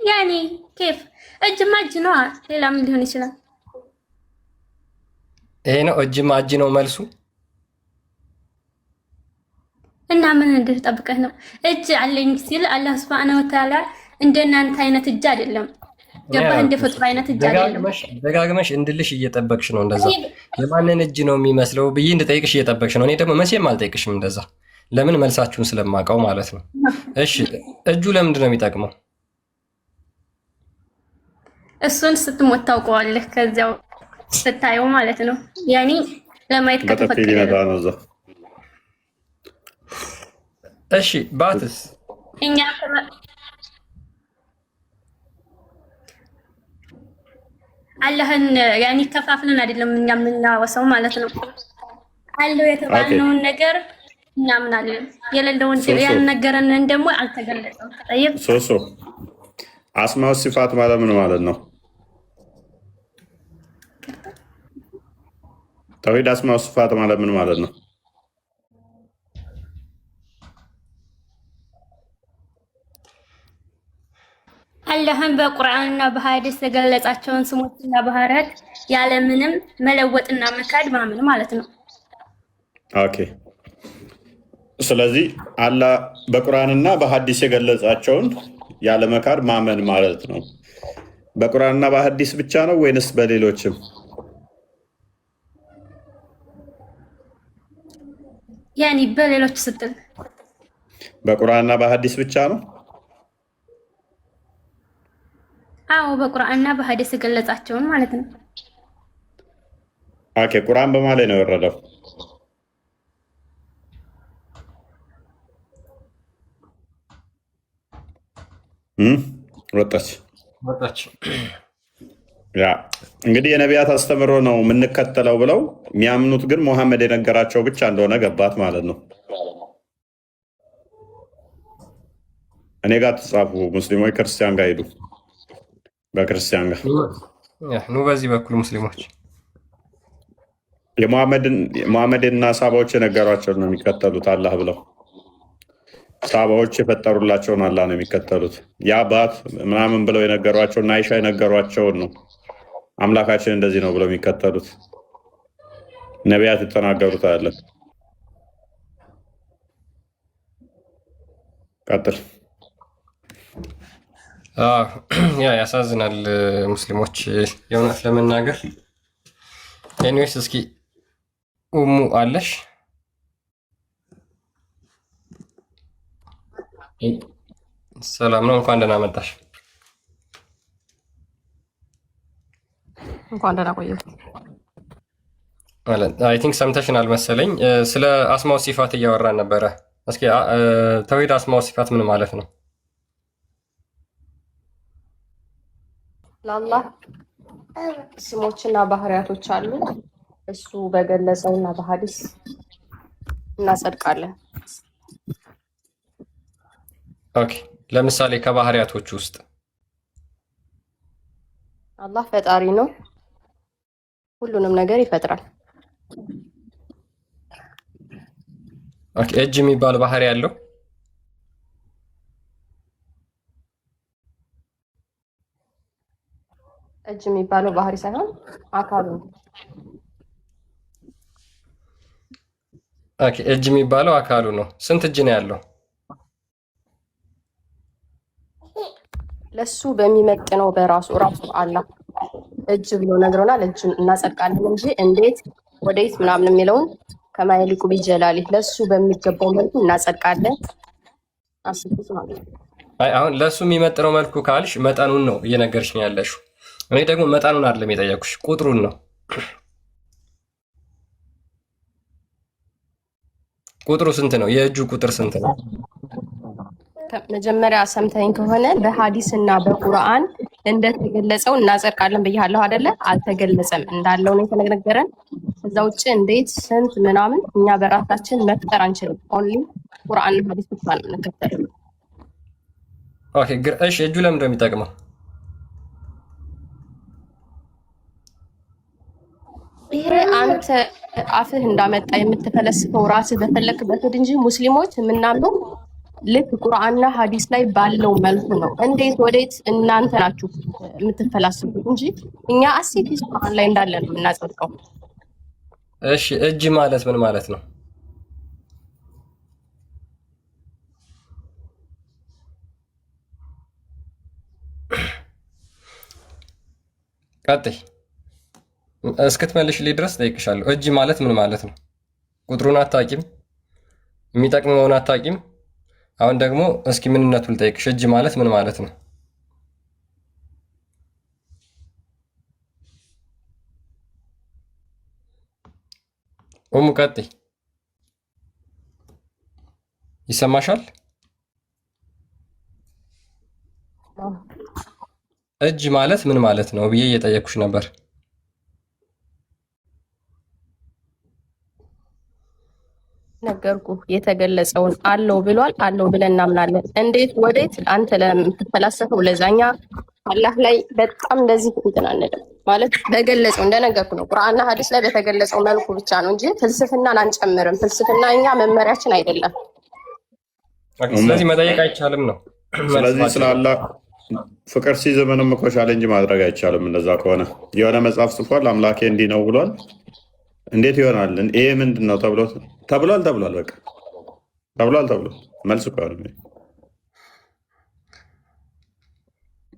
ያኔ ኬፍ እጅማ እጅ ነው። ሌላ ምን ሊሆን ይችላል? ይሄ ነው እጅማ እጅ ነው መልሱ። እና ምን እንድትጠብቀህ ነው? እጅ አለኝ ሲል አላህ ሱብሃነሁ ወተዓላ እንደናንተ አይነት እጅ አይደለም። ገባህ? እንደ ፍጡር አይነት እጅ አይደለም። ደጋግመሽ እንድልሽ እየጠበቅሽ ነው። እንደዛ የማንን እጅ ነው የሚመስለው ብዬ እንድጠይቅሽ እየጠበቅሽ ነው። እኔ ደግሞ መቼም አልጠይቅሽም እንደዛ። ለምን? መልሳችሁን ስለማውቀው ማለት ነው። እሺ እጁ ለምንድን ነው የሚጠቅመው? እሱን ስትሞት ታውቀዋለህ። ከዚያው ስታየው ማለት ነው። ያኔ ለማየት ከተፈቀደ ነው። እሺ ባትስ እኛ አላህን ያኔ ከፋፍለን አይደለም እኛ የምናወሳው ማለት ነው። አለው የተባልነውን ነገር እናምናለን። የሌለውን ያልነገረንን ደግሞ አልተገለጸም። ጠይብ ሶሶ አስማው ሲፋት ማለት ምን ማለት ነው? ተውሂድ አስማው ሲፋት ማለት ምን ማለት ነው? አላህን በቁርአንና በሐዲስ የገለጻቸውን ስሞችና ባህሪያት ያለምንም መለወጥና መካድ ማመን ማለት ነው። ኦኬ። ስለዚህ አላህ በቁርአንና በሐዲስ የገለጻቸውን ያለ መካድ ማመን ማለት ነው። በቁርአንና በሐዲስ ብቻ ነው ወይንስ በሌሎችም? ያኒ በሌሎች ስትል በቁርአንና በሐዲስ ብቻ ነው? አዎ በቁርአንና በሐዲስ የገለጻቸውን ማለት ነው። ኦኬ። ቁርአን በማለት ነው የወረደው? ወጣች። ያ እንግዲህ የነቢያት አስተምሮ ነው የምንከተለው ብለው የሚያምኑት ግን ሙሐመድ የነገራቸው ብቻ እንደሆነ ገባት ማለት ነው። እኔ ጋር ተጻፉ ሙስሊሞች ክርስቲያን ጋር ሄዱ። በክርስቲያን ጋር ኑ በዚህ በኩል ሙስሊሞች የሙሐመድና ሳባዎች የነገሯቸውን ነው የሚከተሉት አላህ ብለው። ሳባዎች የፈጠሩላቸውን አላህ ነው የሚከተሉት። የአባት ምናምን ብለው የነገሯቸውና አይሻ የነገሯቸውን ነው አምላካችን እንደዚህ ነው ብለው የሚከተሉት። ነቢያት የተናገሩት አለ። ቀጥል። ያ ያሳዝናል። ሙስሊሞች የእውነት ለመናገር ኤኒዌይስ፣ እስኪ ኡሙ አለሽ? ሰላም ነው። እንኳን ደህና መጣሽ። እንኳን ደህና ቆየ። አይ ቲንክ ሰምተሽናል መሰለኝ። ስለ አስማው ሲፋት እያወራን ነበረ። እስኪ ተውሂድ አስማው ሲፋት ምን ማለት ነው? ለአላህ ስሞችና ባህሪያቶች አሉ። እሱ በገለጸውና በሐዲስ እናጸድቃለን። ኦኬ። ለምሳሌ ከባህሪያቶች ውስጥ አላህ ፈጣሪ ነው፣ ሁሉንም ነገር ይፈጥራል። ኦኬ። እጅ የሚባል ባህሪ ያለው እጅ የሚባለው ባህሪ ሳይሆን አካሉ ነው። ኦኬ። እጅ የሚባለው አካሉ ነው። ስንት እጅ ነው ያለው? ለሱ በሚመጥነው በራሱ አላህ እጅ ብሎ ነግሮናል። እጅ እናጸድቃለን እንጂ እንዴት ወዴት ምናምን የሚለውን ከማይሊቁ ቢጀላሊ ለሱ በሚገባው መልኩ እናጸድቃለን። አስቡት ማለት ነው። አይ አሁን ለሱ የሚመጥነው መልኩ ካልሽ መጠኑን ነው እየነገርሽኝ ያለሽው። እኔ ደግሞ መጠኑን አይደለም የጠየኩሽ፣ ቁጥሩን ነው። ቁጥሩ ስንት ነው? የእጁ ቁጥር ስንት ነው? መጀመሪያ ሰምተኝ ከሆነ በሐዲስ እና በቁርአን እንደተገለጸው እናጸድቃለን ብያለሁ አይደለ? አልተገለጸም እንዳለው ነው የተነገረን። ከዛ ውጭ እንዴት ስንት ምናምን እኛ በራሳችን መፍጠር አንችልም። ኦንሊ ቁርአን እና ሐዲስ ብቻ ነው የምንከተለው። ኦኬ። እሺ እጁ ለምንድን ነው የሚጠቅመው? ይሄ አንተ አፍህ እንዳመጣ የምትፈለስፈው ራስህ በፈለክበት እንጂ ሙስሊሞች የምናምነው ልክ ቁርአንና ሐዲስ ላይ ባለው መልኩ ነው። እንዴት ወዴት እናንተ ናችሁ የምትፈላስፉት እንጂ እኛ አሴት ቁርአን ላይ እንዳለ ነው የምናጸድቀው። እሺ እጅ ማለት ምን ማለት ነው? ቀጥይ እስክትመልሽልኝ ድረስ ጠይቅሻለሁ። እጅ ማለት ምን ማለት ነው? ቁጥሩን አታቂም፣ የሚጠቅመውን አታቂም። አሁን ደግሞ እስኪ ምንነቱን ልጠይቅሽ። እጅ ማለት ምን ማለት ነው? ቀጥይ። ይሰማሻል? እጅ ማለት ምን ማለት ነው ብዬ እየጠየኩሽ ነበር። ነገርኩ የተገለጸውን አለው ብሏል። አለው ብለን እናምናለን። እንዴት ወዴት አንተ ለምትፈላሰፈው ለዛኛ አላህ ላይ በጣም እንደዚህ እንትን አንልም ማለት በገለጸው እንደነገርኩ ነው። ቁርአንና ሐዲስ ላይ በተገለጸው መልኩ ብቻ ነው እንጂ ፍልስፍናን አንጨምርም። ፍልስፍና እኛ መመሪያችን አይደለም። ስለዚህ መጠየቅ አይቻልም ነው። ስለዚህ ስለ አላህ ፍቅር ሲዘመንም እኮ ቻሌንጅ ማድረግ አይቻልም። እንደዛ ከሆነ የሆነ መጽሐፍ ጽፏል፣ አምላኬ እንዲህ ነው ብሏል። እንዴት ይሆናል? ይሄ ምንድን ነው ተብሏል። በቃ ተብሏል። መልሱ ከሆነ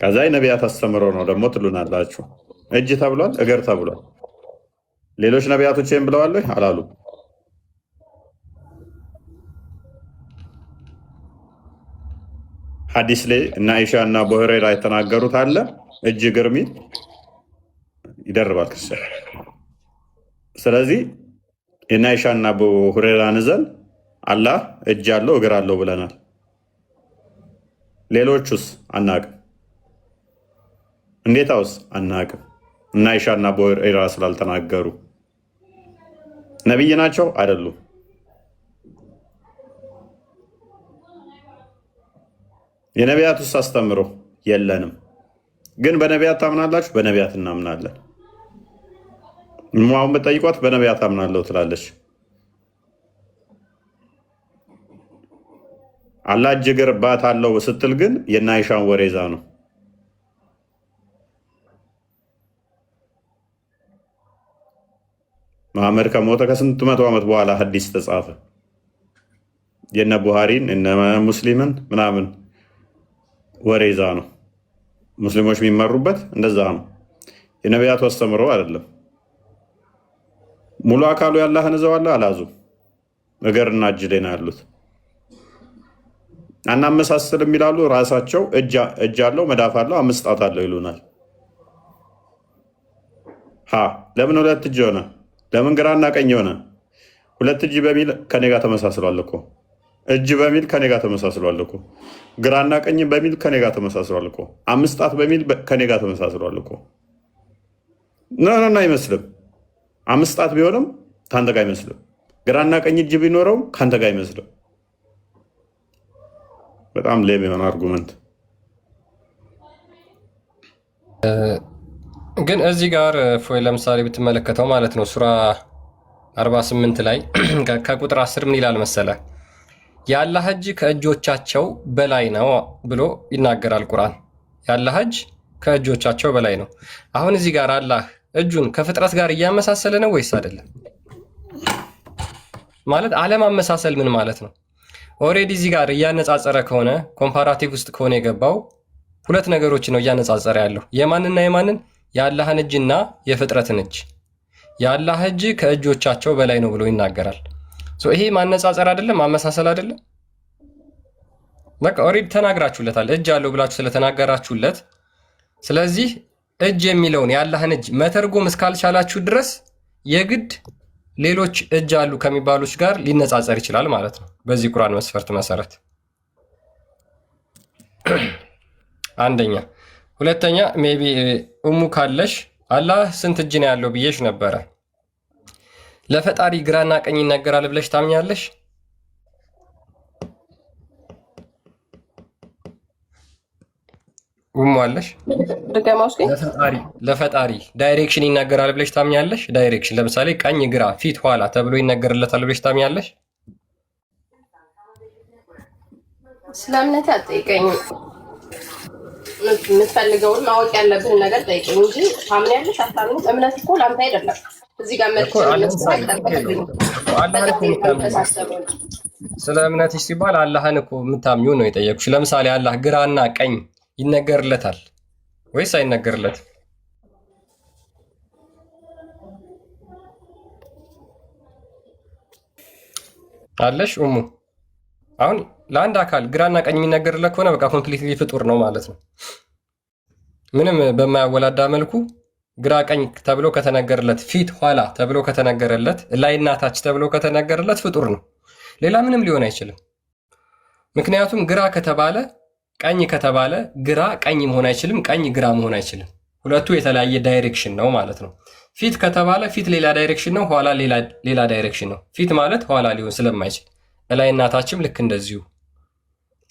ከዛ ነቢያት አስተምሮ ነው ደግሞ ትሉናላችሁ። እጅ ተብሏል፣ እግር ተብሏል። ሌሎች ነቢያቶች ይህም ብለዋል አላሉ? ሐዲስ ላይ እና አይሻ እና አቡ ሁረይራ የተናገሩት አለ። እጅ እግር ሚል ይደርባል ክርስቲያን። ስለዚህ እና አይሻ እና አቡ ሁረይራን ይዘን አላህ እጅ አለው እግር አለው ብለናል። ሌሎቹስ አናቅም። እንዴታውስ አናቅም። እና አይሻ እና አቡ ሁረይራ ስላልተናገሩ ነቢይ ናቸው አይደሉም? የነቢያት ውስጥ አስተምሮ የለንም። ግን በነቢያት ታምናላችሁ? በነቢያት እናምናለን። አሁን በጠይቋት በነቢያት አምናለሁ ትላለች። አላህ እጅ እግር ባት አለው ስትል ግን የእነ አይሻን ወሬዛ ነው። መሐመድ ከሞተ ከስንት መቶ ዓመት በኋላ ሐዲስ ተጻፈ። የነ ቡሃሪን እነ ሙስሊምን ምናምን ወሬዛ ነው። ሙስሊሞች የሚመሩበት እንደዛ ነው። የነቢያቱ አስተምሮ አይደለም። ሙሉ አካሉ ያላህን ይዘዋል አላዙ እግርና እጅ ላይ ነው ያሉት። አናመሳስል የሚላሉ ራሳቸው እጅ አለው መዳፍ አለው 5 ጣት አለው ይሉናል። ለምን 2 እጅ ሆነ? ለምን ግራና ቀኝ ሆነ? 2 እጅ በሚል ከኔ ጋር ተመሳስሏል እኮ። እጅ በሚል ከኔ ጋር ተመሳስሏል እኮ። ግራና ቀኝ በሚል ከኔ ጋር ተመሳስሏል እኮ። 5 ጣት በሚል ከኔ ጋር ተመሳስሏል እኮ። አይመስልም። 5 ጣት ቢሆንም ከአንተ ጋር አይመስልም። ግራና ቀኝ እጅ ቢኖረውም ከአንተ ጋር አይመስልም። በጣም ሌም የሆነ አርጉመንት። ግን እዚህ ጋር ፎይ ለምሳሌ ብትመለከተው ማለት ነው ሱራ 48 ላይ ከቁጥር 10 ምን ይላል መሰለ? የአላህ እጅ ከእጆቻቸው በላይ ነው ብሎ ይናገራል ቁርአን። የአላህ እጅ ከእጆቻቸው በላይ ነው። አሁን እዚህ ጋር አላህ እጁን ከፍጥረት ጋር እያመሳሰለ ነው ወይስ አይደለም? ማለት አለማመሳሰል ምን ማለት ነው? ኦልሬዲ እዚህ ጋር እያነጻጸረ ከሆነ ኮምፓራቲቭ ውስጥ ከሆነ የገባው ሁለት ነገሮች ነው እያነጻጸረ ያለው። የማንና የማንን? የአላህን እጅና የፍጥረትን እጅ። የአላህ እጅ ከእጆቻቸው በላይ ነው ብሎ ይናገራል። ይሄ ማነጻጸር አይደለም? ማመሳሰል አይደለም? በቃ ኦልሬዲ ተናግራችሁለታል። እጅ አለው ብላችሁ ስለተናገራችሁለት፣ ስለዚህ እጅ የሚለውን የአላህን እጅ መተርጎም እስካልቻላችሁ ድረስ የግድ ሌሎች እጅ አሉ ከሚባሉት ጋር ሊነጻጸር ይችላል ማለት ነው በዚህ ቁርአን መስፈርት መሰረት። አንደኛ። ሁለተኛ ሜቢ እሙ ካለሽ አላህ ስንት እጅ ነው ያለው ብዬሽ ነበረ። ለፈጣሪ ግራና ቀኝ ይነገራል ብለሽ ታምኛለሽ? እሙ አለሽ? ለፈጣሪ ዳይሬክሽን ይነገራል ብለሽ ታምኛለሽ? ዳይሬክሽን ለምሳሌ ቀኝ፣ ግራ፣ ፊት፣ ኋላ ተብሎ ይነገርለታል ብለሽ ታምኛለሽ? ስለ እምነት አትጠይቀኝም። የምትፈልገውን ማወቅ ያለብን ነገር ጠይቀኝ እንጂ ታምኛለሽ አታምኝም። እምነት እኮ ለአንተ አይደለም። እዚህ ጋር ስለ እምነትሽ ሲባል አላህን እኮ የምታምኚው ነው የጠየኩሽ። ለምሳሌ አላህ ግራና ቀኝ ይነገርለታል ወይስ አይነገርለትም? አለሽ እሙ? አሁን ለአንድ አካል ግራና ቀኝ የሚነገርለት ከሆነ በቃ ኮምፕሊትሊ ፍጡር ነው ማለት ነው። ምንም በማያወላዳ መልኩ ግራ ቀኝ ተብሎ ከተነገረለት፣ ፊት ኋላ ተብሎ ከተነገረለት፣ ላይና ታች ተብሎ ከተነገረለት ፍጡር ነው። ሌላ ምንም ሊሆን አይችልም። ምክንያቱም ግራ ከተባለ ቀኝ ከተባለ ግራ ቀኝ መሆን አይችልም፣ ቀኝ ግራ መሆን አይችልም። ሁለቱ የተለያየ ዳይሬክሽን ነው ማለት ነው። ፊት ከተባለ ፊት ሌላ ዳይሬክሽን ነው፣ ኋላ ሌላ ዳይሬክሽን ነው። ፊት ማለት ኋላ ሊሆን ስለማይችል ላይና ታችም ልክ እንደዚሁ።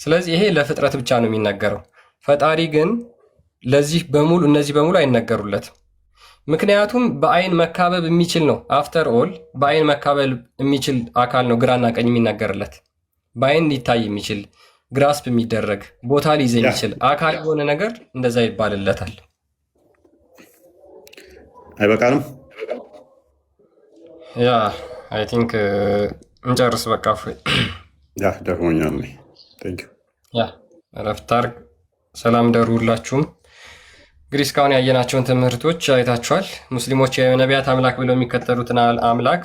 ስለዚህ ይሄ ለፍጥረት ብቻ ነው የሚነገረው። ፈጣሪ ግን ለዚህ በሙሉ እነዚህ በሙሉ አይነገሩለትም። ምክንያቱም በአይን መካበብ የሚችል ነው። አፍተር ኦል በአይን መካበብ የሚችል አካል ነው ግራና ቀኝ የሚነገርለት። በአይን ሊታይ የሚችል ግራስፕ የሚደረግ ቦታ ሊይዝ የሚችል አካል የሆነ ነገር እንደዛ ይባልለታል። አይበቃንም? ያ አይ ቲንክ እንጨርስ በቃ። ያ ደክሞኛል። ያ እረፍት አድርግ። ሰላም ደሩ ሁላችሁም። እንግዲህ እስካሁን ያየናቸውን ትምህርቶች አይታችኋል። ሙስሊሞች የነቢያት አምላክ ብለው የሚከተሉትን አምላክ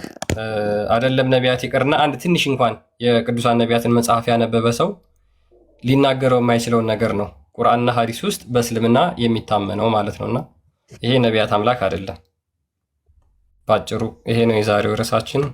አይደለም ነቢያት ይቅርና አንድ ትንሽ እንኳን የቅዱሳን ነቢያትን መጽሐፍ ያነበበ ሰው ሊናገረው የማይችለውን ነገር ነው ቁርአንና ሐዲስ ውስጥ በእስልምና የሚታመነው ማለት ነውና ይሄ ነቢያት አምላክ አይደለም። ባጭሩ ይሄ ነው የዛሬው ርዕሳችን።